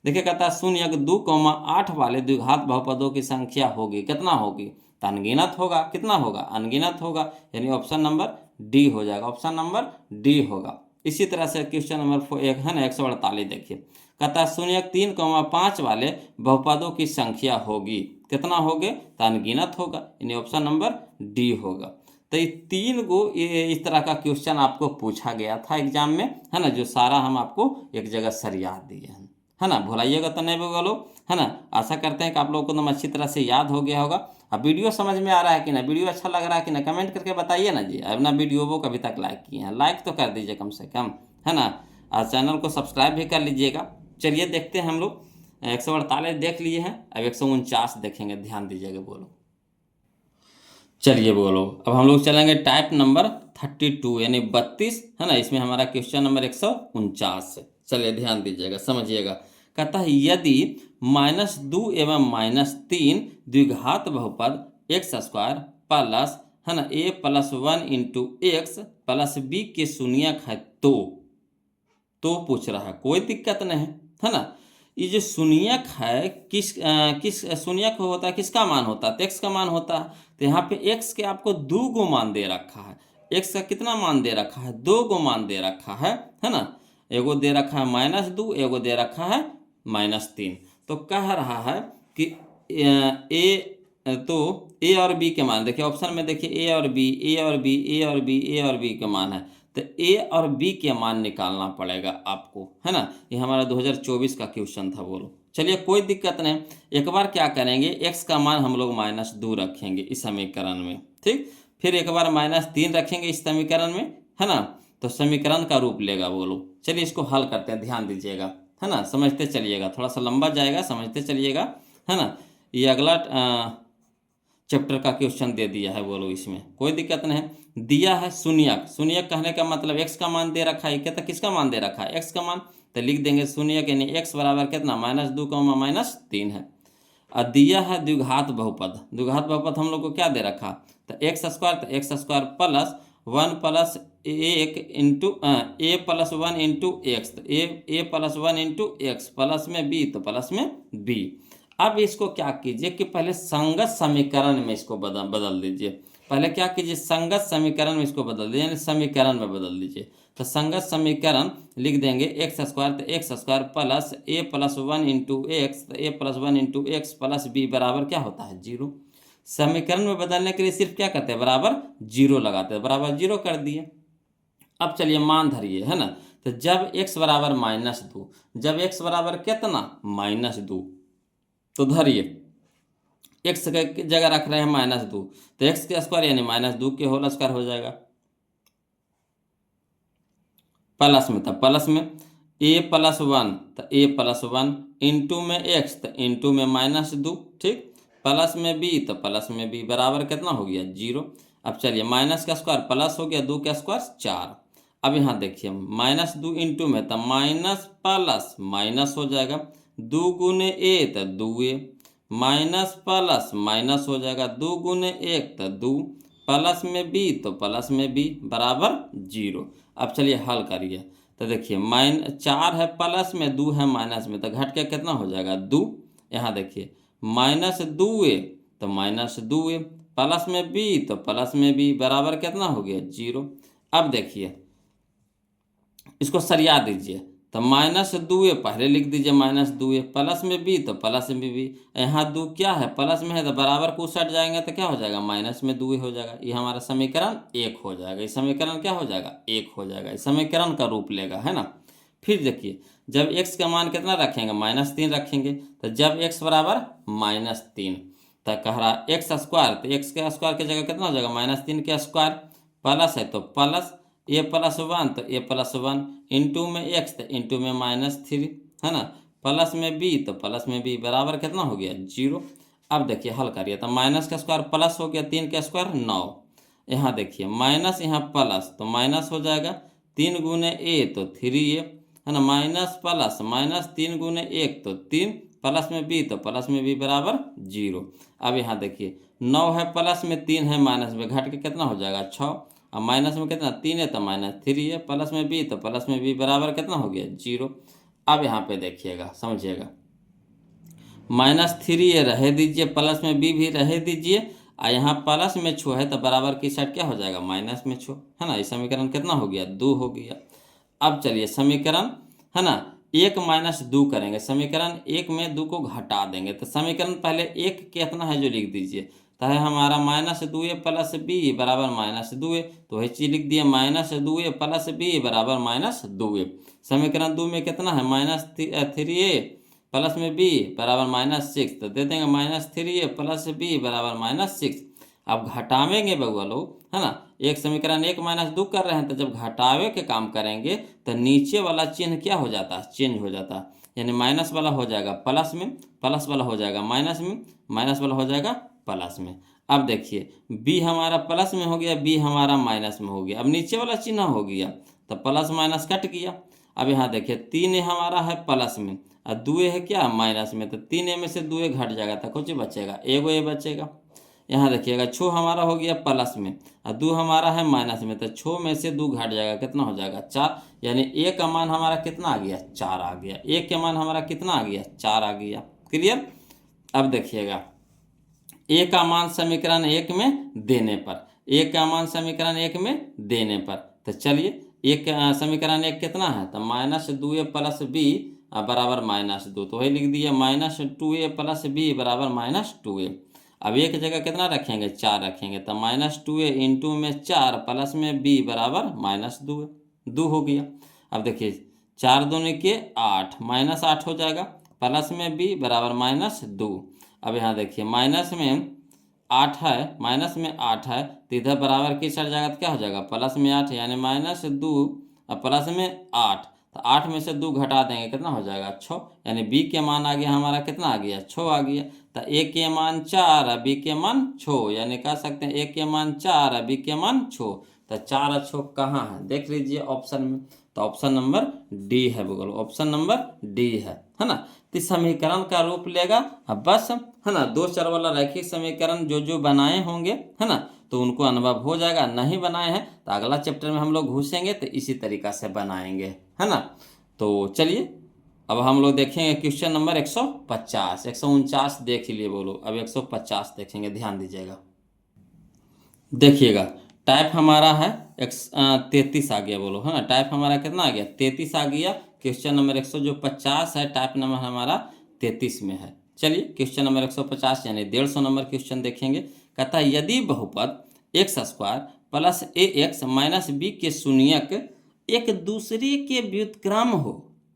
देखिए कहता है शून्यक 2,8 वाले द्विघात बहुपदों की संख्या होगी, कितना होगी, तो अनगिनत होगा। कितना होगा, अनगिनत होगा। यानी ऑप्शन नंबर डी हो जाएगा, ऑप्शन नंबर डी होगा। इसी तरह से क्वेश्चन नंबर एक है ना 148, देखिए कहता है शून्यक 3,5 वाले बहुपदों की संख्या होगी, कितना होगे, तो अनगिनत होगा। यानी ऑप्शन नंबर डी होगा। तो ये 3 गो इस तरह का क्वेश्चन आपको पूछा गया था एग्जाम में, है ना, जो सारा हम आपको एक जगह सरिया दिए हैं, है ना। भुलाइएगा तो नहीं होगा लोग, है ना। आशा करते हैं कि आप लोगों को एकदम अच्छी तरह से याद हो गया होगा। अब वीडियो समझ में आ रहा है कि ना, वीडियो अच्छा लग रहा है कि ना, कमेंट करके बताइए ना जी। अपना वीडियो वो कभी तक लाइक किए हैं, लाइक तो कर दीजिए कम से कम, है ना। और चैनल को सब्सक्राइब भी कर लीजिएगा। चलिए देखते हैं हम लोग 148 देख लिए हैं, अब 149 देखेंगे, ध्यान दीजिएगा बोलो। चलिए बोलो, अब हम लोग चलेंगे टाइप नंबर 32 यानी 32, है ना। इसमें हमारा क्वेश्चन नंबर 149 है। चलिए ध्यान दीजिएगा, समझिएगा। कहता है यदि -2 एवं -3 द्विघात बहुपद x² प्लस, है ना, a + 1 × x प्लस b के शून्यक है तो पूछ रहा है, कोई दिक्कत नहीं है ना। ये जो शून्यक है किस शून्यक होता है, किसका मान होता है, तो x का मान होता है। तो यहाँ पे x के आपको 2 गो मान दे रखा है। x का कितना मान दे रखा है, 2 गो मान दे रखा है ना। एगो दे रखा है -2, एगो दे रखा है -3। तो कह रहा है कि ए और बी के मान देखिए, ऑप्शन में देखिए ए और बी, ए और बी, ए और बी, ए और बी के मान है। तो ए और बी के मान निकालना पड़ेगा आपको, है ना। ये हमारा 2024 का क्वेश्चन था बोलो। चलिए कोई दिक्कत नहीं, एक बार क्या करेंगे, x का मान हम लोग -2 रखेंगे इस समीकरण में, ठीक। फिर एक बार -3 रखेंगे इस समीकरण में, है ना। तो समीकरण का रूप लेगा बोलो। चलिए इसको हल करते हैं, ध्यान दीजिएगा, है ना, समझते चलिएगा, थोड़ा सा लंबा जाएगा, समझते चलिएगा, है ना। ये अगला चैप्टर का क्वेश्चन दे दिया है बोलो, इसमें कोई दिक्कत नहीं। दिया है शून्यक, शून्यक कहने का मतलब x का मान दे रखा है, कहता किसका मान दे रखा है, x का मान। तो लिख देंगे शून्यक यानी x बराबर कितना, -2, -3 है। और दिया है द्विघात बहुपद, द्विघात बहुपद हम लोग को क्या दे रखा, तो x² तो x² प्लस 1 + 1 × a + 1 × x, तो a + 1 × x, प्लस में b तो प्लस में b। अब इसको क्या कीजिए कि पहले संगत समीकरण में इसको बदल दीजिए। पहले क्या कीजिए, संगत समीकरण में इसको बदल दीजिए, यानी समीकरण में बदल दीजिए। तो संगत समीकरण लिख देंगे x² तो x² प्लस a + 1 × x, तो a + 1 × x प्लस b बराबर क्या होता है, 0। समीकरण में बदलने के लिए सिर्फ क्या करते हैं, बराबर 0 लगाते हैं, बराबर 0 कर दिए। अब चलिए मान धरिए, है ना। तो जब x बराबर -2, जब x बराबर कितना -2, तो धरिए x की जगह रख रहे हैं -2, तो x के स्क्वायर यानी -2 के होल स्क्वायर हो जाएगा। प्लस में, तब प्लस में a+1, तो a+1 इंटू में x, तो इंटू में -2, ठीक। प्लस में b, तो प्लस में b बराबर कितना हो गया 0। अब चलिए माइनस का स्क्वायर प्लस हो गया, 2 का स्क्वायर 4। अब यहाँ देखिए -2 इंटू में, तो माइनस प्लस माइनस हो जाएगा, 2 गुने a, तो 2a, माइनस प्लस माइनस हो जाएगा, 2 गुने 1, तो 2, प्लस में b, तो प्लस में b बराबर 0। अब चलिए हल करिए, तो देखिए -4 है प्लस में, 2 है माइनस में, तो घट के कितना हो जाएगा 2। यहाँ देखिए -2a, तो -2a, प्लस में b, तो प्लस में b बराबर कितना हो गया 0। अब देखिए इसको सरिया दीजिए, तो -2a पहले लिख दीजिए, -2a, प्लस में b, तो प्लस में b, यहाँ 2 क्या है प्लस में है, तो बराबर को सट जाएंगे तो क्या हो जाएगा माइनस में 2 हो जाएगा। ये हमारा समीकरण 1 हो जाएगा। ये समीकरण क्या हो जाएगा 1 हो जाएगा। इस समीकरण का रूप लेगा, है ना। फिर देखिए जब x का मान कितना रखेंगे -3 रखेंगे, तो जब x बराबर -3, तो कह रहा x स्क्वायर, तो x के स्क्वायर की जगह कितना हो जाएगा -3 के स्क्वायर, प्लस है तो प्लस a+1, तो a+1 इंटू में x, तो इंटू में -3, है ना, प्लस में b, तो प्लस में b बराबर कितना हो गया 0। अब देखिए हल करिए, तो माइनस का स्क्वायर प्लस हो गया, 3 का स्क्वायर 9, यहाँ देखिए माइनस यहाँ प्लस, तो माइनस हो जाएगा, 3 गुने a, तो 3a, है ना, माइनस प्लस माइनस 3 गुने 1, तो 3, प्लस में b, तो प्लस में b बराबर 0। अब यहाँ देखिए 9 है प्लस में, 3 है माइनस में, घट के कितना हो जाएगा 6। अब माइनस में कितना 3 है, तो -3 है, प्लस में b, तो प्लस में b बराबर कितना हो गया 0। अब यहाँ पे देखिएगा समझिएगा, -3 रहे दीजिए, प्लस में b भी रहे दीजिए, और यहाँ प्लस में छो है, तो बराबर की साइड क्या हो जाएगा माइनस में छो, है ना। ये समीकरण कितना हो गया 2 हो गया। अब चलिए समीकरण, है ना, 1 - 2 करेंगे, समीकरण 1 में 2 को घटा देंगे, तो समीकरण पहले 1 कितना है जो लिख दीजिए, तो है हमारा -2a प्लस b बराबर -2a, तो वही चीज लिख दिए -2a प्लस b बराबर -2a। समीकरण 2 में कितना है -3a प्लस में b बराबर -6, तो दे देंगे -3a प्लस b बराबर -6। अब घटावेंगे बउआ लोग, है ना, एक समीकरण 1 - 2 कर रहे हैं, तो जब घटावे के काम करेंगे तो नीचे वाला चिन्ह क्या हो जाता है चेंज हो जाता है, यानी माइनस वाला हो जाएगा प्लस में, प्लस वाला हो जाएगा माइनस में, माइनस वाला हो जाएगा प्लस में। अब देखिए b हमारा प्लस में हो गया, b हमारा माइनस में हो गया, अब नीचे वाला चिन्ह हो गया तो प्लस माइनस कट गया। अब यहाँ देखिए 3a हमारा है प्लस में और 2a है क्या माइनस में, तो 3a में से 2a घट जाएगा तो कुछ बचेगा, एगो ए बचेगा। यहाँ देखिएगा छो हमारा हो गया प्लस में और 2 हमारा है माइनस में, तो छो में से 2 घट जाएगा, कितना हो जाएगा 4, यानी ए का मान हमारा कितना आ गया 4 आ गया, ए के मान हमारा कितना आ गया 4 आ गया। क्लियर। अब देखिएगा ए का मान समीकरण 1 में देने पर, ए का मान समीकरण 1 में देने पर, तो चलिए एक समीकरण 1 कितना है, तो -2a प्लस b बराबर -2, तो वही लिख दिया -2a प्लस b बराबर -2a। अब एक जगह कितना रखेंगे 4 रखेंगे, तो -2a इंटू में 4 प्लस में b बराबर -2 हो गया। अब देखिए 4 दूनी के 8 -8 हो जाएगा, प्लस में b बराबर -2। अब यहाँ देखिए माइनस में 8 है, माइनस में 8 है, तो इधर बराबर की साइड जाएगा तो क्या हो जाएगा प्लस में 8, यानी -2 और प्लस में 8, तो 8 में से 2 घटा देंगे कितना हो जाएगा 6, यानी b के मान आ गया हमारा कितना आ गया 6 आ गया। तो a के मान 4 और b के मान 6, यानी कह सकते हैं a के मान 4 और b के मान 6, तो 4 और 6 कहाँ है देख लीजिए ऑप्शन में, तो ऑप्शन नंबर डी है, बोलो ऑप्शन नंबर डी है ना। तो समीकरण का रूप लेगा, अब बस है ना 2 चर वाला रैखिक समीकरण जो जो बनाए होंगे है ना, तो उनको अनुभव हो जाएगा, नहीं बनाए हैं तो अगला चैप्टर में हम लोग घुसेंगे तो इसी तरीका से बनाएंगे, है ना। तो चलिए अब हम लोग देखेंगे क्वेश्चन नंबर 150, 149 देख लिए बोलो, अब 150 देखेंगे, ध्यान दीजिएगा। देखिएगा टाइप हमारा है 33 आ गया, बोलो है ना, टाइप हमारा कितना आ गया 33 आ गया। क्वेश्चन नंबर 150 है, टाइप नंबर हमारा 33 में है। चलिए क्वेश्चन नंबर 150 यानी 150 नंबर क्वेश्चन देखेंगे। कहता है यदि बहुपद x² plus ax minus b के शून्यक एक दूसरे के व्युत्क्रम हो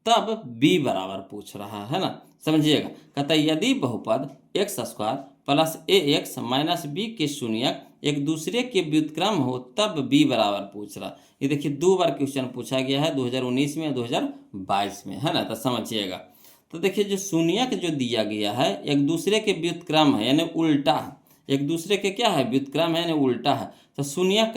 तब b बराबर पूछ रहा है ना, समझिएगा। कहता है यदि बहुपद x square plus a x minus B के शून्यक एक दूसरे के व्युत्क्रम हो तब b बराबर पूछ रहा। ये देखिए 2 बार क्वेश्चन पूछा गया है, 2019 में 2022 में, है ना, तो समझिएगा। तो देखिए जो शून्यक जो दिया गया है एक दूसरे के व्युत्क्रम है यानी उल्टा है, एक दूसरे के क्या है व्युत्क्रम है यानी उल्टा है। तो शून्यक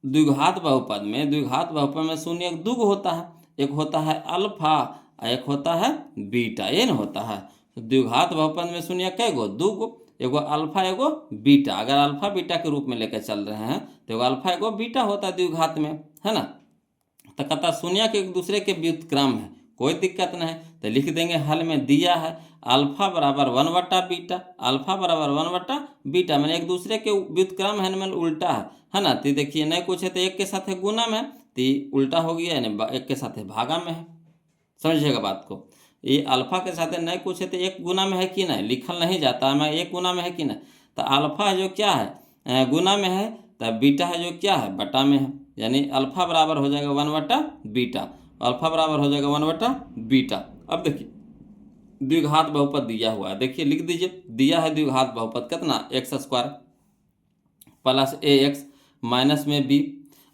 द्विघात बहुपद में शून्यक दो होता है, एक होता है अल्फा और एक होता है बीटा, ये ना होता है। तो द्विघात बहुपद में शून्यक कै गो, दो गो, एगो अल्फा एगो बीटा। अगर अल्फा बीटा के रूप में लेकर चल रहे हैं तो एगो अल्फा एगो बीटा होता है द्विघात में, है ना। तो कहता शून्यक एक दूसरे के व्युत्क्रम है, कोई दिक्कत नहीं। तो लिख देंगे हल में दिया है अल्फा बराबर 1 बटा बीटा, अल्फा बराबर 1 बटा बीटा, मैंने एक दूसरे के व्युत्क्रम है मैंने उल्टा है ना। तो देखिए नहीं कुछ है तो एक के साथ है गुना में, तो उल्टा हो गया यानी एक के साथ है भागा में है, समझिएगा बात को। ये अल्फा के साथ नहीं कुछ है तो एक गुना में है कि नहीं, लिखल नहीं जाता है मैं एक गुना में है कि नहीं। तो अल्फा जो क्या है गुना में है, तो बीटा है जो क्या है बटा में है, यानी अल्फा बराबर हो जाएगा 1 बटा बीटा, अल्फा बराबर हो जाएगा 1 बटा बीटा। अब देखिए द्विघात बहुपद दिया हुआ है, देखिए लिख दीजिए, दिया है द्विघात बहुपद कितना x square plus a x minus में बी।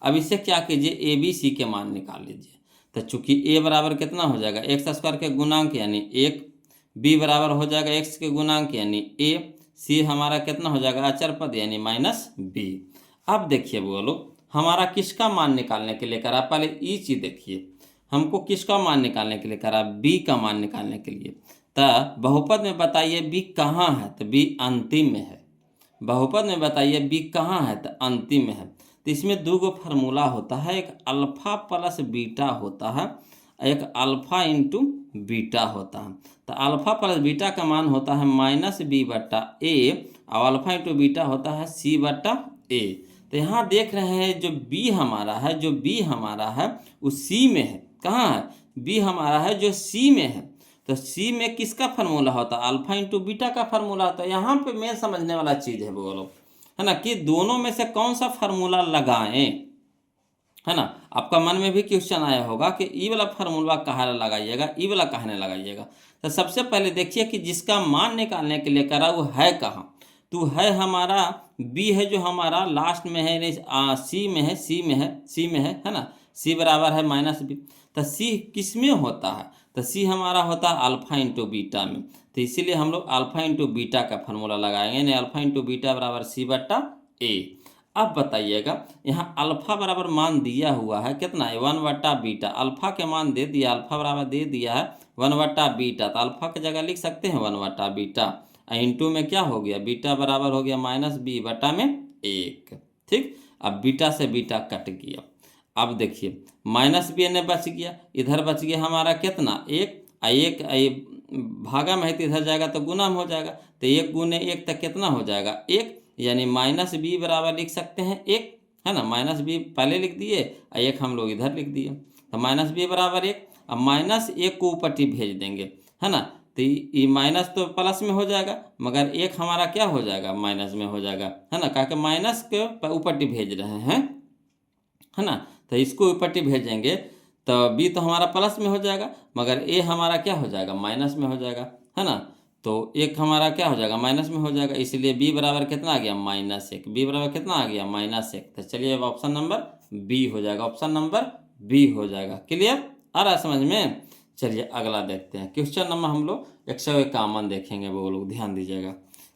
अब इससे क्या कीजिए ए बी सी के मान निकाल लीजिए। तो चूंकि ए बराबर कितना हो जाएगा एक्स स्क्वायर के गुणांक यानी 1, बी बराबर हो जाएगा एक्स के गुणांक यानी ए, सी हमारा कितना हो जाएगा अचर पद यानी माइनस बी। अब देखिए बोलो हमारा किसका मान निकालने के लिए करा, पहले ई चीज देखिए, हमको किसका मान निकालने के लिए करा, बी का मान निकालने के लिए। तो बहुपद में बताइए बी कहाँ है, तो बी अंतिम में है। बहुपद में बताइए बी कहाँ है, तो अंतिम में है। तो इसमें दो गो फार्मूला होता है, एक अल्फा प्लस बीटा होता है, एक अल्फा इंटू बीटा होता है। तो अल्फा प्लस बीटा का मान होता है माइनस बी बटा ए और अल्फा इंटू बीटा होता है सी बटा ए। तो यहाँ देख रहे हैं जो बी हमारा है, जो बी हमारा है वो सी में है, कहाँ है बी हमारा है जो सी में है। तो सी में किसका फार्मूला होता है अल्फा इंटू बीटा का फार्मूला होता है। यहाँ पे मेन समझने वाला चीज़ है बोलो, है ना, कि दोनों में से कौन सा फार्मूला लगाएं, है ना। आपका मन में भी क्वेश्चन आया होगा कि ई वाला फार्मूला कहाँ लगाइएगा, ई वाला कहाँ नहीं लगाइएगा। तो सबसे पहले देखिए कि जिसका मान निकालने के लिए करा वो है कहाँ, तो है हमारा बी है जो हमारा लास्ट में है, नहीं सी में है, सी में है, सी में है ना, सी बराबर है माइनस बी। तो सी किस में होता है, तो सी हमारा होता है अल्फा इंटू बीटा में। तो इसीलिए हम लोग अल्फा इंटू बीटा का फार्मूला लगाएंगे, यानी अल्फा इंटू बीटा बराबर सी बट्टा ए। अब बताइएगा यहाँ अल्फा बराबर मान दिया हुआ है कितना है 1 बट्टा बीटा, अल्फा के मान दे दिया, अल्फा बराबर दे दिया है 1 बट्टा बीटा। तो अल्फा की जगह लिख सकते हैं 1 बट्टा बीटा, इंटू में क्या हो गया बीटा बराबर हो गया माइनस बी बटा में 1, ठीक। अब बीटा से बीटा कट गया। अब देखिए माइनस बी ने बच गया, इधर बच गया हमारा कितना 1 भागा में है तो इधर जाएगा तो गुना में हो जाएगा। तो 1 गुने 1 तक कितना हो जाएगा 1, यानी माइनस बी बराबर लिख सकते हैं 1, है ना। माइनस बी पहले लिख दिए और 1 हम लोग इधर लिख दिए। तो माइनस बी बराबर 1, अब माइनस 1 को ऊपर भेज देंगे, है ना। तो ये माइनस तो प्लस में हो जाएगा मगर 1 हमारा क्या हो जाएगा माइनस में हो जाएगा, है ना, क्योंकि माइनस के ऊपर भेज रहे हैं, है ना। तो इसको ऊपर भेजेंगे तो बी तो हमारा प्लस में हो जाएगा मगर ए हमारा क्या हो जाएगा माइनस में हो जाएगा, है ना। तो 1 हमारा क्या हो जाएगा माइनस में हो जाएगा, इसलिए बी बराबर कितना आ गया -1, बी बराबर कितना आ गया -1। तो चलिए अब ऑप्शन नंबर बी हो जाएगा, ऑप्शन नंबर बी हो जाएगा। क्लियर आ रहा है समझ में। चलिए अगला देखते हैं क्वेश्चन नंबर हम लोग 151 देखेंगे, वो लोग ध्यान दीजिएगा।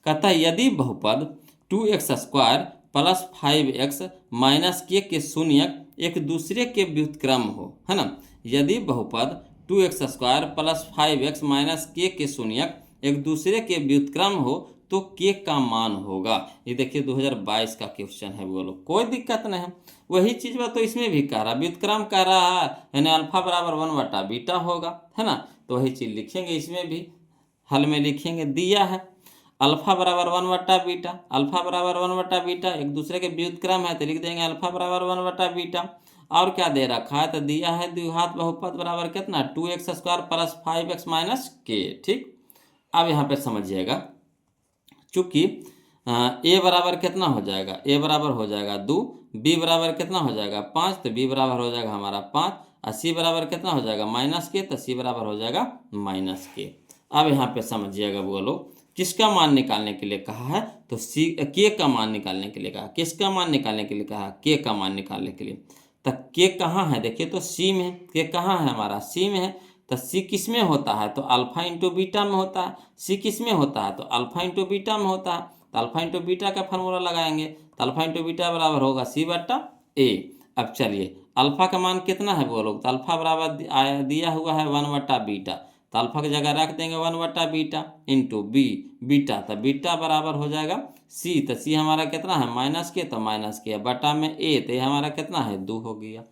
कहता है यदि बहुपद 2x² प्लस 5x माइनस के शून्यक एक दूसरे के व्युत्क्रम हो, है ना। यदि बहुपद 2x² प्लस 5x माइनस के शून्यक एक दूसरे के व्युत्क्रम हो तो के का मान होगा। ये देखिए 2022 का क्वेश्चन है, बोलो कोई दिक्कत नहीं है। वही चीज़ बा तो इसमें भी कह रहा व्युत्क्रम कह रहा है, यानी अल्फा बराबर 1 बटा बीटा होगा, है ना। तो वही चीज़ लिखेंगे इसमें भी, हल में लिखेंगे दिया है अल्फा बराबर 1 बटा बीटा, अल्फा बराबर 1 बटा बीटा एक दूसरे के व्युत्क्रम है तो लिख देंगे अल्फा बराबर 1 बटा बीटा। और क्या दे रखा है तो दिया है द्विघात बहुपद बराबर कितना 2x² प्लस 5x माइनस के, ठीक। अब यहाँ पे समझिएगा चूँकि ए बराबर कितना हो जाएगा, ए बराबर हो जाएगा 2, बी बराबर कितना हो जाएगा 5, तो बी बराबर हो जाएगा हमारा 5। और सी बराबर कितना हो जाएगा -k, तो सी बराबर हो जाएगा -k। अब यहाँ पे समझिएगा वो लोग किसका मान निकालने के लिए कहा है, तो सी के का मान निकालने के लिए कहा। किसका मान निकालने के लिए कहा, के का मान निकालने के लिए। तो के कहाँ है, देखिए तो सी में है। के कहाँ है हमारा, सी में है। तो सी किस में होता है, तो अल्फा इंटू बीटा में होता है। सी किस में होता है, तो अल्फा इंटू बीटा में होता है। तो अल्फा इंटू बीटा का फार्मूला लगाएंगे, तो अल्फा इंटू बीटा बराबर होगा सी बट्टा ए। अब चलिए अल्फा का मान कितना है वो लोग, तो अल्फा बराबर दिया हुआ है 1/बीटा। तो अल्फा की जगह रख देंगे 1/बीटा इंटू बीटा। तो बीटा बराबर हो जाएगा सी। तो सी हमारा कितना है -k, तो -k बटा में ए, तो ये हमारा कितना है 2 हो गया।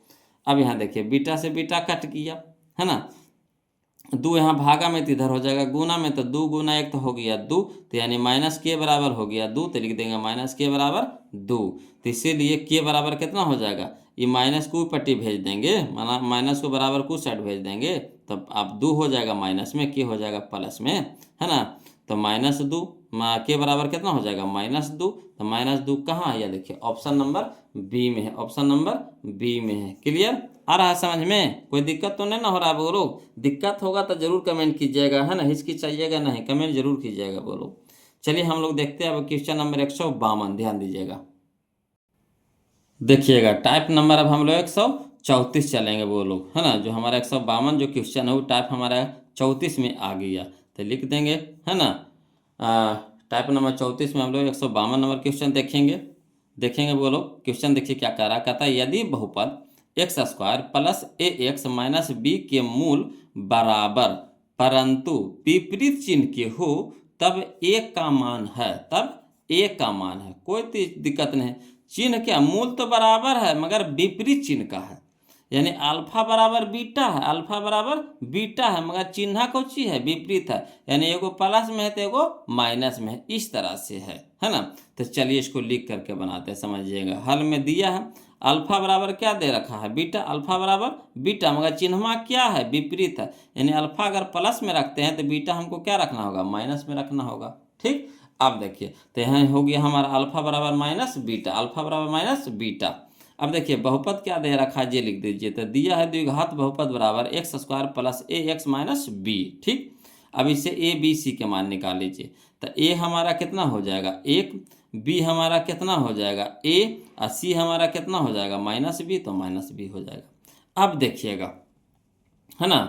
अब यहाँ देखिए बीटा से बीटा कट गया है ना, 2 यहाँ भागा में तो इधर हो जाएगा गुना में, तो 2 गुना 1 तो हो गया 2, तो यानी -k बराबर हो गया 2, तो लिख देंगे -k बराबर 2। तो इसीलिए k बराबर कितना हो जाएगा, ये माइनस को पट्टी भेज देंगे, माइनस को बराबर को साइड भेज देंगे, तब अब 2 हो जाएगा माइनस में, k हो जाएगा प्लस में, है ना। तो -2 k बराबर कितना हो जाएगा -2। तो -2 कहाँ है, यह देखिए ऑप्शन नंबर बी में है, ऑप्शन नंबर बी में है। क्लियर आ रहा है समझ में, कोई दिक्कत तो नहीं ना हो रहा है बोलो। दिक्कत होगा तो जरूर कमेंट कीजिएगा, है ना, हिचकिचाइएगा नहीं, कमेंट जरूर कीजिएगा बोलो। चलिए हम लोग देखते हैं अब क्वेश्चन नंबर 152, ध्यान दीजिएगा। देखिएगा टाइप नंबर अब हम लोग 134 चलेंगे वो लोग, है ना। जो हमारा 152 जो क्वेश्चन है वो टाइप हमारा 34 में आ गया, तो लिख देंगे, है ना। टाइप नंबर 34 में हम लोग 152 नंबर क्वेश्चन देखेंगे वो लोग। क्वेश्चन देखिए क्या कह रहा, कहता है यदि बहुपद x² plus ax minus b के मूल बराबर परंतु विपरीत चिन्ह के हो तब a का मान है, तब a का मान है। कोई दिक्कत नहीं, चिन्ह क्या, मूल तो बराबर है मगर विपरीत चिन्ह का है, यानी अल्फा बराबर बीटा है, अल्फा बराबर बीटा है मगर चिन्ह कौन सी है, विपरीत है, यानी एगो प्लस में है तो एगो माइनस में है, इस तरह से है ना। तो चलिए इसको लिख करके बनाते हैं, समझिएगा। हल में दिया है अल्फा बराबर क्या दे रखा है बीटा, अल्फा बराबर बीटा मगर चिन्हवा क्या है, विपरीत है, यानी अल्फा अगर प्लस में रखते हैं तो बीटा हमको क्या रखना होगा, माइनस में रखना होगा। ठीक, अब देखिए तो यहाँ हो गया हमारा अल्फा बराबर माइनस बीटा, अल्फा बराबर माइनस बीटा। अब देखिए बहुपद क्या दे रखा है, ये लिख दीजिए। तो दिया है द्विघात बहुपद बराबर x² plus ax minus b। ठीक, अब इसे a b c के मान निकाल लीजिए। तो a हमारा कितना हो जाएगा 1, b हमारा कितना हो जाएगा a, और c हमारा कितना हो जाएगा -b, तो -b हो जाएगा। अब देखिएगा, है ना,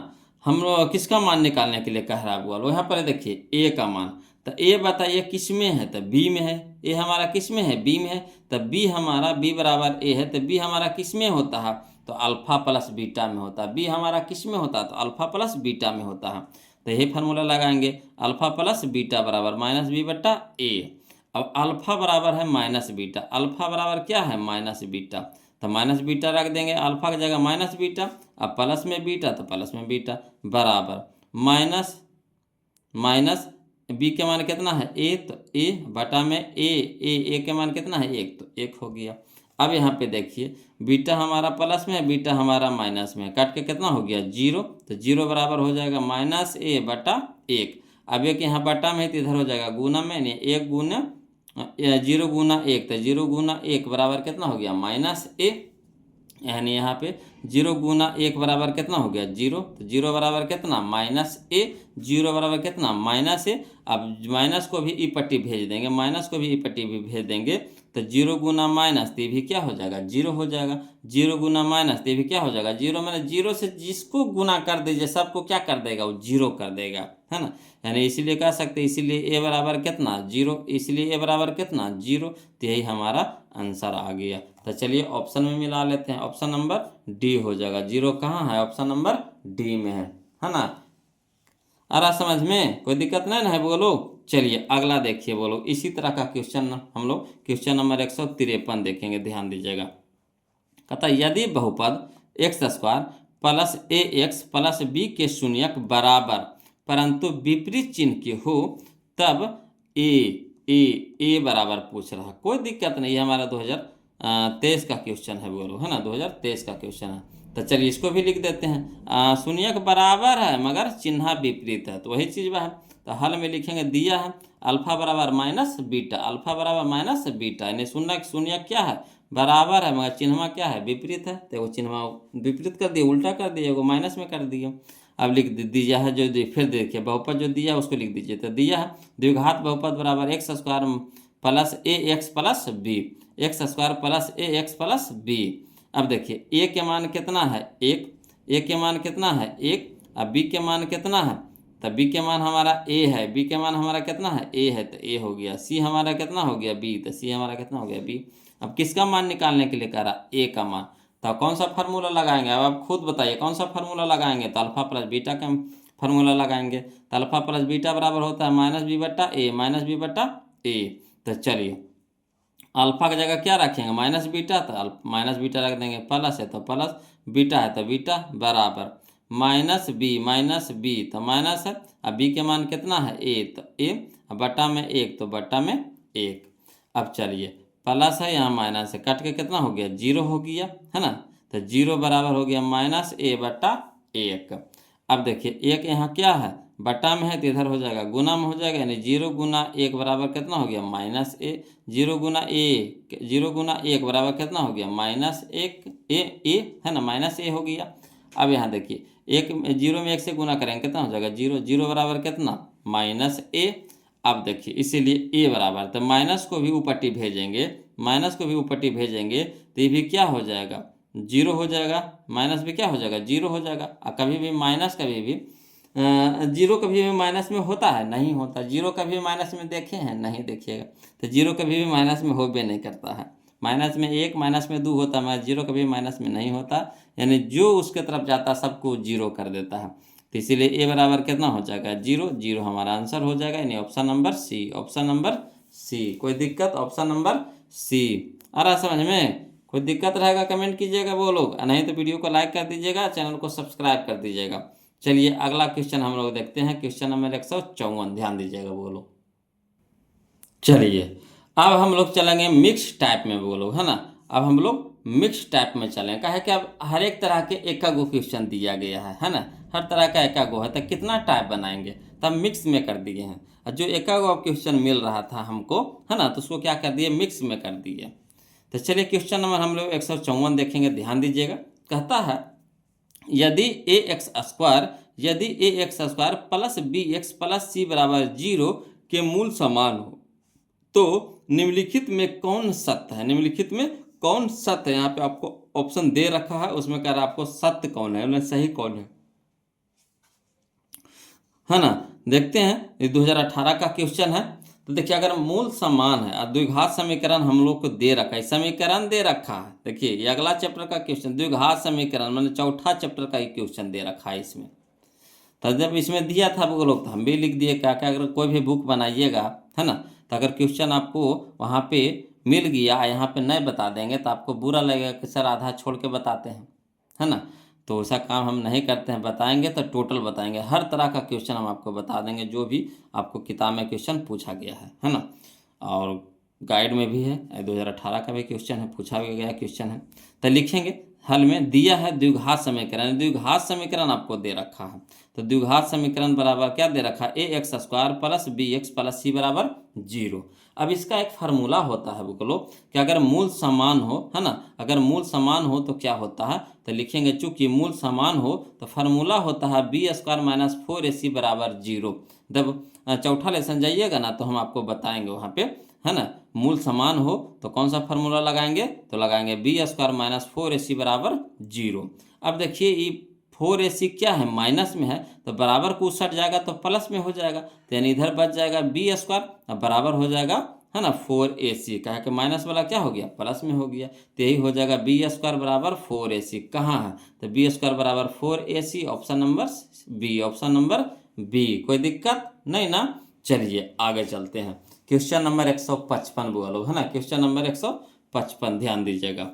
हम लोग किसका मान निकालने के लिए कह रहा है वो, यहाँ पर देखिए a का मान। तो a बताइए किस में है, तो b में है। a हमारा किस में है, b में है। तो b हमारा b बराबर a है, तो b हमारा किस में होता है, तो अल्फा प्लस बीटा में होता है। b हमारा किस में होता है, तो अल्फा प्लस बीटा में होता है। तो यही फार्मूला लगाएंगे, अल्फा प्लस बीटा बराबर -b बट्टा a। अब अल्फा बराबर है माइनस बीटा, अल्फा बराबर क्या है माइनस बीटा, तो माइनस बीटा रख देंगे, अल्फा की जगह माइनस बीटा, अब प्लस में बीटा तो प्लस में बीटा बराबर माइनस बी के मान कितना है ए, तो ए बटा में ए के मान कितना है 1, तो 1 हो गया। अब यहाँ पे देखिए बीटा हमारा प्लस में है, बीटा हमारा माइनस में है, काट के कितना हो गया 0, तो 0 बराबर हो जाएगा -a बटा 1। अब एक यहाँ बटा में तो इधर हो जाएगा गुना में, नहीं 1 गुना 0 गुना 1, तो 0 गुना 1 बराबर कितना हो गया -a, यानी यहाँ पे 0 गुना 1 बराबर कितना हो गया 0, तो 0 बराबर कितना -a, 0 बराबर कितना -a। अब माइनस को भी ई पट्टी भेज देंगे, माइनस को भी ई पट्टी भी भेज देंगे, तो 0 गुना माइनस तो भी क्या हो जाएगा 0 हो जाएगा, 0 गुना माइनस तो भी क्या हो जाएगा 0, मैंने 0 से जिसको गुना कर दीजिए सबको क्या कर देगा वो 0 कर देगा, है ना। यानी इसीलिए कह सकते हैं, इसीलिए a बराबर कितना 0, इसलिए a बराबर कितना 0, तो यही हमारा आंसर आ गया। तो चलिए ऑप्शन में मिला लेते हैं, ऑप्शन नंबर डी हो जाएगा। 0 कहाँ है, ऑप्शन नंबर डी में है ना। आ रहा समझ में, कोई दिक्कत नहीं ना है बोलो। चलिए अगला देखिए बोलो, इसी तरह का क्वेश्चन हम लोग क्वेश्चन नंबर 153 देखेंगे, ध्यान दीजिएगा। कहता यदि बहुपद x² plus ax plus b के शून्यक बराबर परंतु विपरीत चिन्ह के हो तब ए बराबर पूछ रहा। कोई दिक्कत नहीं, हमारा 2023 का क्वेश्चन है बोलो, है ना, 2023 का क्वेश्चन है। तो चलिए इसको भी लिख देते हैं, शून्यक बराबर है मगर चिन्ह विपरीत है, तो वही चीज़ है। तो हल में लिखेंगे दिया है अल्फा बराबर माइनस बीटा, अल्फा बराबर माइनस बीटा, यानी शून्य शून्य क्या है, बराबर है, मगर चिन्हवा क्या है, विपरीत है। तो वो चिन्हवा विपरीत कर दिए, उल्टा कर दिए, वो माइनस में कर दिए। अब लिख दिया है जो फिर देखिए बहुपद जो दिया है उसको लिख दीजिए। तो दिया है द्विघात बहुपद बराबर x square plus a x plus B, x square plus a x plus b. अब देखिए ए के मान कितना है, एक, ए के मान कितना है, एक। अब बी के मान कितना है, तो बी के मान हमारा ए है, बी के मान हमारा कितना है, ए है, तो ए हो गया। सी हमारा कितना हो गया, बी, तो सी हमारा कितना हो गया, बी। अब किसका मान निकालने के लिए कह रहा, ए का मान। तो कौन सा फार्मूला लगाएंगे, अब आप खुद बताइए कौन सा फार्मूला लगाएंगे। तो अल्फा प्लस बीटा का फार्मूला लगाएंगे। तो अल्फा प्लस बीटा बराबर होता है माइनस बी बट्टा ए, माइनस बी बट्टा ए। तो चलिए अल्फा की जगह क्या रखेंगे, माइनस बीटा, तो माइनस बीटा रख देंगे, प्लस है तो प्लस, बीटा है तो बीटा, बराबर माइनस बी तो माइनस है। अब बी के मान कितना है, ए, तो ए, अब बट्टा में एक तो बट्टा में एक। अब चलिए प्लस है यहाँ माइनस है, कट के कितना हो गया, जीरो हो गया, है ना। तो जीरो बराबर हो गया माइनस ए बट्टा एक। अब देखिए एक यहाँ क्या है, बट्टा में है तो इधर हो जाएगा गुना में हो जाएगा, यानी जीरो गुना एक बराबर कितना हो गया, माइनस ए। जीरो गुना ए, जीरो गुना एक बराबर कितना हो गया, माइनस एक, ए है ना, माइनस ए हो गया। अब यहाँ देखिए एक जीरो में एक से गुना करेंगे कितना हो जाएगा, जीरो, जीरो बराबर कितना, माइनस ए। अब देखिए इसीलिए ए बराबर, तो माइनस को भी ऊपट्टी भेजेंगे, माइनस को भी ऊपट्टी भेजेंगे तो ये भी क्या हो जाएगा, जीरो हो जाएगा, माइनस भी क्या हो जाएगा, जीरो हो जाएगा। और कभी भी माइनस कभी भी जीरो कभी भी माइनस में होता है, नहीं होता। जीरो कभी भी माइनस में देखे हैं, नहीं देखिएगा। तो जीरो कभी भी माइनस में हो भी नहीं करता है, माइनस में एक, माइनस में दो होता है, मगर जीरो कभी माइनस में नहीं होता, यानी जो उसके तरफ जाता है सबको जीरो कर देता है। तो इसीलिए ए बराबर कितना हो जाएगा, जीरो, जीरो हमारा आंसर हो जाएगा, यानी option number C, option number C. कोई दिक्कत, ऑप्शन नंबर सी आ रहा समझ में। कोई दिक्कत रहेगा कमेंट कीजिएगा वो लोग, नहीं तो वीडियो को लाइक कर दीजिएगा, चैनल को सब्सक्राइब कर दीजिएगा। चलिए अगला क्वेश्चन हम लोग देखते हैं, क्वेश्चन नंबर 154, ध्यान दीजिएगा वो लोग। चलिए अब हम लोग चलेंगे मिक्स टाइप में वो लोग, है ना। अब हम लोग मिक्स टाइप में चलें, कहे कि अब हर एक तरह के एकागो क्वेश्चन दिया गया है ना, हर तरह का एकागो है, तो कितना टाइप बनाएंगे, तब मिक्स में कर दिए हैं। और जो एकागो क्वेश्चन मिल रहा था हमको, है ना, तो उसको क्या कर दिए, मिक्स में कर दिए। तो चलिए क्वेश्चन नंबर हम लोग 154 देखेंगे, ध्यान दीजिएगा। कहता है यदि a x square plus B x plus c बराबर 0 के मूल समान हो तो निम्नलिखित में कौन सत्य है, निम्नलिखित में कौन सत्य है। यहाँ पे आपको ऑप्शन दे रखा है, उसमें कह रहा है आपको सत्य कौन है, सही कौन है ना। देखते हैं ये 2018 का क्वेश्चन है। तो देखिए अगर मूल समान है और द्विघात समीकरण हम लोग को दे रखा है, समीकरण दे रखा है, देखिए ये अगला चैप्टर का क्वेश्चन, द्विघात समीकरण मैंने चौथा चैप्टर का ही क्वेश्चन दे रखा है इसमें। तो जब इसमें दिया था वो लोग, तो हम भी लिख दिए क्या क्या, अगर कोई भी बुक बनाइएगा, है ना, तो अगर क्वेश्चन आपको वहाँ पे मिल गया, यहाँ पे नहीं बता देंगे तो आपको बुरा लगेगा कि सर आधा छोड़ के बताते हैं, है ना। तो ऐसा काम हम नहीं करते हैं, बताएंगे तो टोटल बताएंगे, हर तरह का क्वेश्चन हम आपको बता देंगे जो भी आपको किताब में क्वेश्चन पूछा गया है ना। और गाइड में भी है, 2018 का भी क्वेश्चन है, पूछा गया क्वेश्चन है। तो लिखेंगे हल में दिया है द्विघात समीकरण, द्विघात समीकरण आपको दे रखा है। तो द्विघात समीकरण बराबर क्या दे रखा है, a x square plus B x plus c बराबर 0। अब इसका एक फार्मूला होता है बोलो कि अगर मूल समान हो, है ना, अगर मूल समान हो तो क्या होता है, तो लिखेंगे चूंकि मूल समान हो तो फार्मूला होता है बी स्क्वायर माइनस 4ac बराबर 0। जब चौथा लेसन जाइएगा ना तो हम आपको बताएंगे वहाँ पे, है ना। मूल समान हो तो कौन सा फार्मूला लगाएंगे, तो लगाएंगे बी स्क्वायर माइनस 4ac बराबर 0। अब देखिए ये 4ac क्या है, माइनस में है, तो बराबर को सट जाएगा तो प्लस में हो जाएगा, तो यानी इधर बच जाएगा बी स्क्वायर, अब बराबर हो जाएगा, है ना, 4ac, कहा कि माइनस वाला क्या हो गया, प्लस में हो गया, तो यही हो जाएगा बी स्क्वायर बराबर 4ac। कहाँ है, तो बी स्क्वायर बराबर 4ac, option number B, option number B. कोई दिक्कत नहीं ना। चलिए आगे चलते हैं, क्वेश्चन नंबर 155 बोलो, है ना, क्वेश्चन नंबर 155 ध्यान दीजिएगा।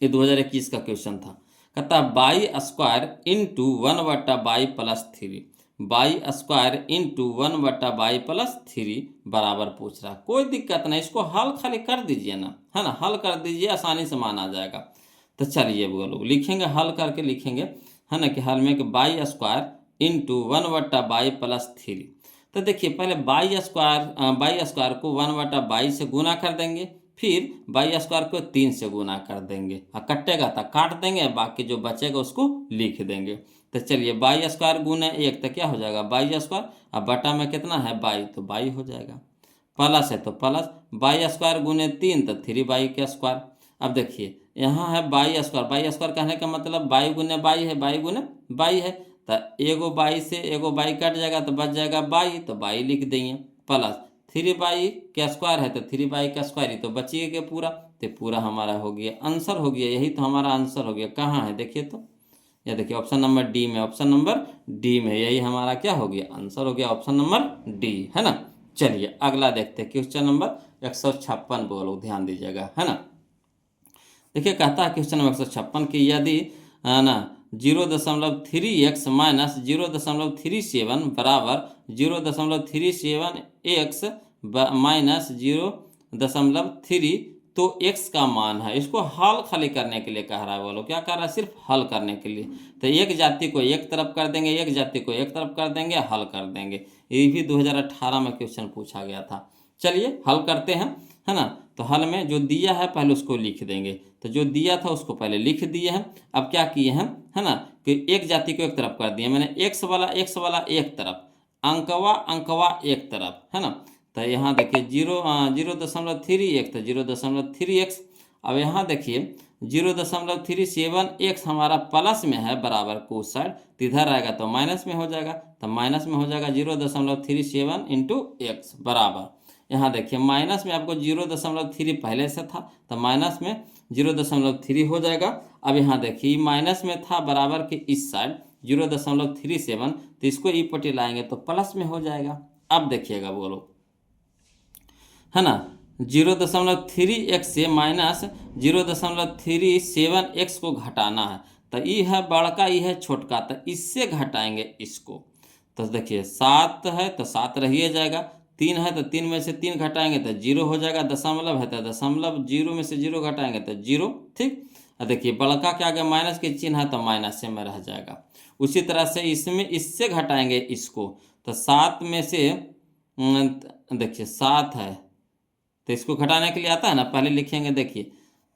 ये 2021 का क्वेश्चन था। कहता बाई स्क्वायर इंटू 1/बाई+3, बाई स्क्वायर इंटू 1/बाई+3 बराबर पूछ रहा है। कोई दिक्कत नहीं, इसको हल खाली कर दीजिए ना, है ना, हल कर दीजिए, आसानी से मान आ जाएगा। तो चलिए बोलो लिखेंगे, हल करके लिखेंगे, है ना, कि हल में कि बाई स्क्वायर इंटू 1/बाई+3। तो देखिए पहले बाई स्क्वायर को 1/22 से गुना कर देंगे, फिर बाई स्क्वायर को 3 से गुना कर देंगे, कटेगा तो काट देंगे, बाकी जो बचेगा उसको लिख देंगे। तो चलिए बाई स्क्वायर गुना 1 तो क्या हो जाएगा बाई स्क्वायर, अब बटा में कितना है बाई, तो बाई हो जाएगा। प्लस है तो प्लस, बाई स्क्वायर गुने 3 तो 3 के स्क्वायर। अब देखिए यहाँ है बाई स्क्वायर कहने का मतलब बाई गुने बाई है, बाई गुने बाई है, तो एगो बाई से एगो बाई कट जाएगा तो बच जाएगा बाई, तो बाई लिख देंगे। प्लस 3 के स्क्वायर है तो 3 का स्क्वायर ही तो बचिएगा पूरा, तो पूरा हमारा हो गया, आंसर हो गया, यही तो हमारा आंसर हो गया। कहाँ है देखिए तो, या देखिए ऑप्शन नंबर डी में, ऑप्शन नंबर डी में, यही हमारा क्या हो गया आंसर हो गया, ऑप्शन नंबर डी, है ना। चलिए अगला देखते हैं, क्वेश्चन नंबर 156 बोलो, ध्यान दीजिएगा, है ना। देखिए कहता है क्वेश्चन नंबर 156 की यदि ना 0.3x माइनस 0.37 बराबर 0.37x माइनस 0.3 तो x का मान है। इसको हल खाली करने के लिए कह रहा है, बोलो क्या कह रहा है, सिर्फ हल करने के लिए। तो एक जाति को एक तरफ कर देंगे, एक जाति को एक तरफ कर देंगे, हल कर देंगे। ये भी 2018 में क्वेश्चन पूछा गया था। चलिए हल करते हैं, है ना। तो हल में जो दिया है पहले उसको लिख देंगे, तो जो दिया था उसको पहले लिख दिए हैं। अब क्या किए हैं, है ना, कि एक जाति को एक तरफ कर दिए, मैंने x वाला एक तरफ, अंकवा एक तरफ, है ना। तो यहाँ देखिए 0.31 तो 0.3x। अब यहाँ देखिए 0.37x हमारा प्लस में है बराबर को उस साइड, तो इधर आएगा तो माइनस में हो जाएगा, तो माइनस में हो जाएगा 0.37 इंटू एक्स बराबर, यहाँ देखिए माइनस में आपको 0.3 पहले से था तो माइनस में 0.3 हो जाएगा। अब यहाँ देखिए माइनस में था बराबर के इस साइड 0.37, तो इसको ई पट्टी लाएंगे तो प्लस में हो जाएगा। अब देखिएगा बोलो, है ना, 0.3x से माइनस 0.37x को घटाना है, तो ये है बड़का, ये है छोटका, तो इससे घटाएंगे इसको। तो देखिए 7 है तो 7 रहिए जाएगा, 3 है तो 3 में से 3 घटाएंगे तो 0 हो जाएगा, दशमलव है तो दशमलव, 0 में से 0 घटाएंगे तो 0, ठीक। और देखिए बड़का के आगे माइनस के चिन्ह है तो माइनस से में रह जाएगा। उसी तरह से इसमें इससे घटाएंगे इसको, तो 7 में से देखिए 7 है तो इसको घटाने के लिए आता है ना, पहले लिखेंगे, देखिए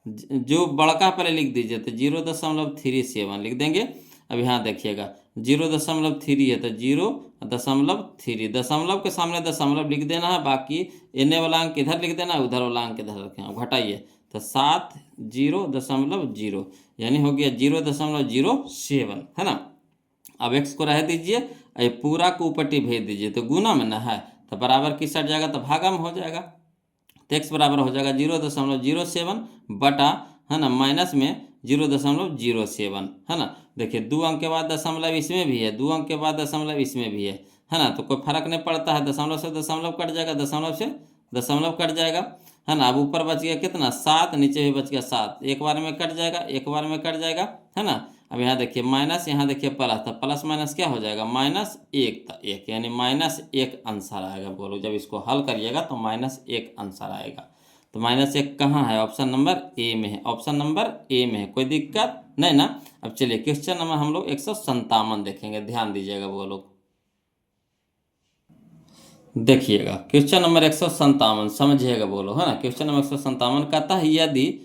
जो बड़का पहले लिख दीजिए तो 0.37 लिख देंगे। अब यहाँ देखिएगा 0.3 है तो 0.3, दशमलव के सामने दशमलव लिख देना है, बाकी इन्हें वाला अंक इधर लिख देना है, उधर वाला अंक इधर रखें। अब घटाइए तो 7 0.0 यानी हो गया 0.07, है ना। अब x को रह दीजिए, ये पूरा को ऊपट्टी भेज दीजिए, तो गुना में ना है तो बराबर किस साइड जाएगा तो भागा में हो जाएगा, तो x बराबर हो जाएगा 0.07 बटा, है ना, माइनस में 0.07, है ना। देखिए 2 अंक के बाद दशमलव इसमें भी है, 2 अंक के बाद दशमलव इसमें भी है ना, तो कोई फर्क नहीं पड़ता है, दशमलव से दशमलव कट जाएगा, दशमलव से दशमलव कट जाएगा, है ना। अब ऊपर बच गया कितना 7, नीचे भी बच गया 7, एक बार में कट जाएगा, एक बार में कट जाएगा, है ना। अब यहाँ देखिए माइनस, यहाँ देखिए प्लस, तो प्लस माइनस क्या हो जाएगा -1, तो 1 यानी -1 आंसर आएगा। बोलो जब इसको हल करिएगा तो -1 आंसर आएगा। तो -1 कहाँ है, ऑप्शन नंबर ए में है, ऑप्शन नंबर ए में है, कोई दिक्कत नहीं ना। अब चलिए क्वेश्चन नंबर हम लोग 157 देखेंगे, ध्यान दीजिएगा बोलो, देखिएगा क्वेश्चन नंबर 157 समझिएगा बोलो, है ना। क्वेश्चन नंबर 157 कहता है यदि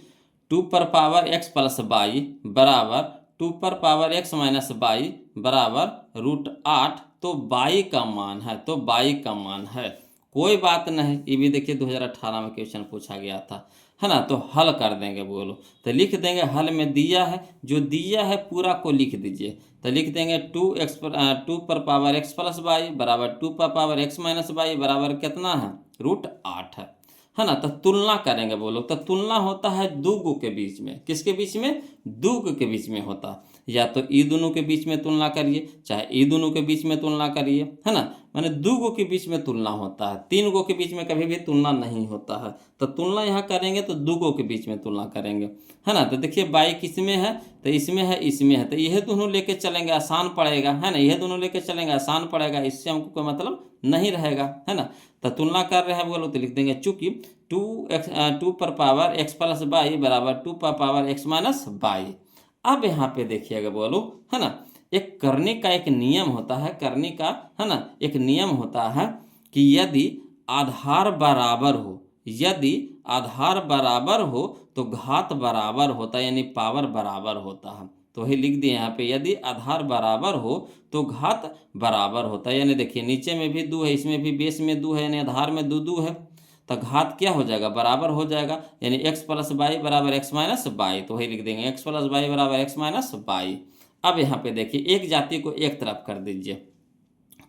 2 पर पावर x प्लस वाई बराबर 2 पर पावर x माइनस वाई बराबर √8 तो y का मान है, तो y का मान है। कोई बात नहीं, ये भी देखिए 2018 में क्वेश्चन पूछा गया था, है ना। तो हल कर देंगे बोलो, तो लिख देंगे, हल में दिया है, जो दिया है पूरा को लिख दीजिए, तो लिख देंगे 2 पर पावर x प्लस वाई बराबर 2 पर पावर x माइनस वाई बराबर कितना है √8 है ना। तो तुलना करेंगे बोलो, तो तुलना होता है दो गो के बीच में, किसके बीच में, दो गो के बीच में होता है, या तो ई दोनों के बीच में तुलना करिए, चाहे ई दोनों के बीच में तुलना करिए, है ना। माने दो गो के बीच में तुलना होता है, 3 गो के बीच में कभी भी तुलना नहीं होता है। तो तुलना यहाँ करेंगे तो दो गो के बीच में तुलना करेंगे, है ना। तो देखिए बाई किसमें है, तो इसमें है, इसमें है, तो यह दोनों लेके चलेंगे, आसान पड़ेगा, है ना। यह दोनों लेके चलेंगे, आसान पड़ेगा, इससे हमको कोई मतलब नहीं रहेगा, है ना। तो तुलना कर रहे हैं बोलो, तो लिख देंगे चूंकि 2 पर पावर x प्लस वाई बराबर 2 पर पावर x माइनस वाई। अब यहाँ पे देखिएगा बोलो, है ना, एक करने का एक नियम होता है, करने का, है ना, एक नियम होता है कि यदि आधार बराबर हो, यदि आधार बराबर हो तो घात बराबर होता है, यानी पावर बराबर होता है। तो वही लिख दिए यहाँ पे, यदि आधार बराबर हो तो घात बराबर होता है। यानी देखिए नीचे में भी 2 है, इसमें भी बेस में 2 है, यानी आधार में 2 2 है, तो घात क्या हो जाएगा, बराबर हो जाएगा। यानी x प्लस वाई बराबर एक्स माइनस वाई, तो वही लिख देंगे x प्लस वाई बराबर एक्स माइनस वाई। अब यहाँ पे देखिए एक जाति को एक तरफ कर दीजिए,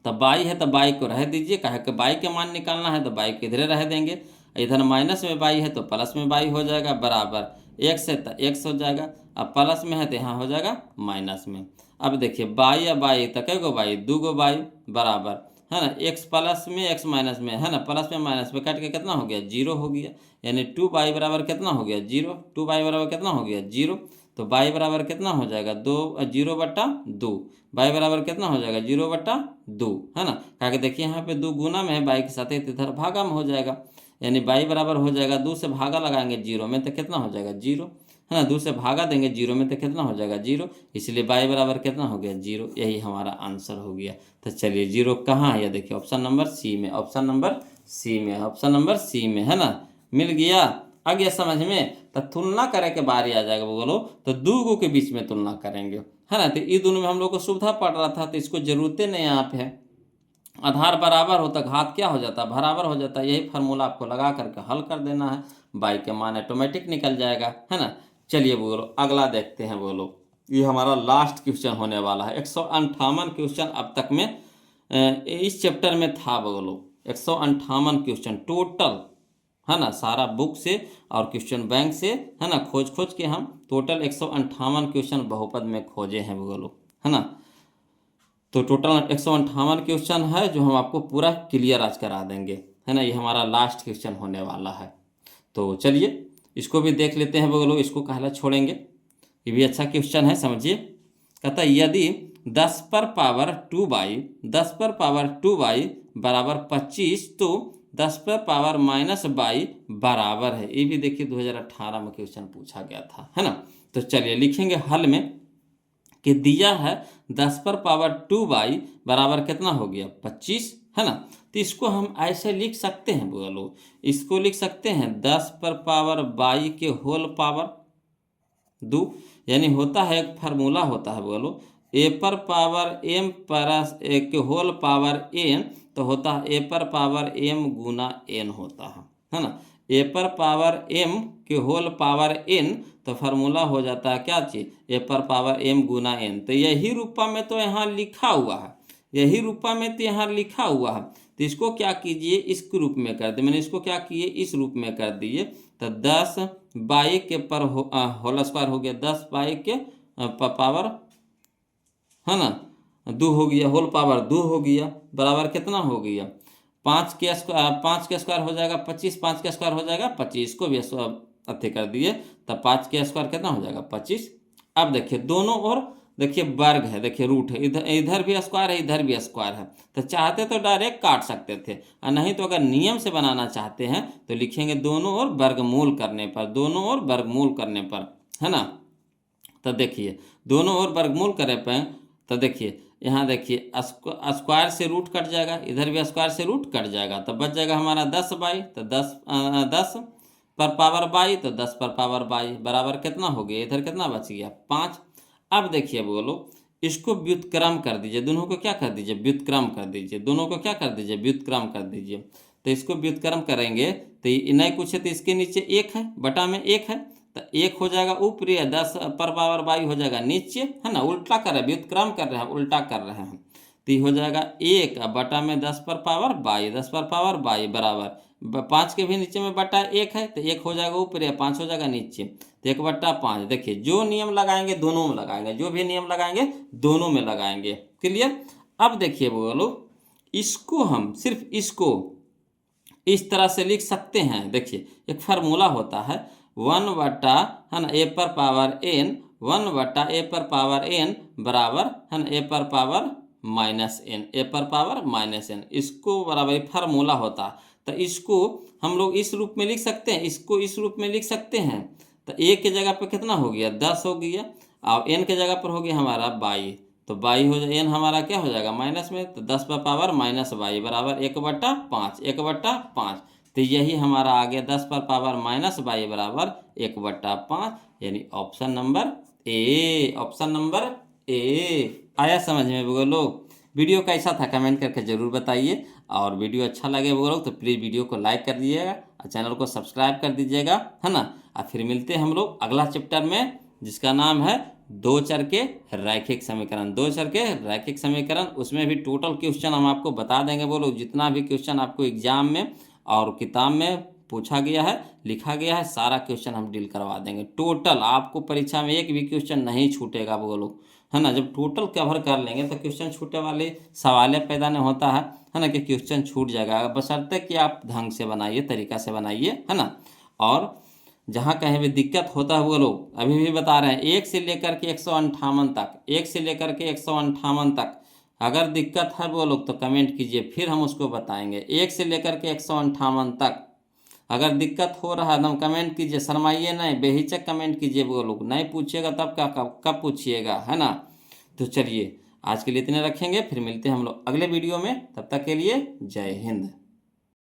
तो बाई है तो बाई को रह दीजिए, कहे कि बाई के मान निकालना है तो बाई को इधरे रह देंगे। इधर माइनस में बाई है तो प्लस में बाई हो जाएगा, बराबर एक्स है तो एक्स हो जाएगा, अब प्लस में है तो यहाँ हो जाएगा माइनस में। अब देखिए बाई या बाई तो कै गो बाई, 2 गो बाई, बराबर है ना, एक्स प्लस में एक्स माइनस में है ना, प्लस में माइनस में काट के कितना हो गया, 0 हो गया। यानी 2 बाई बराबर कितना हो गया, 0। 2 बाई बराबर कितना हो गया, 0। तो बाई बराबर कितना हो जाएगा, 0/2। बाई बराबर कितना हो जाएगा, 0/2, है ना। क्या कि देखिए यहाँ पे 2 गुना में है, बाई के साथ इधर भागा में हो जाएगा। यानी बाई बराबर हो जाएगा, 2 से भागा लगाएंगे 0 में तो कितना हो जाएगा, 0, है ना। 2 से भागा देंगे 0 में तो कितना हो जाएगा, 0। इसलिए बाई बराबर कितना हो गया, 0। यही हमारा आंसर हो गया। तो चलिए 0 कहाँ है, ये देखिए ऑप्शन नंबर सी में, ऑप्शन नंबर सी में, ऑप्शन नंबर सी में, है ना। मिल गया, आ गया समझ में। तो तुलना करे के बारी आ जाएगा, बोलो तो 2 गो के बीच में तुलना करेंगे, है ना। तो ये दोनों में हम लोग को सुविधा पड़ रहा था, तो इसको जरूरतें नहीं यहाँ पे है। आधार बराबर होता घात क्या हो जाता है, बराबर हो जाता है। यही फार्मूला आपको लगा करके हल कर देना है, बाई के मान ऑटोमेटिक निकल जाएगा, है ना। चलिए बोलो अगला देखते हैं। बोलो ये हमारा लास्ट क्वेश्चन होने वाला है। 158 क्वेश्चन अब तक में इस चैप्टर में था। बोलो 158 क्वेश्चन टोटल, है ना, सारा बुक से और क्वेश्चन बैंक से, है ना, खोज खोज के हम टोटल 158 क्वेश्चन बहुपद में खोजे हैं। बोलो, है ना। तो टोटल 158 क्वेश्चन है जो हम आपको पूरा क्लियर आज करा देंगे, है ना। ये हमारा लास्ट क्वेश्चन होने वाला है। तो चलिए इसको भी देख लेते हैं। बोलो इसको कहला छोड़ेंगे, ये भी अच्छा क्वेश्चन है, समझिए। कहता है यदि 10 पर पावर 2 बाई बराबर 25 तो 10 पर पावर -22 बराबर है। ये भी देखिए 2018 में क्वेश्चन पूछा गया था, है ना। तो चलिए लिखेंगे हल में कि दिया है 10 पर पावर 2 बाई बराबर कितना हो गया, 25, है ना। तो इसको हम ऐसे लिख सकते हैं। बोलो इसको लिख सकते हैं 10 पर पावर बाई के होल पावर 2, यानी होता है एक फार्मूला होता है। बोलो ए पर पावर m प्लस ए के होल पावर n, तो होता है ए पर पावर m गुना n होता है ना। ए पर पावर m के होल पावर n, तो फार्मूला हो जाता है क्या चीज़, ए पर पावर m गुना n। तो यही रूपा में तो यहाँ लिखा हुआ है, यही रूपा में तो यहाँ लिखा हुआ है। तो इसको क्या कीजिए, इस रूप में कर दिए, मैंने इसको क्या किए, इस रूप में कर दिए। तो 10 बाई के पर होल स्क्वायर हो गया, 10 बाई के पावर, है ना, 2 हो गया, होल पावर 2 हो गया, बराबर कितना हो गया, 5 के स्क्वायर हो जाएगा 25, 5 के स्क्वायर हो जाएगा 25, को भी अति कर दिए, तब 5 के स्क्वायर कितना हो जाएगा 25। अब देखिए दोनों ओर देखिए वर्ग है, देखिए रूट है, इधर इधर भी स्क्वायर है, इधर भी स्क्वायर है। तो चाहते तो डायरेक्ट काट सकते थे, और नहीं तो अगर नियम से बनाना चाहते हैं तो लिखेंगे दोनों ओर वर्गमूल करने पर, दोनों ओर वर्गमूल करने पर, है ना। तो देखिए दोनों ओर वर्गमूल करे पे, तो देखिए यहाँ देखिए स्क्वायर से रूट कट जाएगा, इधर भी स्क्वायर से रूट कट जाएगा, तो बच जाएगा हमारा 10 बाई, तो 10 पर पावर बाई, तो 10 पर पावर बाई बराबर कितना हो गया, इधर कितना बच गया 5। अब देखिए बोलो इसको व्युत्क्रम कर दीजिए, दोनों को क्या कर दीजिए, व्युत्क्रम कर दीजिए, दोनों को क्या कर दीजिए, व्युत्क्रम कर दीजिए। तो इसको व्युत्क्रम करेंगे तो नहीं कुछ है, तो इसके नीचे 1 है, बटा में 1 है, तो 1 हो जाएगा ऊपरी, 10 पर पावर बाई हो जाएगा नीचे, है ना। उल्टा कर रहे हैं, व्युत्क्रम कर रहे हैं, उल्टा कर रहे हैं। तो ये हो जाएगा 1 बटा में 10 पर पावर बाई, 10 पर पावर बाई बराबर 5 के भी नीचे में बटा 1 है, तो 1 हो जाएगा ऊपर या 5 हो जाएगा नीचे, तो 1/5। देखिए जो नियम लगाएंगे दोनों में लगाएंगे, जो भी नियम लगाएंगे दोनों में लगाएंगे, क्लियर। अब देखिए बोलो इसको हम सिर्फ इसको इस तरह से लिख सकते हैं। देखिए एक फार्मूला होता है 1 बटा, है ना, ए पर पावर n, 1 बटा ए पर पावर n बराबर, है ना, ए पर पावर -n, ए पर पावर -n, इसको बराबर फार्मूला होता है। तो इसको हम लोग इस रूप में लिख सकते हैं, इसको इस रूप में लिख सकते हैं। तो ए के जगह पर कितना हो गया 10 हो गया, और n के जगह पर हो गया हमारा 22, तो बाई हो जाए, एन हमारा क्या हो जाएगा माइनस में, तो 10 पर पावर माइनस बाई बराबर 1/5, 1/5। तो यही हमारा आ गया 10 पर पावर माइनस बाई बराबर 1/5, यानी option number A, option number ए। आया समझ में वो लोग? वीडियो कैसा था कमेंट करके ज़रूर बताइए, और वीडियो अच्छा लगे वो लोग तो प्लीज़ वीडियो को लाइक कर दीजिएगा और चैनल को सब्सक्राइब कर दीजिएगा, है ना। और फिर मिलते हैं हम लोग अगला चैप्टर में, जिसका नाम है दो चर के रैखिक समीकरण। दो चर के रैखिक समीकरण, उसमें भी टोटल क्वेश्चन हम आपको बता देंगे वो लोग, जितना भी क्वेश्चन आपको एग्जाम में और किताब में पूछा गया है, लिखा गया है, सारा क्वेश्चन हम डील करवा देंगे। टोटल आपको परीक्षा में एक भी क्वेश्चन नहीं छूटेगा वो लोग, है ना। जब टोटल कवर कर लेंगे तो क्वेश्चन छूटे वाले सवाल पैदा नहीं होता है ना, कि क्वेश्चन छूट जाएगा, बशर्ते कि आप ढंग से बनाइए, तरीका से बनाइए, है ना। और जहाँ कहीं भी दिक्कत होता है वो लोग अभी भी बता रहे हैं, 1 से लेकर के 158 तक, 1 से लेकर के 158 तक अगर दिक्कत है वो लोग तो कमेंट कीजिए, फिर हम उसको बताएंगे। 1 से लेकर के 158 तक अगर दिक्कत हो रहा है तो कमेंट कीजिए, शर्माइए नहीं, बेहिचक कमेंट कीजिए वो लोग, नहीं पूछिएगा तब क्या, कब पूछिएगा, है ना। तो चलिए आज के लिए इतने रखेंगे, फिर मिलते हैं हम लोग अगले वीडियो में, तब तक के लिए जय हिंद।